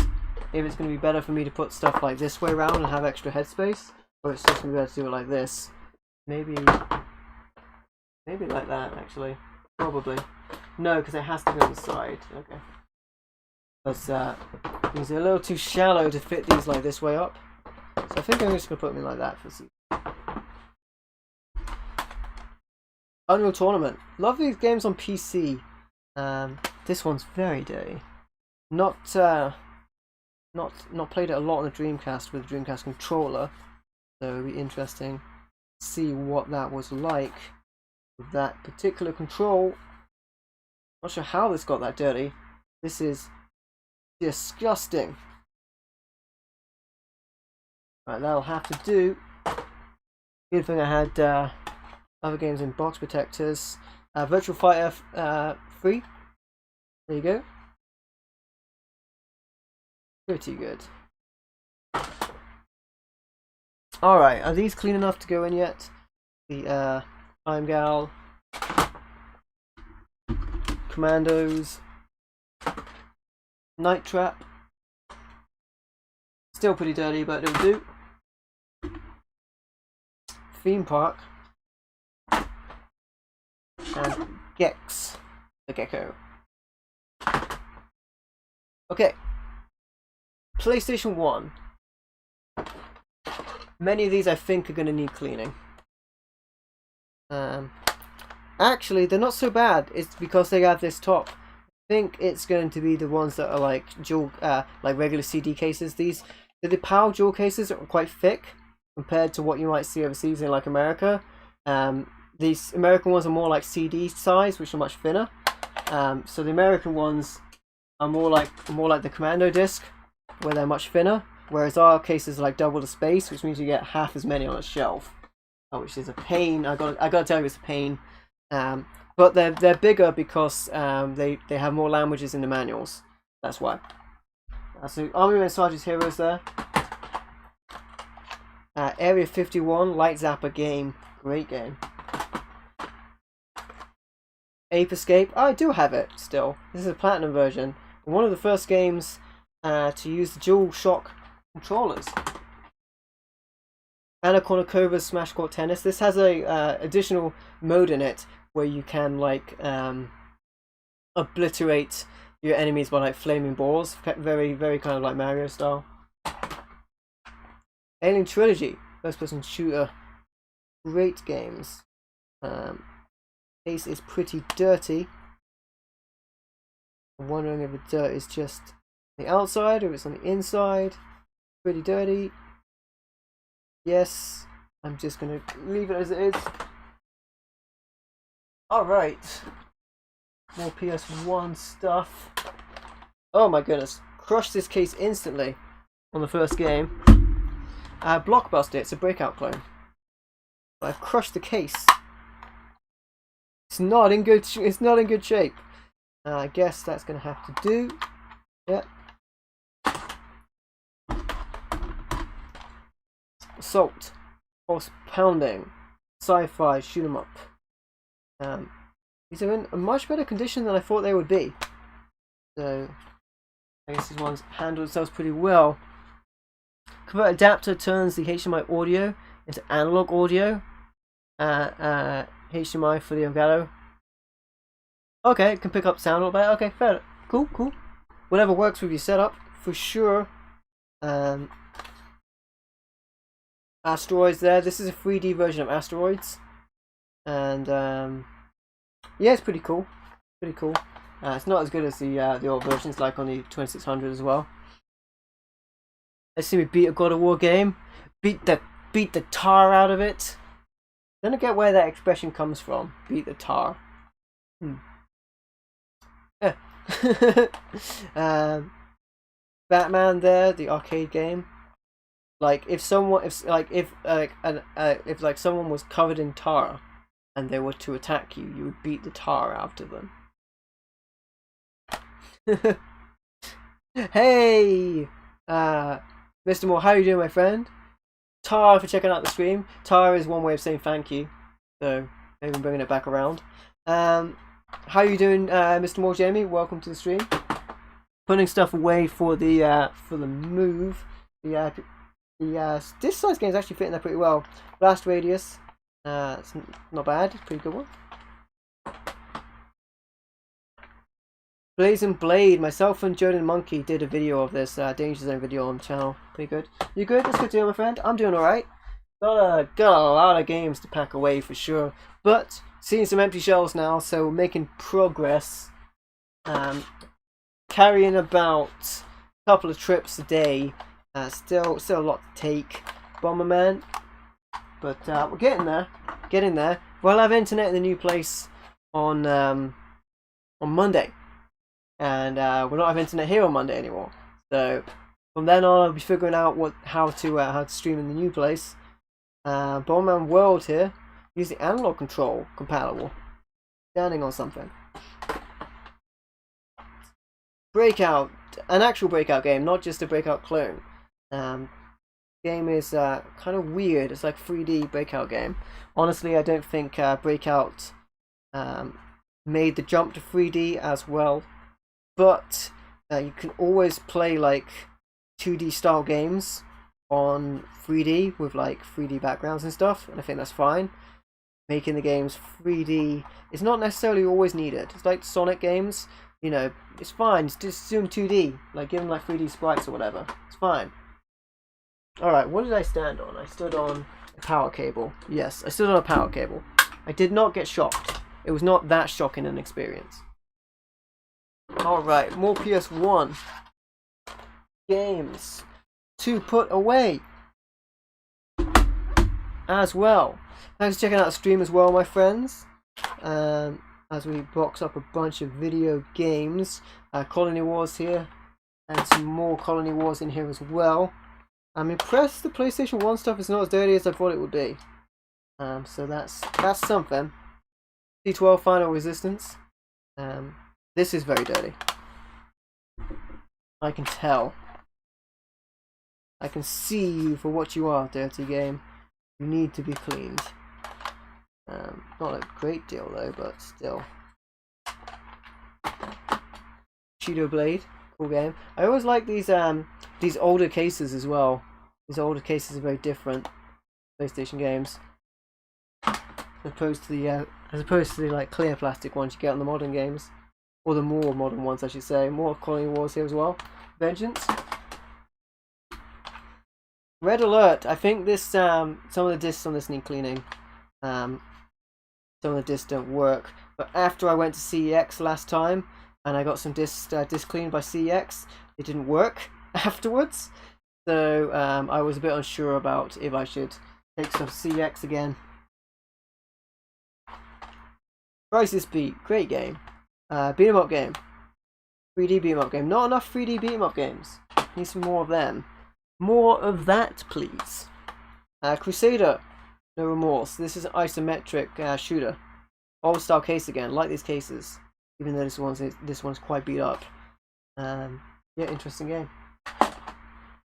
if it's going to be better for me to put stuff like this way around and have extra headspace, or it's just going to be better to do it like this. Maybe like that, actually. Probably. No, because it has to be on the side. Okay. Because these are a little too shallow to fit these like this way up. So I think I'm just going to put them like that for season. Unreal Tournament. Love these games on PC. This one's very dirty. Not played it a lot on the Dreamcast with the Dreamcast controller, so it'll be interesting to see what that was like with that particular control. Not sure how this got that dirty. This is disgusting. Right, that'll have to do. Good thing I had other games in box protectors. Virtual Fighter 3. There you go. Pretty good. Alright, are these clean enough to go in yet? The Time Gal, Commandos, Night Trap. Still pretty dirty, but it'll do. Theme Park. And Gex, the Gecko. Okay. PlayStation 1. Many of these I think are going to need cleaning. Actually, they're not so bad. It's because they have this top. I think it's going to be the ones that are like dual, like regular CD cases. The PAL dual cases are quite thick compared to what you might see overseas in like America. These American ones are more like CD size, which are much thinner. So the American ones are more like the Commando disc, where they're much thinner. Whereas our cases are like double the space, which means you get half as many on a shelf, which is a pain. I gotta tell you, it's a pain. But they're bigger because they have more languages in the manuals. That's why. So Army Men Sergeant's Heroes there. Area 51, Light Zapper game, great game. Ape Escape, I do have it still. This is a platinum version. One of the first games to use the dual shock controllers. Anna Kournikovas Smash Court Tennis. This has a additional mode in it where you can like obliterate your enemies by like flaming balls. Very, very kind of like Mario style. Alien Trilogy, first person shooter. Great games. Case is pretty dirty. I'm wondering if the dirt is just the outside or if it's on the inside. Pretty dirty. Yes, I'm just gonna leave it as it is. Alright. More PS1 stuff. Oh my goodness. Crushed this case instantly on the first game. Blockbuster, it's a Breakout clone. I've crushed the case. It's not in good shape. I guess that's gonna have to do. Yep. Assault, Horse Pounding, Sci-Fi, Shoot 'em Up. These are in a much better condition than I thought they would be. So I guess these ones handle themselves pretty well. Convert adapter turns the HDMI audio into analog audio. HDMI for the Elgato. Okay, it can pick up sound a little bit. Okay, fair. Cool. Whatever works with your setup, for sure. Asteroids there. This is a 3D version of Asteroids. And yeah, it's pretty cool. It's not as good as the old versions, like on the 2600 as well. Let's see me beat a God of War game. Beat the beat the tar out of it. I don't get where that expression comes from. Beat the tar. Batman there, the arcade game. Like if someone was covered in tar and they were to attack you, you would beat the tar out of them. Hey, Mr. Moore, how are you doing, my friend? Tar for checking out the stream. Tar is one way of saying thank you, so maybe I'm bringing it back around. How are you doing, Mr. Moore, Jamie? Welcome to the stream. Putting stuff away for the move. This size game is actually fitting there pretty well. Blast radius, it's not bad. It's a pretty good one. Blaze and Blade, myself and Jordan Monkey did a video of this Danger Zone video on the channel. Pretty good. You good? That's good to hear, my friend. I'm doing alright. Got a lot of games to pack away for sure. But seeing some empty shelves now, so making progress. Carrying about a couple of trips a day. Still a lot to take. Bomberman. But we're getting there. Getting there. We'll have internet in the new place on Monday. And we'll not have internet here on Monday anymore. So from then on, I'll be figuring out how to stream in the new place. Bomberman World here, using analog control compatible. Standing on something. Breakout, an actual Breakout game, not just a Breakout clone. Game is kind of weird. It's like 3D Breakout game. Honestly, I don't think Breakout made the jump to 3D as well. But you can always play like 2D style games on 3D with like 3D backgrounds and stuff, and I think that's fine. Making the games 3D is not necessarily always needed. It's like Sonic games, you know, it's fine. Just do them 2D, like give them like 3D sprites or whatever. It's fine. Alright, what did I stand on? I stood on a power cable. Yes, I stood on a power cable. I did not get shocked. It was not that shocking an experience. Alright, more PS1 games to put away as well. Thanks for checking out the stream as well, my friends. As we box up a bunch of video games. Colony Wars here, and some more Colony Wars in here as well. I'm impressed the PlayStation 1 stuff is not as dirty as I thought it would be. So that's something. C12 Final Resistance. This is very dirty. I can tell. I can see you for what you are, dirty game. You need to be cleaned. Not a great deal though, but still. Cheeto Blade, cool game. I always like these older cases as well. These older cases are very different. PlayStation games, as opposed to the like clear plastic ones you get on the modern games. Or the more modern ones, I should say. More Colony Wars here as well. Vengeance. Red Alert. I think this some of the discs on this need cleaning. Some of the discs don't work. But after I went to CEX last time and I got some discs cleaned by CEX, it didn't work afterwards. So I was a bit unsure about if I should take some CEX again. Crisis Beat. Great game. Beat 'em up game. 3D beat 'em up game. Not enough 3D beat 'em up games. Need some more of them. More of that, please. Crusader. No Remorse. This is an isometric shooter. Old style case again. Like these cases. Even though this one's quite beat up. Yeah, interesting game.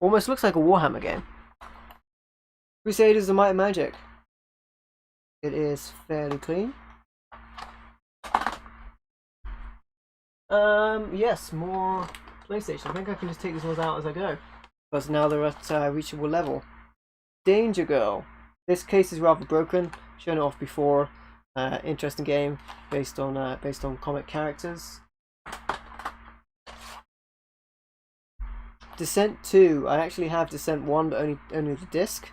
Almost looks like a Warhammer game. Crusaders the Might and Magic. It is fairly clean. Yes, more PlayStation. I think I can just take these ones out as I go, because now they're at reachable level. Danger Girl. This case is rather broken. Shown it off before. Interesting game based on comic characters. Descent 2. I actually have Descent 1, but only the disc.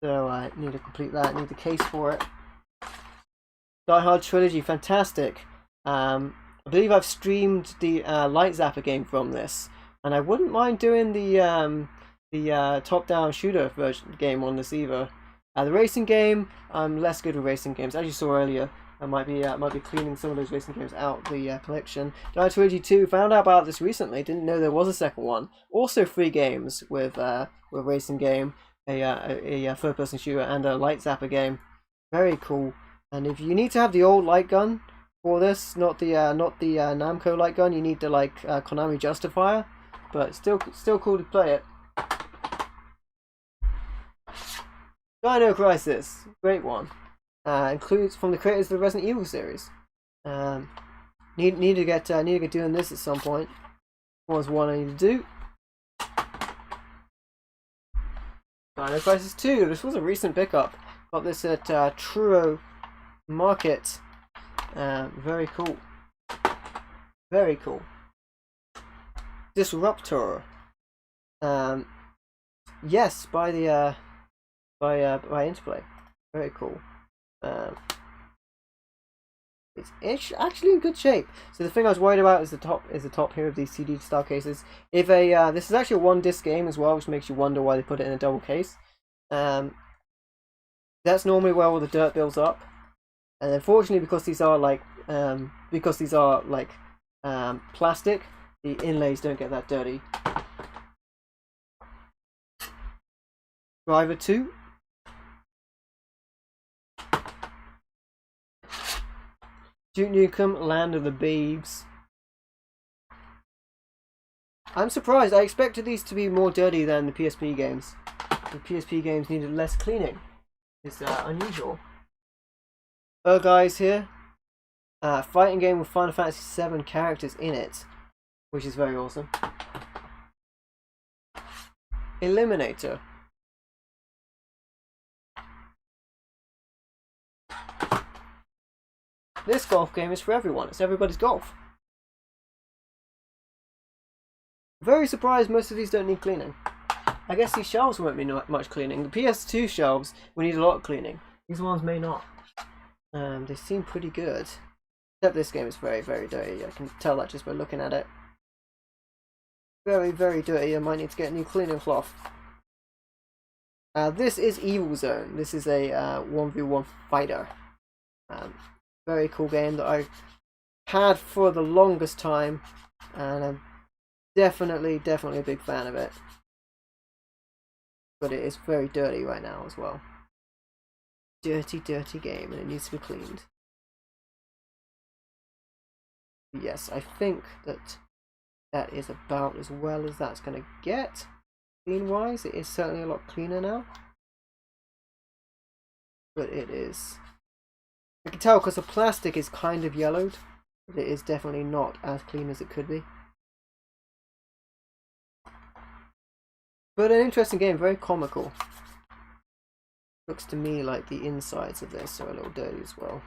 So I need to complete that. I need the case for it. Die Hard Trilogy. Fantastic. I believe I've streamed the Light Zapper game from this, and I wouldn't mind doing the the top-down shooter version game on this either. The racing game, I'm less good with racing games. As you saw earlier, I might be cleaning some of those racing games out the collection. Dino 2, found out about this recently. Didn't know there was a second one. Also 3 games with racing game, a third-person shooter, and a light zapper game. Very cool. And if you need to have the old light gun for this, not the Namco light gun, you need the Konami Justifier. But still cool to play it. Dino Crisis, great one. Includes from the creators of the Resident Evil series. Need to get doing this at some point. Was one I need to do. Dino Crisis 2. This was a recent pickup. Got this at Truro Market. Very cool. Very cool. Disruptor. Yes, by the by Interplay. Very cool. It's actually in good shape. So the thing I was worried about is the top here of these CD style cases. If this is actually a 1-disc game as well, which makes you wonder why they put it in a double case. That's normally where all the dirt builds up, and unfortunately because these are plastic, the inlays don't get that dirty. Driver 2. Duke Nukem, Land of the Babes. I'm surprised. I expected these to be more dirty than the PSP games. The PSP games needed less cleaning. It's unusual. Guys here. Fighting game with Final Fantasy VII characters in it, which is very awesome. Eliminator. This golf game is for everyone. It's everybody's golf. Very surprised most of these don't need cleaning. I guess these shelves won't need much cleaning. The PS2 shelves will need a lot of cleaning. These ones may not. They seem pretty good. Except this game is very, very dirty. I can tell that just by looking at it. Very, very dirty. I might need to get a new cleaning cloth. This is Evil Zone. This is a 1v1 fighter. Very cool game that I had for the longest time, and I'm definitely a big fan of it. But it is very dirty right now as well. Dirty game, and it needs to be cleaned. Yes, I think that is about as well as that's going to get. Clean-wise, it is certainly a lot cleaner now. But it is... I can tell because the plastic is kind of yellowed, but it is definitely not as clean as it could be. But an interesting game, very comical. Looks to me like the insides of this are a little dirty as well.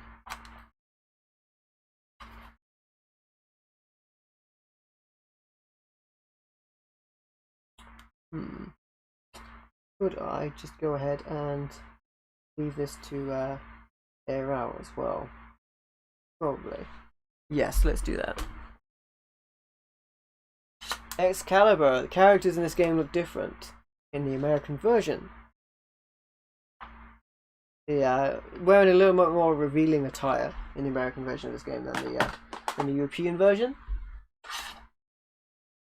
Could I just go ahead and leave this to air out as well? Probably. Yes, let's do that. Excalibur. The characters in this game look different in the American version. Wearing a little bit more revealing attire in the American version of this game than the European version.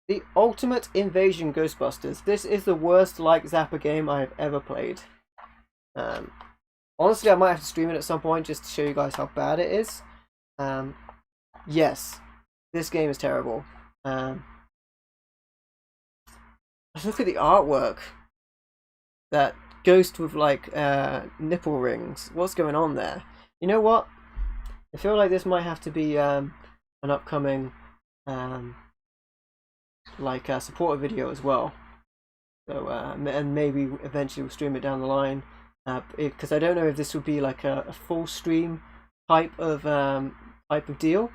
The Ultimate Invasion Ghostbusters. This is the worst like Zapper game I have ever played. Honestly, I might have to stream it at some point just to show you guys how bad it is. Yes, this game is terrible. Look at the artwork. That ghost with like nipple rings. What's going on there? You know what? I feel like this might have to be an upcoming supporter video as well. So and maybe eventually we'll stream it down the line. Because I don't know if this would be like a full stream type of deal,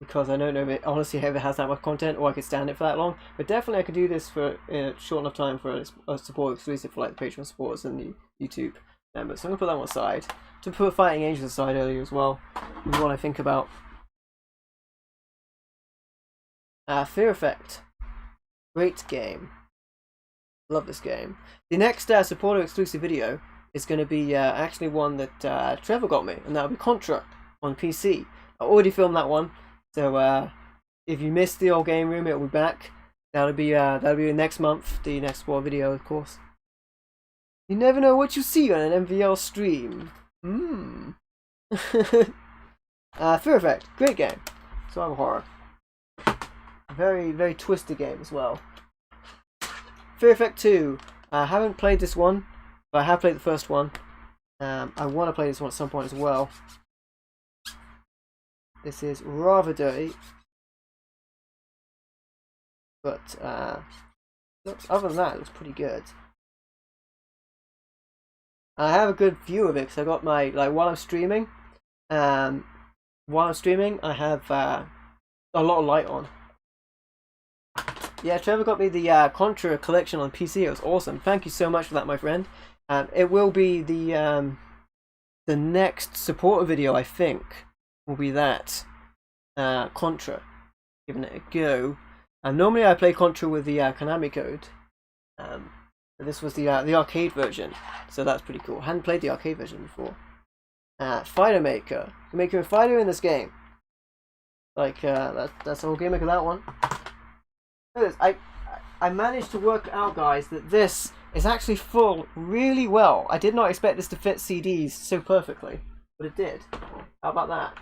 because I don't know if it honestly ever has that much content or I could stand it for that long. But definitely I could do this for short enough time for a support exclusive for like the Patreon supporters and the YouTube members. So I'm gonna put that one aside. To put Fighting Angels aside earlier as well. Is what I think about. Fear Effect. Great game. Love this game. The next supporter exclusive video is going to be actually one that Trevor got me, and that'll be Contra on PC. I already filmed that one, so if you missed the old game room, it'll be back. That'll be next month, the next support video, of course. You never know what you see on an MVL stream. Fear Effect, great game. Survival horror. Very, very twisted game as well. Fear Effect 2. I haven't played this one, but I have played the first one. I want to play this one at some point as well. This is rather dirty, but other than that, it looks pretty good. I have a good view of it because I got my while I'm streaming. I have a lot of light on. Yeah, Trevor got me the Contra collection on PC. It was awesome. Thank you so much for that, my friend. It will be the next supporter video, I think, will be that Contra. Giving it a go. Normally I play Contra with the Konami code. But this was the arcade version, so that's pretty cool. I hadn't played the arcade version before. Fighter Maker. You make a fighter in this game. That's the whole gimmick of that one. Look at this. I managed to work out, guys, that this is actually full really well. I did not expect this to fit CDs so perfectly, but it did. How about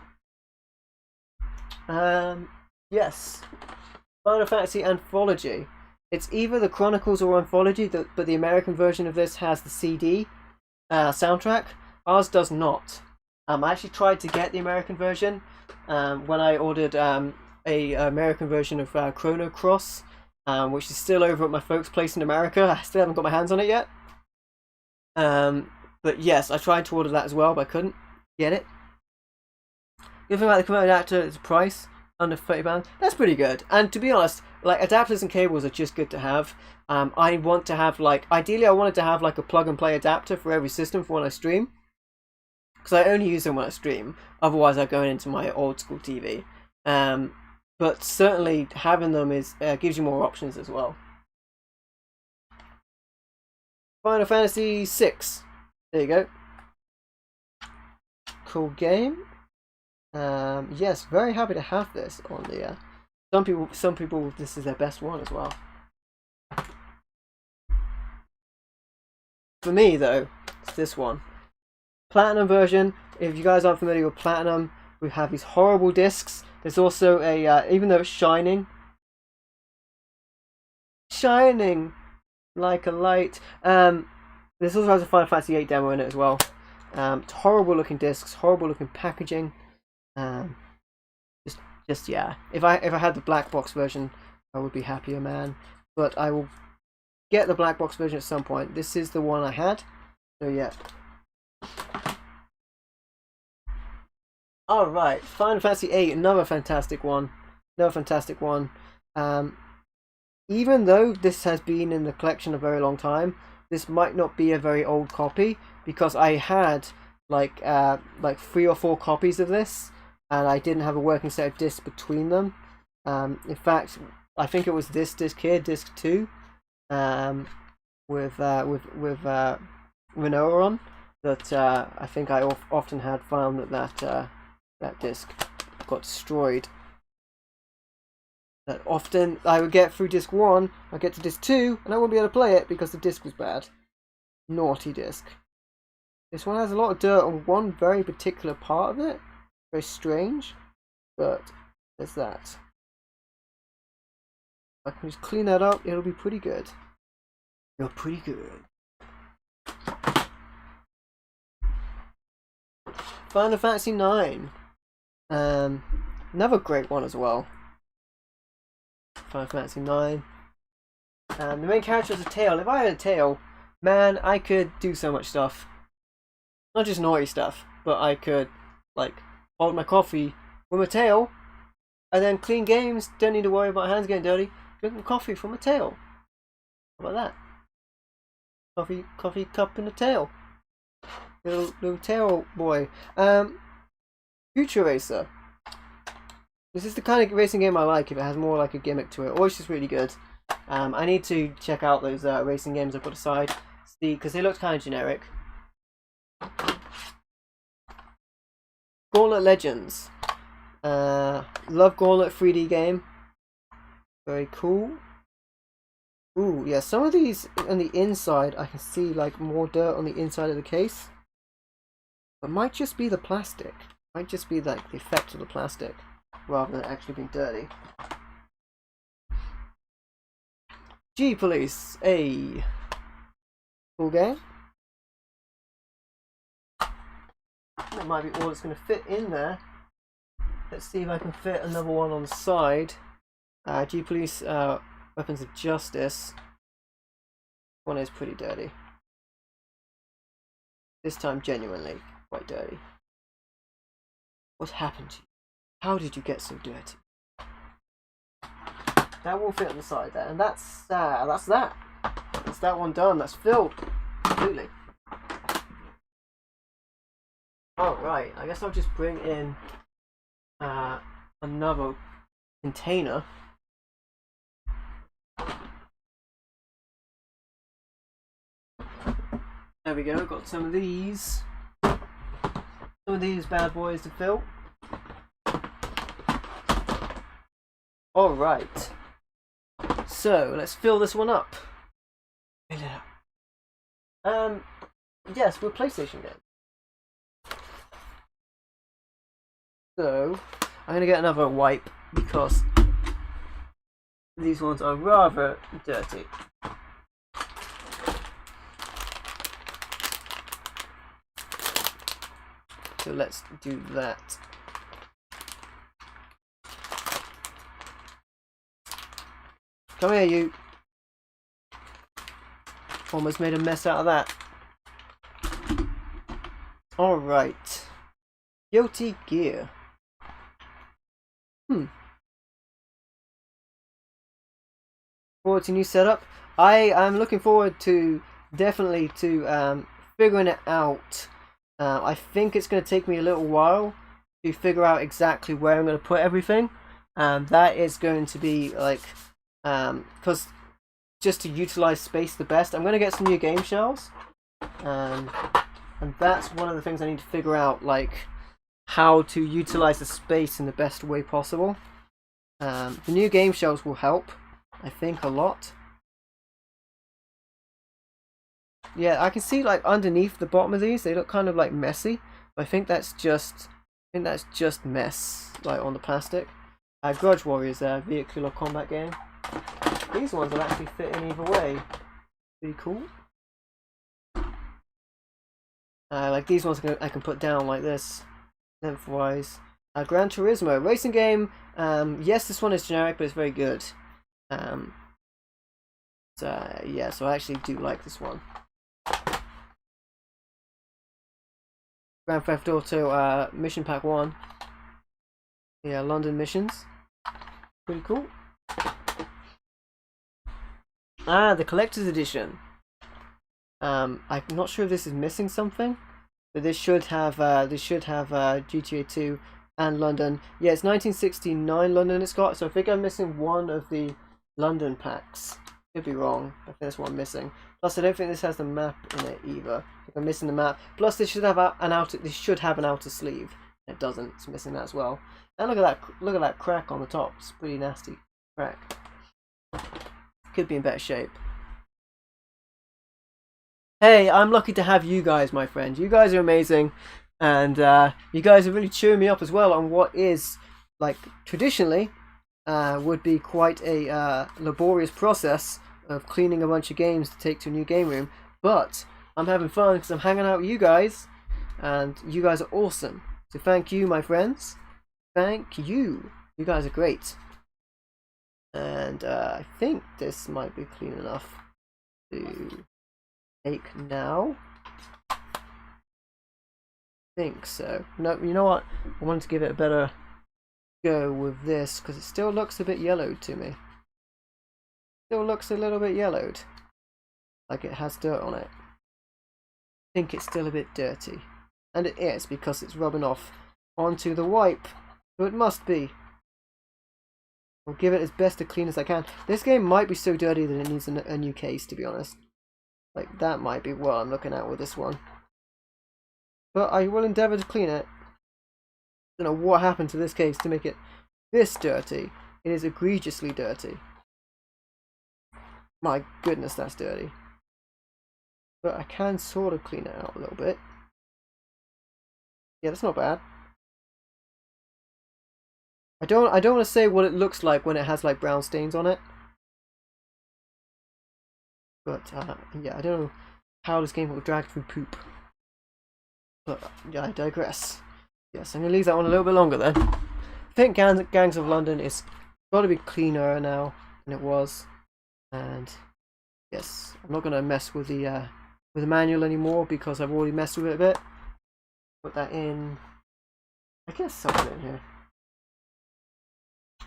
that? Yes. Final Fantasy Anthology. It's either the Chronicles or Anthology, but the American version of this has the CD soundtrack. Ours does not. I actually tried to get the American version when I ordered a American version of Chrono Cross, which is still over at my folks' place in America. I still haven't got my hands on it yet. But yes, I tried to order that as well, but I couldn't get it. The other thing about the converter adapter is the price. Under £30. That's pretty good. And to be honest, adapters and cables are just good to have. I want to have ideally I wanted to have a plug and play adapter for every system for when I stream, because I only use them when I stream. Otherwise I go into my old school TV. But certainly having them gives you more options as well. Final Fantasy VI. There you go. Cool game. Yes, very happy to have this on the some people this is their best one as well. For me though, it's this one. Platinum version. If you guys aren't familiar with Platinum, we have these horrible discs. There's also a even though it's shining like a light. This also has a Final Fantasy VIII demo in it as well. It's horrible looking discs, horrible looking packaging. Just yeah. If I had the black box version, I would be happier, man. But I will get the black box version at some point. This is the one I had. So yeah. All right, Final Fantasy VIII, another fantastic one. Even though this has been in the collection a very long time, this might not be a very old copy because I had like 3 or 4 copies of this. And I didn't have a working set of discs between them. In fact, I think it was this disc here, disc 2, with Renoa on. That I think I often had found that disc got destroyed. That often I would get through disc 1, I'd get to disc 2, and I wouldn't be able to play it because the disc was bad. Naughty disc. This one has a lot of dirt on one very particular part of it. Very strange, but there's that. If I can just clean that up, it'll be pretty good. You're pretty good. Final Fantasy IX. Another great one as well. Final Fantasy IX. The main character is a tail. If I had a tail, man, I could do so much stuff. Not just naughty stuff, but I could hold my coffee with my tail, and then clean games. Don't need to worry about my hands getting dirty. Drinking coffee from a tail. How about that? Coffee cup in a tail. Little tail boy. Future Racer. This is the kind of racing game I like. If it has more like a gimmick to it, or it's just really good. I need to check out those racing games I put aside, see, because they looked kind of generic. Gauntlet Legends. Love Gauntlet 3D game. Very cool. Ooh, yeah, some of these on the inside, I can see like more dirt on the inside of the case. It might just be the plastic. Might just be like the effect of the plastic, rather than actually being dirty. G-Police, a cool game. That might be all that's going to fit in there. Let's see if I can fit another one on the side. G-Police, Weapons of Justice. One is pretty dirty. This time genuinely quite dirty. What happened to you? How did you get so dirty? That will fit on the side there, and that's that. That's that one done. That's filled completely. Alright, I guess I'll just bring in another container. There we go, got some of these bad boys to fill. Alright, so let's fill this one up. Fill it up. Yes, we're PlayStation game. So I'm gonna get another wipe because these ones are rather dirty. So let's do that. Come here, you. Almost made a mess out of that. Alright. Guilty Gear. Forward to new setup. I am looking forward to definitely to figuring it out. I think it's going to take me a little while to figure out exactly where I'm going to put everything. That is going to be like because just to utilize space the best, I'm going to get some new game shelves, and that's one of the things I need to figure out, like how to utilize the space in the best way possible. The new game shelves will help, I think, a lot. Yeah, I can see like underneath the bottom of these, they look kind of like messy. But I think that's just mess, like on the plastic. Grudge Warriors, vehicular combat game. These ones will actually fit in either way. Pretty cool. Like these ones I can put down like this, lengthwise. Gran Turismo racing game. Yes, this one is generic, but it's very good. Yeah, so I actually do like this one. Grand Theft Auto Mission Pack 1. Yeah, London missions. Pretty cool. The collector's edition. I'm not sure if this is missing something, but this should have GTA 2 and London. Yeah, it's 1969 London it's got, so I think I'm missing one of the London packs. Could be wrong. I think that's what I'm missing. Plus, I don't think this has the map in it either. I think I'm missing the map. Plus, this should have an outer. This should have an outer sleeve. It doesn't. It's missing that as well. And look at that! Look at that crack on the top. It's pretty nasty crack. Could be in better shape. Hey, I'm lucky to have you guys, my friend. You guys are amazing, and you guys are really cheering me up as well on what is, like, traditionally would be quite a laborious process of cleaning a bunch of games to take to a new game room. But I'm having fun because I'm hanging out with you guys, and you guys are awesome. So thank you, my friends. Thank you. You guys are great. And I think this might be clean enough to take now. I think so. No, you know what? I wanted to give it a better go with this because it still looks a bit yellowed to me. Still looks a little bit yellowed, like it has dirt on it. I think it's still a bit dirty, and it is because it's rubbing off onto the wipe, so it must be. I'll give it as best a clean as I can. This game might be so dirty that it needs a new case, to be honest. Like, that might be what I'm looking at with this one. But I will endeavour to clean it. I don't know what happened to this case to make it this dirty. It is egregiously dirty. My goodness, that's dirty. But I can sort of clean it out a little bit. Yeah, that's not bad. I don't want to say what it looks like when it has like brown stains on it. But yeah, I don't know how this game will drag through poop. But yeah, I digress. Yes, I'm gonna leave that one a little bit longer then. I think Gangs of London is got to be cleaner now than it was, and yes, I'm not gonna mess with the manual anymore because I've already messed with it a bit. Put that in. I guess something in here.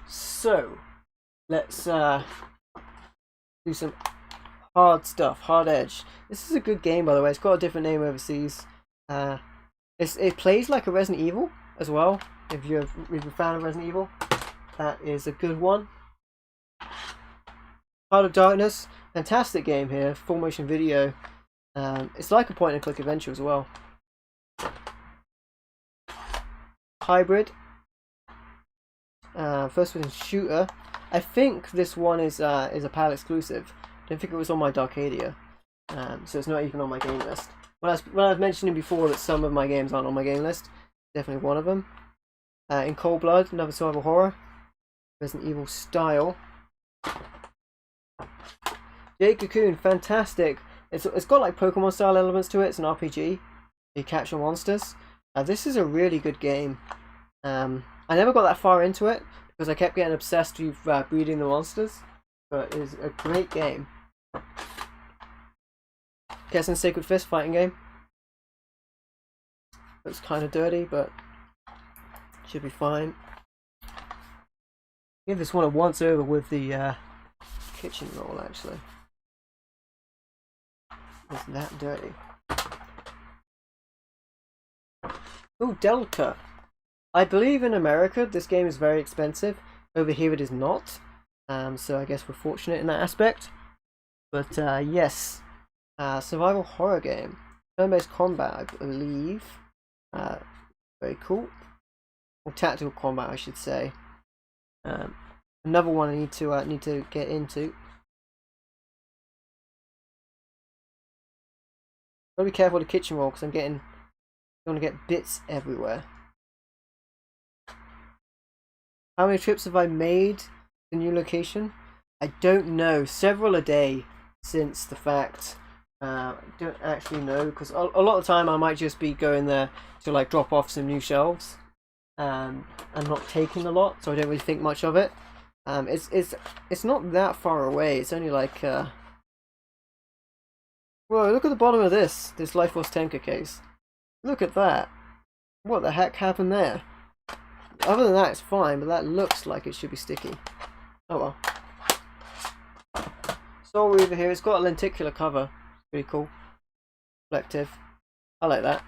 So let's do some hard stuff. Hard Edge. This is a good game, by the way. It's got a different name overseas. It plays like a Resident Evil as well. If you're a fan of Resident Evil, that is a good one. Heart of Darkness, fantastic game here. Full motion video. It's like a point and click adventure as well. Hybrid. First person shooter. I think this one is a PAL exclusive. I don't think it was on my Darkadia, so it's not even on my game list. When I was mentioning before that some of my games aren't on my game list, definitely one of them. In Cold Blood, another survival horror, Resident Evil style. Jade Cocoon, fantastic. It's got like Pokemon style elements to it. It's an RPG. You capture monsters. This is a really good game. I never got that far into it because I kept getting obsessed with breeding the monsters, but it's a great game. Guessing Sacred Fist fighting game. Looks kind of dirty, but should be fine. Give this one a once over with the kitchen roll, actually. It's that dirty. Oh, Delta. I believe in America this game is very expensive. Over here it is not. So I guess we're fortunate in that aspect. But yes. Survival horror game. Turn-based combat, I believe. Very cool. Or tactical combat, I should say. Another one I need to get into. Gotta be careful with the kitchen roll because I'm going to get bits everywhere. How many trips have I made to the new location? I don't know. Several a day since the fact. I don't actually know because a lot of the time I might just be going there to like drop off some new shelves and not taking a lot, so I don't really think much of it. It's not that far away. It's only like whoa, look at the bottom of this Life Force Tenka case. Look at that. What the heck happened there? Other than that, it's fine, but that looks like it should be sticky. Oh well. Soul Reaver here. It's got a lenticular cover. Pretty cool. Reflective. I like that.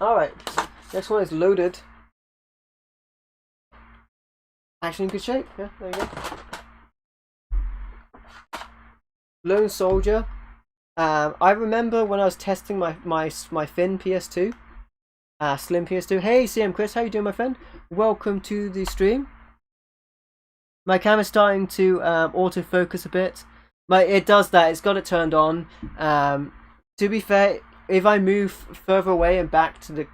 Alright. Next one is Loaded. Actually in good shape. Yeah, there you go. Lone Soldier. I remember when I was testing my thin PS2, slim PS2. Hey CM Chris, how you doing, my friend? Welcome to the stream. My camera's starting to autofocus a bit. It does that. It's got it turned on. To be fair, if I move further away and back to the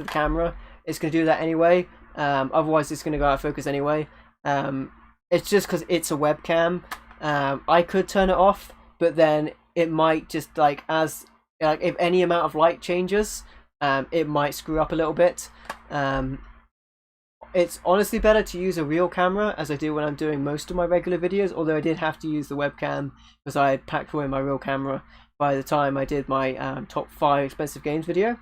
camera, it's going to do that anyway. Otherwise, it's going to go out of focus anyway. It's just because it's a webcam. I could turn it off, but then it might just if any amount of light changes, it might screw up a little bit. It's honestly better to use a real camera, as I do when I'm doing most of my regular videos, although I did have to use the webcam because I had packed away my real camera by the time I did my top 5 expensive games video.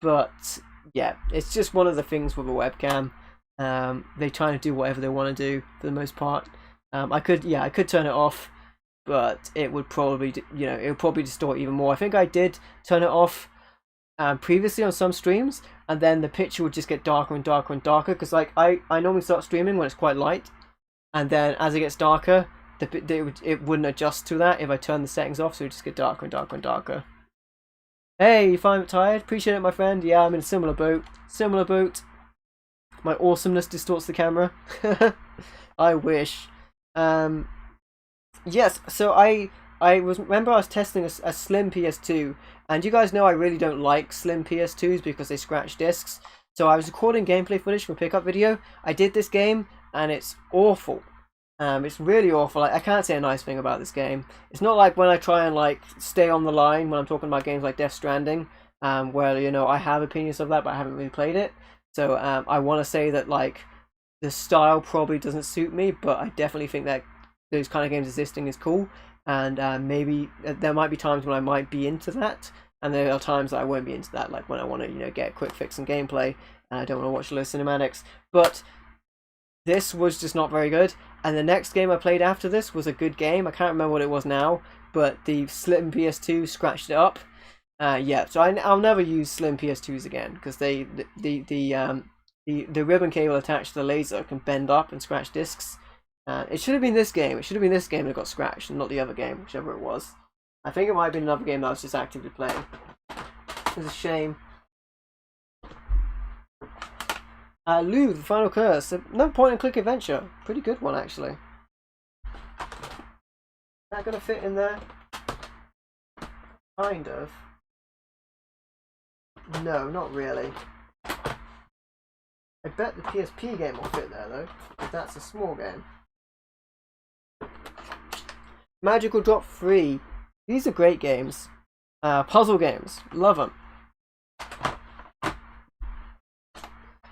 But yeah, it's just one of the things with a webcam. They try to do whatever they want to do for the most part. I could turn it off, but it would probably, it would probably distort even more. I think I did turn it off previously on some streams, and then the picture would just get darker and darker and darker, because like I normally start streaming when it's quite light, and then as it gets darker, it wouldn't adjust to that if I turn the settings off, so it would just get darker and darker and darker. Hey, you find it tired? Appreciate it, my friend. Yeah, I'm in a similar boat. Similar boat. My awesomeness distorts the camera. I wish. Yes, so remember I was testing a slim PS2, and you guys know I really don't like slim PS2s because they scratch discs. So I was recording gameplay footage for a pickup video. I did this game, and it's awful. It's really awful. I can't say a nice thing about this game. It's not like when I try and like stay on the line when I'm talking about games like Death Stranding, where you know I have opinions of that, but I haven't really played it. So I want to say that like the style probably doesn't suit me, but I definitely think that those kind of games existing is cool, and maybe there might be times when I might be into that, and there are times that I won't be into that, like when I want to get a quick fix in gameplay and I don't want to watch a lot of cinematics. But this was just not very good, and the next game I played after this was a good game. I can't remember what it was now, but the slim PS2 scratched it up. Yeah, so I'll never use slim PS2s again, because the ribbon cable attached to the laser can bend up and scratch discs. It should have been this game. It should have been this game that got scratched, and not the other game, whichever it was. I think it might have been another game that I was just actively playing. It's a shame. Lou, the Final Curse. No point and click adventure. Pretty good one, actually. Is that gonna fit in there? Kind of. No, not really. I bet the PSP game will fit there, though. That's a small game. Magical Drop 3. These are great games. Puzzle games. Love them.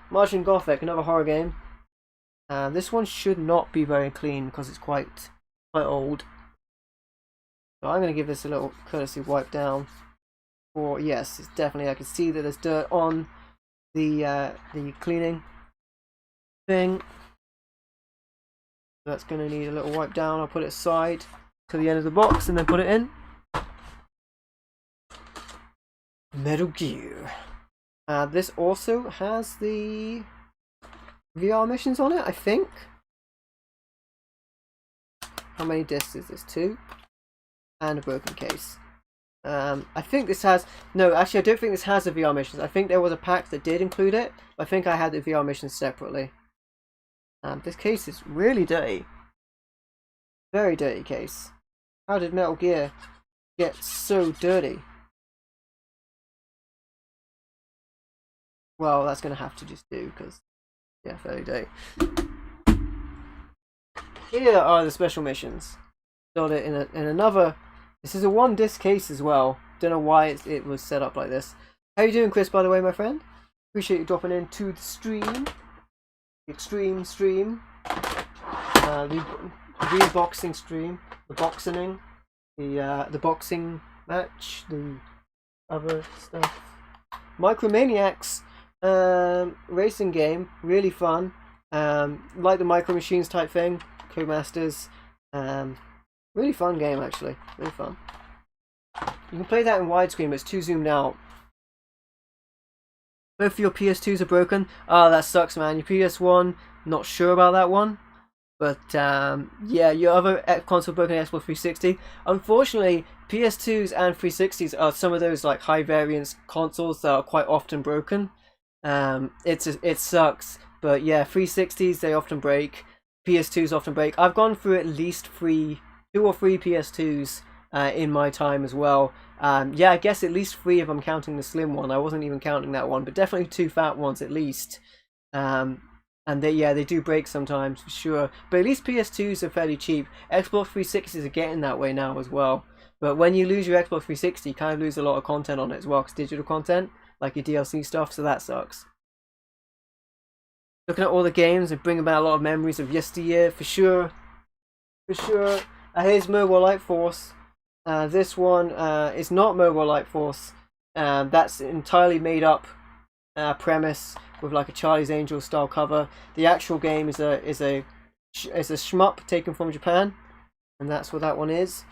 Martian Gothic, another horror game. This one should not be very clean because it's quite old. So I'm going to give this a little courtesy wipe down. Or yes, it's definitely, I can see that there's dirt on the cleaning thing. That's going to need a little wipe down. I'll put it aside to the end of the box and then put it in. Metal Gear. This also has the VR missions on it, I think. How many discs is this? 2? And a broken case. I think this has... No, actually I don't think this has the VR missions. I think there was a pack that did include it. I think I had the VR missions separately. This case is really dirty. Very dirty case. How did Metal Gear get so dirty? Well, that's going to have to just do, because, yeah, fairly dirty. Here are the special missions. Got it in another... This is a 1-disc case as well. Don't know why it was set up like this. How you doing, Chris, by the way, my friend? Appreciate you dropping into the stream. The extreme stream. The reboxing stream. The boxing. The boxing match. The other stuff. Micromaniacs. Racing game, really fun. Like the Micro Machines type thing, Codemasters. Really fun game, actually. Really fun. You can play that in widescreen, but it's too zoomed out. Both of your PS2s are broken. Oh, that sucks, man. Your PS1, not sure about that one. But yeah, your other console broken, Xbox 360. Unfortunately, PS2s and 360s are some of those like high variance consoles that are quite often broken. It sucks, but yeah, 360s they often break, PS2s often break. I've gone through at least 2 or 3 PS2s in my time as well. Yeah, I guess at least 3 if I'm counting the slim one. I wasn't even counting that one, but definitely 2 fat ones at least. And they do break sometimes for sure. But at least PS2s are fairly cheap. Xbox 360s are getting that way now as well. But when you lose your Xbox 360, you kind of lose a lot of content on it as well, because digital content, like your DLC stuff, so that sucks. Looking at all the games, they bring about a lot of memories of yesteryear, for sure. For sure. Here's Mobile Light Force. This one is not Mobile Light Force. That's entirely made up premise with like a Charlie's Angels style cover. The actual game is a shmup taken from Japan, and that's what that one is.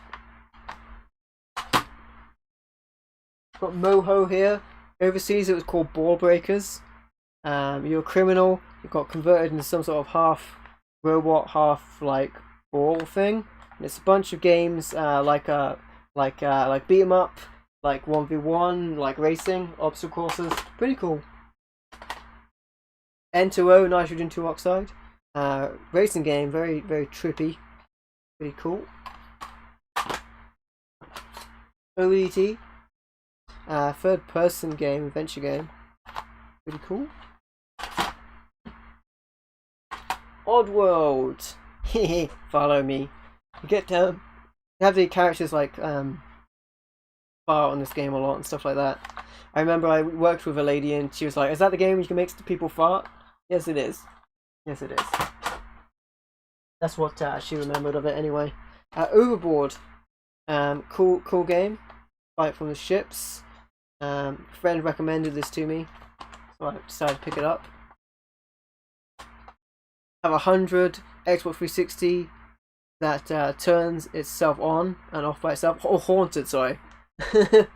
Got Moho here. Overseas it was called Ball Breakers. You're a criminal. You got converted into some sort of half robot, half like ball thing. And it's a bunch of games like beat 'em up, like 1v1, like racing, obstacle courses. Pretty cool. N2O, nitrogen 2 oxide. Racing game, very trippy. Pretty cool. OET. Third person game, adventure game. Pretty cool. Oddworld. Follow me. You get you have the characters like fart on this game a lot and stuff like that. I remember I worked with a lady and she was like, "Is that the game where you can make people fart?" Yes, it is. Yes, it is. That's what she remembered of it anyway. Overboard. Cool game. Fight from the ships. A friend recommended this to me, so I decided to pick it up. Have 100 Xbox 360 that turns itself on and off by itself. Oh, haunted, sorry. A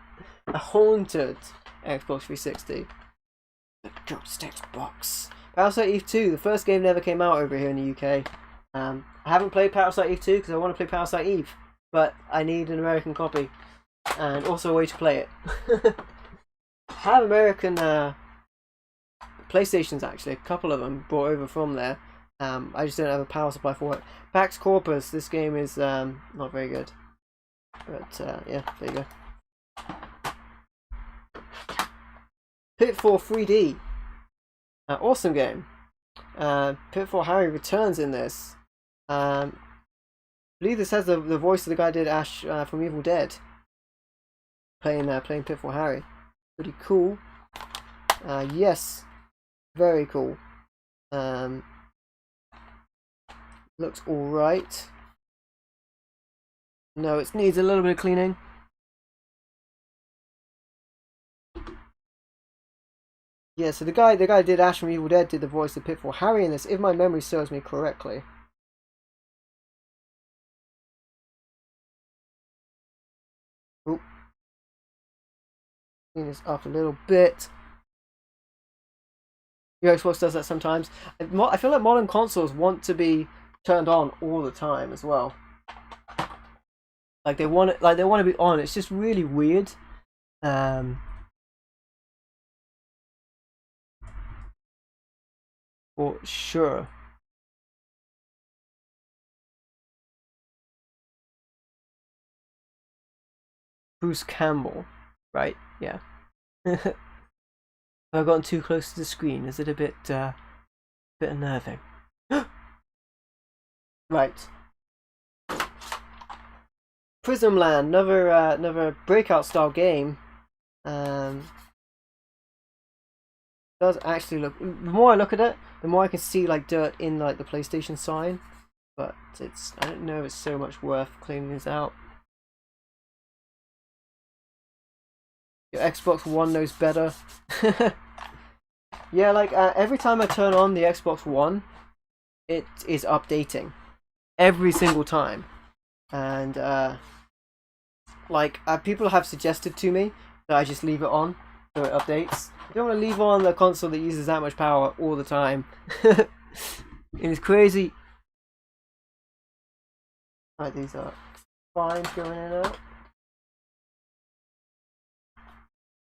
haunted Xbox 360. The ghost Xbox. Parasite Eve 2. The first game never came out over here in the UK. I haven't played Parasite Eve 2 because I want to play Parasite Eve, but I need an American copy and also a way to play it. I have American PlayStations actually, a couple of them brought over from there. I just don't have a power supply for it. Pax Corpus, this game is not very good. But yeah, there you go. Pitfall 3D. Awesome game. Pitfall Harry returns in this. I believe this has the voice of the guy who did Ash from Evil Dead. Playing Pitfall Harry. Pretty cool. Yes. Very cool. Looks alright. No, it needs a little bit of cleaning. Yeah, so the guy who did Ash from Evil Dead did the voice of Pitfall Harry in this, if my memory serves me correctly. Oop. Clean this up a little bit. Your Xbox does that sometimes. I feel like modern consoles want to be turned on all the time as well. Like they want it, to be on. It's just really weird. For sure. Bruce Campbell, right? Yeah. I've gotten too close to the screen. Is it a bit unnerving? Right. Prismland, another Breakout style game. Does actually look. The more I look at it, the more I can see like dirt in like the PlayStation sign. But I don't know if it's so much worth cleaning this out. Your Xbox One knows better. Yeah, like every time I turn on the Xbox One, it is updating every single time, and people have suggested to me that I just leave it on so it updates. I don't want to leave on the console that uses that much power all the time. It's crazy. Right, these are fine going in and out.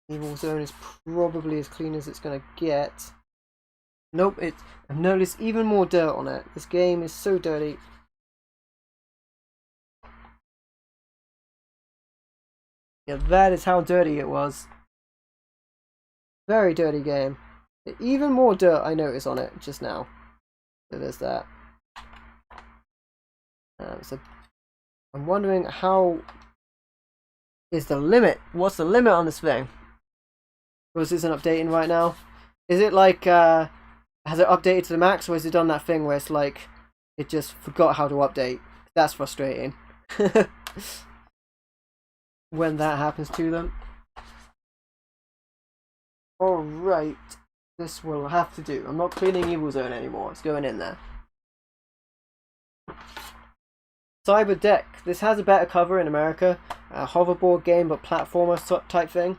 Evil Zone is probably as clean as it's gonna get. Nope, I've noticed even more dirt on it. This game is so dirty. Yeah, that is how dirty it was. Very dirty game. Even more dirt I noticed on it just now. So there's that. So I'm wondering how is the limit? What's the limit on this thing? Because it isn't updating right now. Is it like has it updated to the max, or has it done that thing where it's like it just forgot how to update? That's frustrating. When that happens to them. Alright, this will have to do. I'm not cleaning Evil Zone anymore, it's going in there. Cyber Deck. This has a better cover in America. A hoverboard game, but platformer type thing.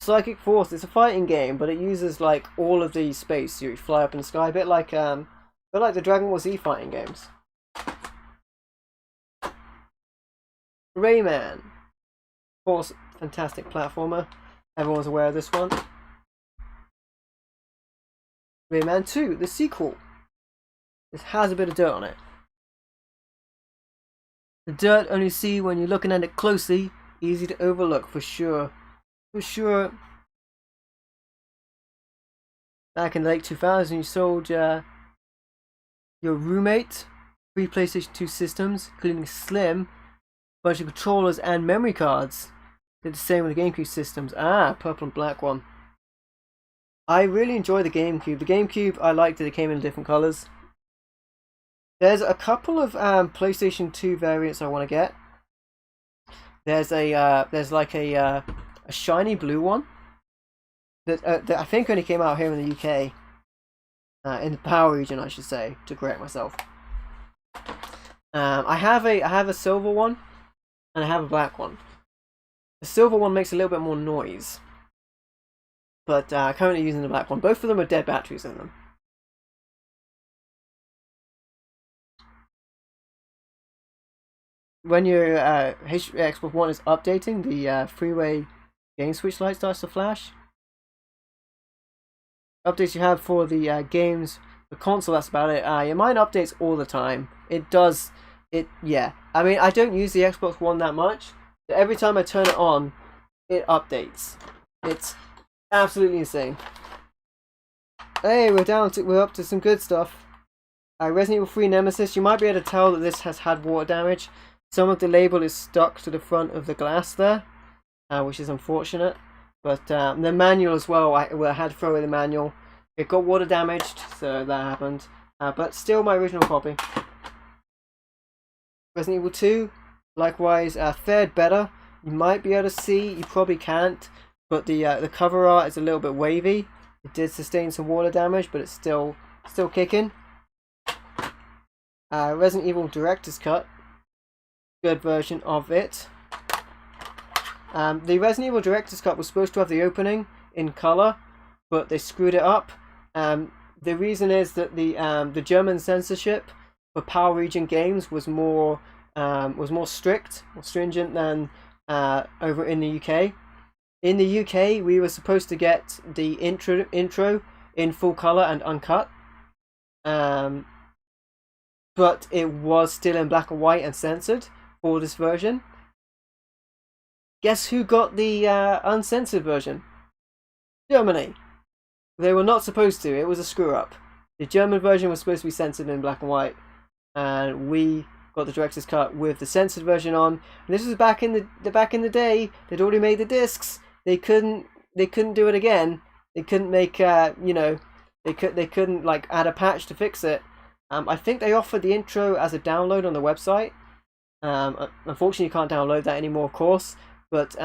Psychic Force. It's a fighting game, but it uses like all of the space. You fly up in the sky, a bit like the Dragon Ball Z fighting games. Rayman. Of course, fantastic platformer. Everyone's aware of this one. Rayman 2, the sequel. This has a bit of dirt on it. The dirt only see when you're looking at it closely. Easy to overlook for sure. For sure. Back in the late 2000s, you sold your roommate 3 PlayStation 2 systems, including Slim, bunch of controllers and memory cards. Did the same with the GameCube systems. Purple and black one. I really enjoy the GameCube. The GameCube, I liked that it came in different colors. There's a couple of PlayStation 2 variants I want to get. There's like a shiny blue one that I think only came out here in the UK, in the PAL region, I should say, to correct myself. I have a silver one, and I have a black one. The silver one makes a little bit more noise, but currently using the black one. Both of them are dead batteries in them. When your Xbox One is updating, the freeway game switch light starts to flash. Updates you have for the games, the console, that's about it. Your mine updates all the time. It does, yeah. I mean, I don't use the Xbox One that much. So every time I turn it on, it updates. It's absolutely insane. Hey, we're up to some good stuff. Resident Evil 3 Nemesis. You might be able to tell that this has had water damage. Some of the label is stuck to the front of the glass there, which is unfortunate. But the manual as well, I had to throw away the manual. It got water damaged, so that happened. But still my original copy. Resident Evil 2, likewise, fared better. You might be able to see, you probably can't, but the cover art is a little bit wavy. It did sustain some water damage, but it's still kicking. Resident Evil Director's Cut, good version of it. The Resident Evil Director's Cut was supposed to have the opening in color, but they screwed it up. The reason is that the German censorship for PAL region games was more strict, more stringent than over in the UK. In the UK, we were supposed to get the intro in full color and uncut, but it was still in black and white and censored for this version. Guess who got the uncensored version? Germany. They were not supposed to. It was a screw up. The German version was supposed to be censored in black and white, and we got the director's cut with the censored version on. And this was back in the day. They'd already made the discs. They couldn't do it again. They couldn't make they couldn't like add a patch to fix it. I think they offered the intro as a download on the website. Unfortunately, you can't download that anymore, of course. But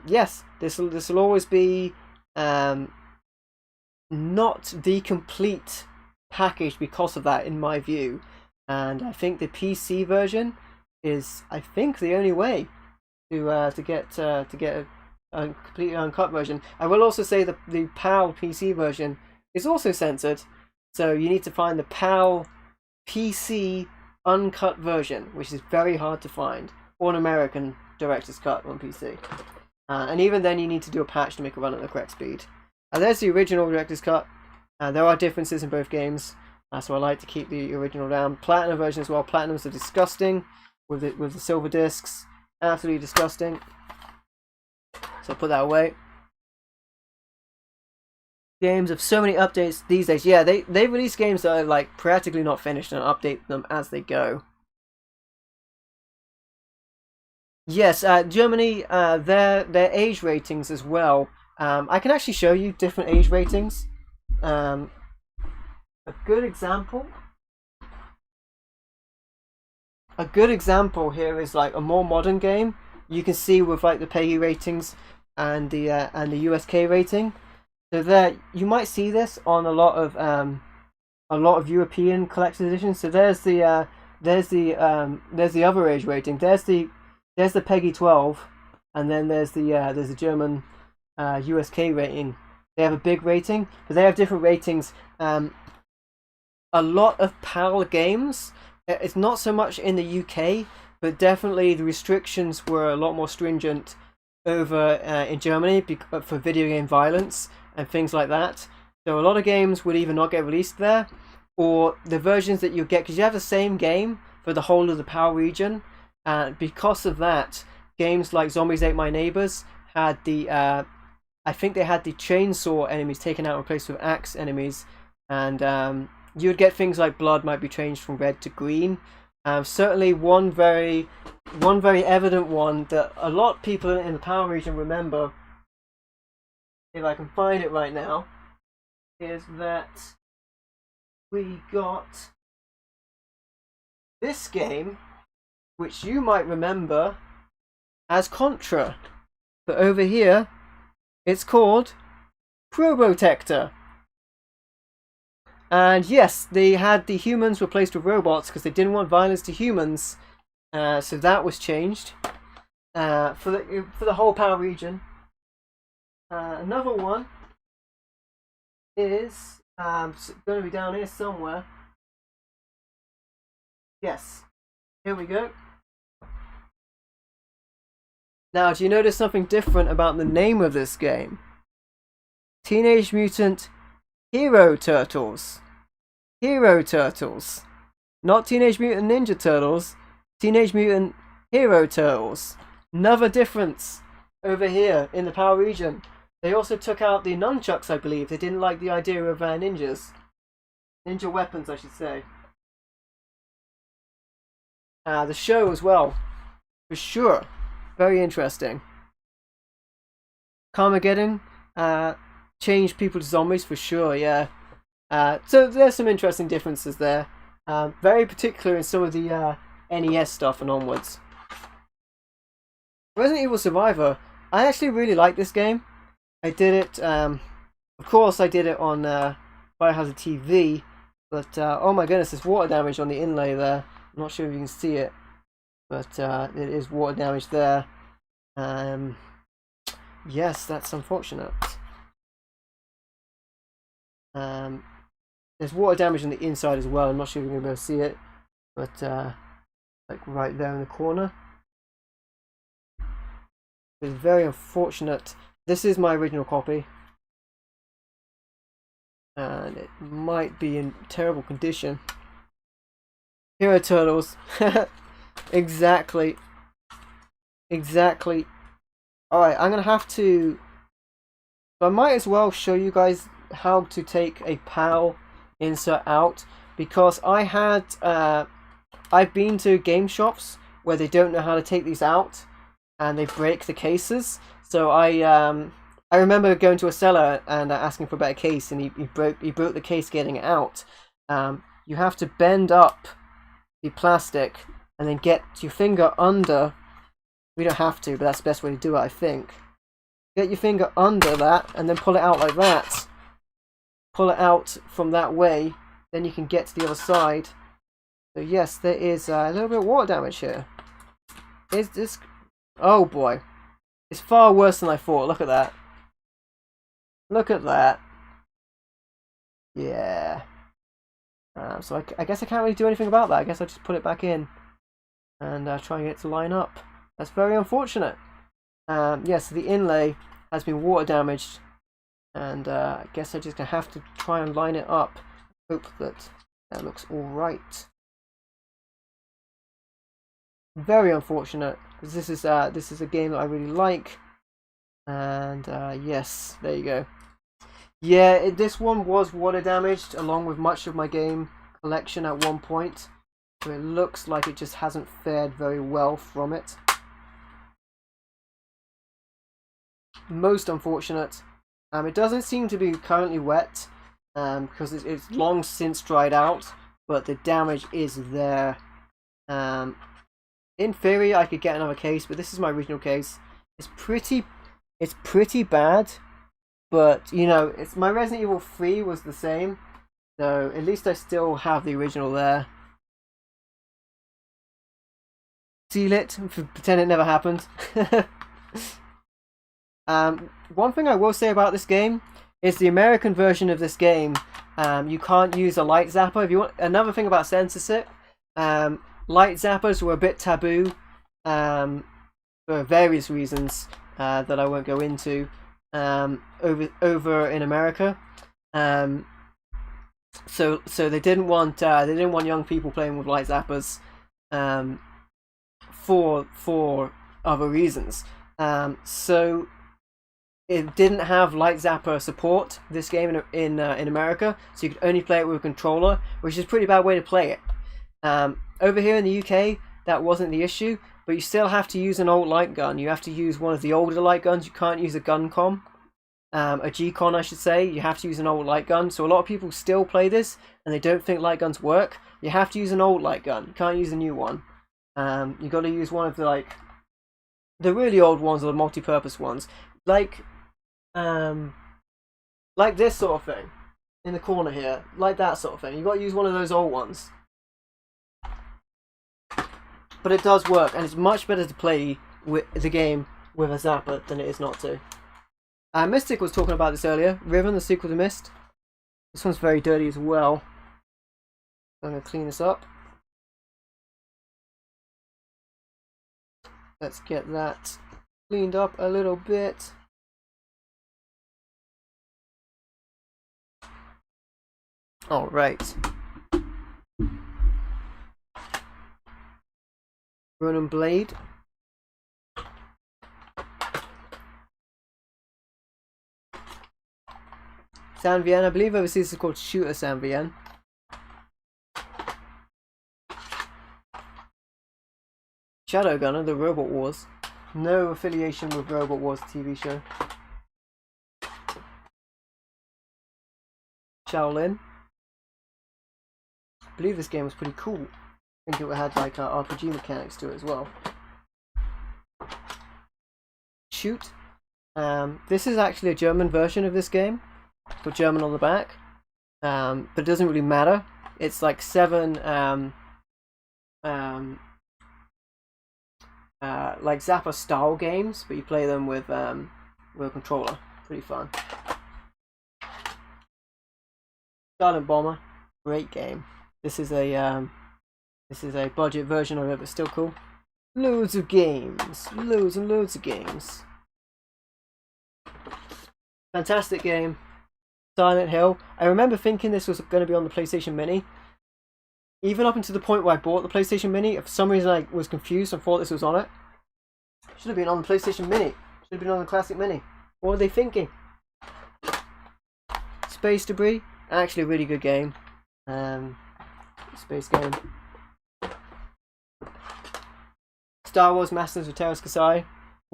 yes, this will always be not the complete package because of that, in my view. And I think the PC version is, I think, the only way to get a completely uncut version. I will also say that the PAL PC version is also censored, so you need to find the PAL PC uncut version, which is very hard to find, or an American director's cut on PC. And even then, you need to do a patch to make it run at the correct speed. There's the original director's cut. There are differences in both games, so I like to keep the original down. Platinum version as well. Platinums are disgusting with the silver discs. Absolutely disgusting. So put that away. Games have so many updates these days. Yeah, they release games that are like practically not finished and update them as they go. Yes, Germany, their age ratings as well. I can actually show you different age ratings. A good example here is like a more modern game. You can see with like the PEGI ratings and the USK rating. So there, you might see this on a lot of European collector's editions. So there's the other age rating. There's the PEGI 12, and then there's the German USK rating. They have a big rating, but they have different ratings. A lot of PAL games, it's not so much in the UK, but definitely the restrictions were a lot more stringent over in Germany for video game violence and things like that. So a lot of games would either not get released there, or the versions that you get, because you have the same game for the whole of the PAL region, and because of that, games like Zombies Ate My Neighbors had the I think they had the chainsaw enemies taken out and replaced with axe enemies, and you would get things like blood might be changed from red to green. Certainly one very evident one that a lot of people in the PAL region remember, if I can find it right now, is that we got this game, which you might remember as Contra, but over here it's called Probotector. And yes, they had the humans replaced with robots because they didn't want violence to humans, so that was changed for the whole PAL region. Another one is going to be down here somewhere. Yes, here we go. Now, do you notice something different about the name of this game? Teenage Mutant Hero Turtles. Hero Turtles. Not Teenage Mutant Ninja Turtles. Teenage Mutant Hero Turtles. Another difference over here in the PAL region. They also took out the nunchucks, I believe. They didn't like the idea of ninjas. Ninja weapons, I should say. The show as well. For sure. Very interesting. Carmageddon changed people to zombies for sure, yeah. So there's some interesting differences there. Very particular in some of the NES stuff and onwards. Resident Evil Survivor. I actually really like this game. I did it, of course I did it on Biohazard TV, but oh my goodness, there's water damage on the inlay there. I'm not sure if you can see it, but it is water damage there. Yes, that's unfortunate. There's water damage on the inside as well. I'm not sure if you're going to be able to see it, but like right there in the corner. It's very unfortunate. This is my original copy, and it might be in terrible condition. Hero Turtles. Exactly. Alright, I'm going to have to... I might as well show you guys how to take a PAL insert out, because I've been to game shops where they don't know how to take these out and they break the cases. So I remember going to a seller and asking for a better case, and he broke the case getting it out. You have to bend up the plastic and then get your finger under. We don't have to, but that's the best way to do it, I think. Get your finger under that and then pull it out like that. Pull it out from that way, then you can get to the other side. So yes, there is a little bit of water damage here. Is this... Oh boy. It's far worse than I thought. Look at that. Look at that. Yeah. So I guess I can't really do anything about that. I guess I'll just put it back in and try and get it to line up. That's very unfortunate. Yes, the inlay has been water damaged, and I guess I'm just going to have to try and line it up. Hope that that looks alright. Very unfortunate, because this is a game that I really like, and yes, there you go. Yeah, this one was water damaged along with much of my game collection at one point, so it looks like it just hasn't fared very well from it. Most unfortunate. It doesn't seem to be currently wet, because it's long since dried out, but the damage is there. In theory, I could get another case, but this is my original case. It's pretty bad, but you know, my Resident Evil 3 was the same, so at least I still have the original there. Seal it, pretend it never happened. One thing I will say about this game is the American version of this game, you can't use a light zapper. If you want, another thing about censorship, light zappers were a bit taboo for various reasons that I won't go into over in America. So they didn't want young people playing with light zappers for other reasons. So it didn't have light zapper support, this game in America, so you could only play it with a controller, which is a pretty bad way to play it. Over here in the UK, that wasn't the issue, but you still have to use an old light gun. You have to use one of the older light guns. You can't use a GunCom, a G-Con I should say. You have to use an old light gun. So a lot of people still play this, and they don't think light guns work. You have to use an old light gun. You can't use a new one. You got to use one of the really old ones or the multi-purpose ones, like this sort of thing in the corner here, like that sort of thing. You got to use one of those old ones. But it does work, and it's much better to play with the game with a zapper than it is not to. Mystic was talking about this earlier. Riven, the sequel to Myst. This one's very dirty as well. I'm going to clean this up. Let's get that cleaned up a little bit. Alright. Ronin Blade. San Vien, I believe overseas it's called Shooter San Vien. Shadow Gunner, the Robot Wars. No affiliation with Robot Wars TV show. Shaolin. I believe this game was pretty cool. I think it had like RPG mechanics to it as well. Shoot. This is actually a German version of this game. It's got German on the back. But it doesn't really matter. It's like 7 like Zapper style games, but you play them with a controller. Pretty fun. Silent Bomber, great game. This is a budget version of it, but still cool. Loads of games, loads and loads of games. Fantastic game. Silent Hill. I remember thinking this was going to be on the PlayStation Mini. Even up until the point where I bought the PlayStation Mini, for some reason I was confused and thought this was on it. Should have been on the PlayStation Mini. Should have been on the Classic Mini. What were they thinking? Space Debris. Actually a really good game. Space game. Star Wars Masters of Teräs Käsi.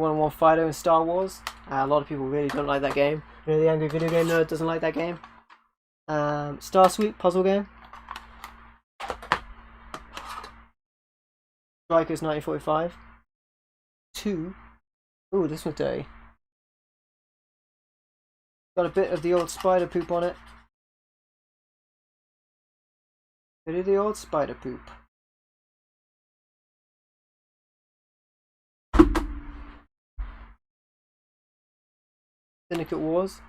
1-on-1 fighter in Star Wars. A lot of people really don't like that game. You know, the angry video game nerd doesn't like that game. Star Sweep puzzle game. Strikers 1945. 2. Ooh, this one's dirty. Got a bit of the old spider poop on it. Bit of the old spider poop. Syndicate Wars.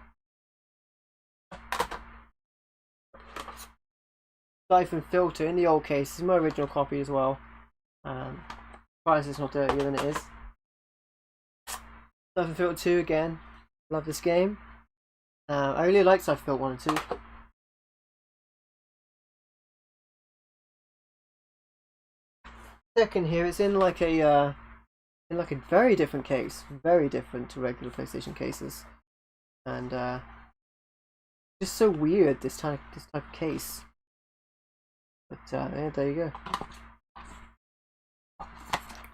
Siphon Filter in the old case. This is my original copy as well. Surprised it's not dirtier than it is. Siphon Filter 2 again. Love this game. I really like Siphon Filter 1 and 2. Second here, it's in like a very different case, very different to regular PlayStation cases, and just so weird this type of case. But yeah, there you go.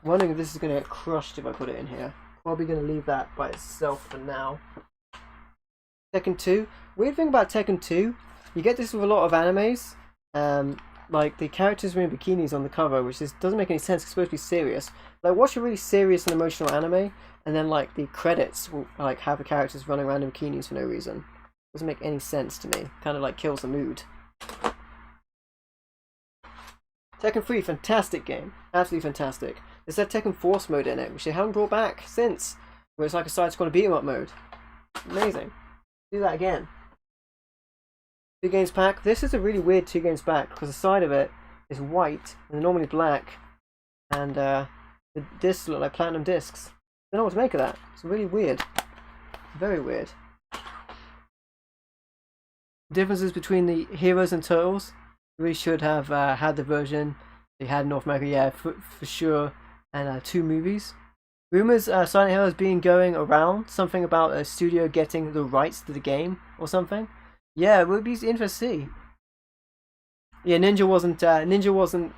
Wondering if this is going to get crushed if I put it in here. Probably going to leave that by itself for now. Tekken 2. Weird thing about Tekken 2, you get this with a lot of animes. Like the characters wearing bikinis on the cover, which doesn't make any sense. It's supposed to be serious. Like, watch a really serious and emotional anime, and then like the credits will like have the characters running around in bikinis for no reason. Doesn't make any sense to me. Kind of like kills the mood. Tekken 3, fantastic game, absolutely fantastic. There's that Tekken Force mode in it, which they haven't brought back since. where it's like a side-scrolling beat-em-up mode. Amazing. Do that again. 2 games pack. This is a really weird 2 games pack because the side of it is white and normally black, and the discs look like platinum discs. I don't know what to make of that. It's really weird. Very weird. Differences between the Heroes and Turtles. We should have had the version they had in North America, yeah, for sure, and 2 movies. Rumors Silent Hill has been going around, something about a studio getting the rights to the game or something. Yeah, it would be interesting to see. Yeah, Ninja wasn't,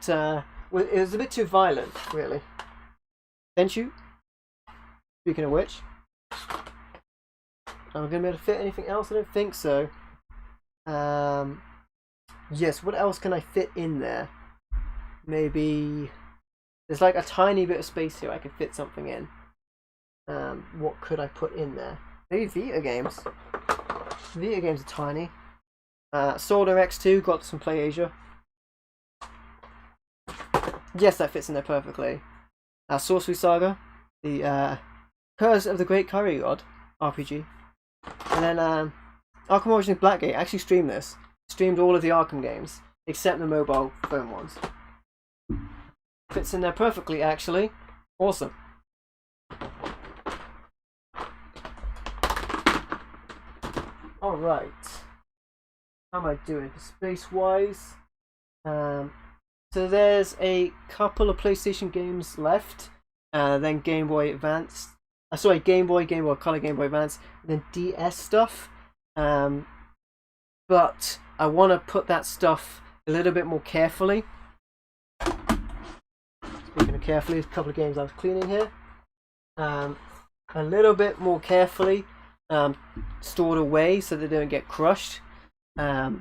well, it was a bit too violent, really. Tenchu? Speaking of which. Am I going to be able to fit anything else? I don't think so. Yes, what else can I fit in there? Maybe there's like a tiny bit of space here I could fit something in. What could I put in there? Maybe Vita games. Vita games are tiny. Solder X2 got some Play Asia. Yes, that fits in there perfectly. Sorcery Saga, the Curse of the Great Curry God RPG, and then Arkham Origins Blackgate. I actually streamed this. Streamed all of the Arkham games except the mobile phone ones. Fits in there perfectly, actually. Awesome. Alright. How am I doing space-wise? So there's a couple of PlayStation games left. Then Game Boy Advance. Sorry, Game Boy Color, Game Boy Advance. And then DS stuff. But I want to put that stuff a little bit more carefully. Speaking of carefully, a couple of games I was cleaning here. A little bit more carefully stored away so they don't get crushed. There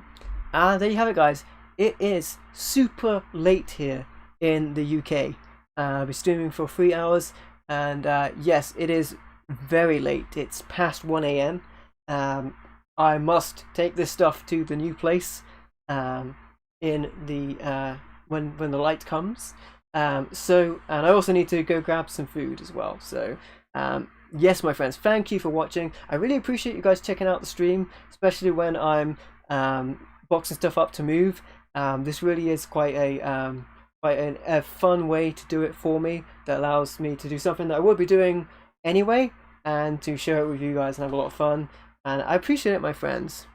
you have it, guys. It is super late here in the UK. I'll be streaming for 3 hours, and yes, it is very late. It's past 1 AM. I must take this stuff to the new place in the when the light comes. And I also need to go grab some food as well. So yes, my friends, thank you for watching. I really appreciate you guys checking out the stream, especially when I'm boxing stuff up to move. This really is quite a fun way to do it for me, that allows me to do something that I would be doing anyway, and to share it with you guys and have a lot of fun. And I appreciate it, my friends.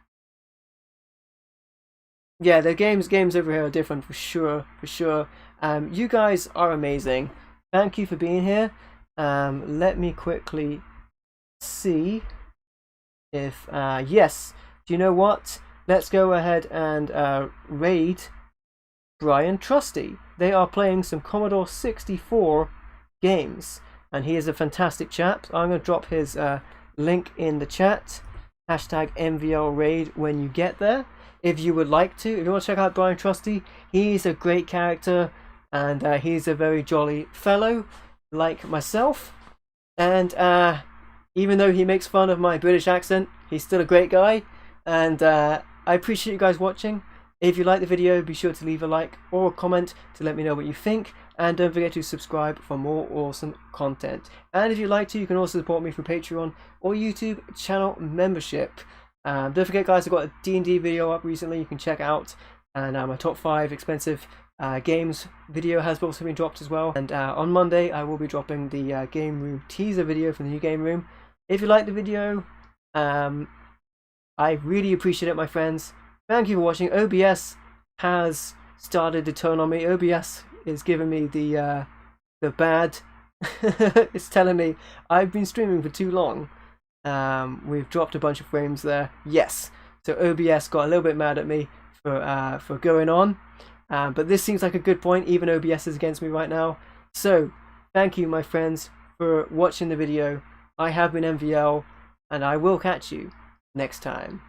Yeah, the games over here are different for sure. You guys are amazing. Thank you for being here. Let me quickly see if yes. Do you know what? Let's go ahead and raid Brian Trusty. They are playing some Commodore 64 games, and he is a fantastic chap. I'm going to drop his link in the chat. Hashtag MVL raid when you get there. If you would like to, if you want to check out Brian Trusty, he's a great character, and he's a very jolly fellow like myself. And even though he makes fun of my British accent, he's still a great guy. And I appreciate you guys watching. If you like the video, be sure to leave a like or a comment to let me know what you think. And don't forget to subscribe for more awesome content. And if you'd like to, you can also support me through Patreon or YouTube channel membership. Don't forget, guys, I've got a D&D video up recently you can check out. And my top 5 expensive games video has also been dropped as well. And on Monday, I will be dropping the Game Room teaser video from the new Game Room. If you like the video, I really appreciate it, my friends. Thank you for watching. OBS has started to turn on me. OBS is giving me the bad. It's telling me I've been streaming for too long. We've dropped a bunch of frames there. Yes. So OBS got a little bit mad at me for going on. But this seems like a good point. Even OBS is against me right now. So thank you, my friends, for watching the video. I have been MVL, and I will catch you next time.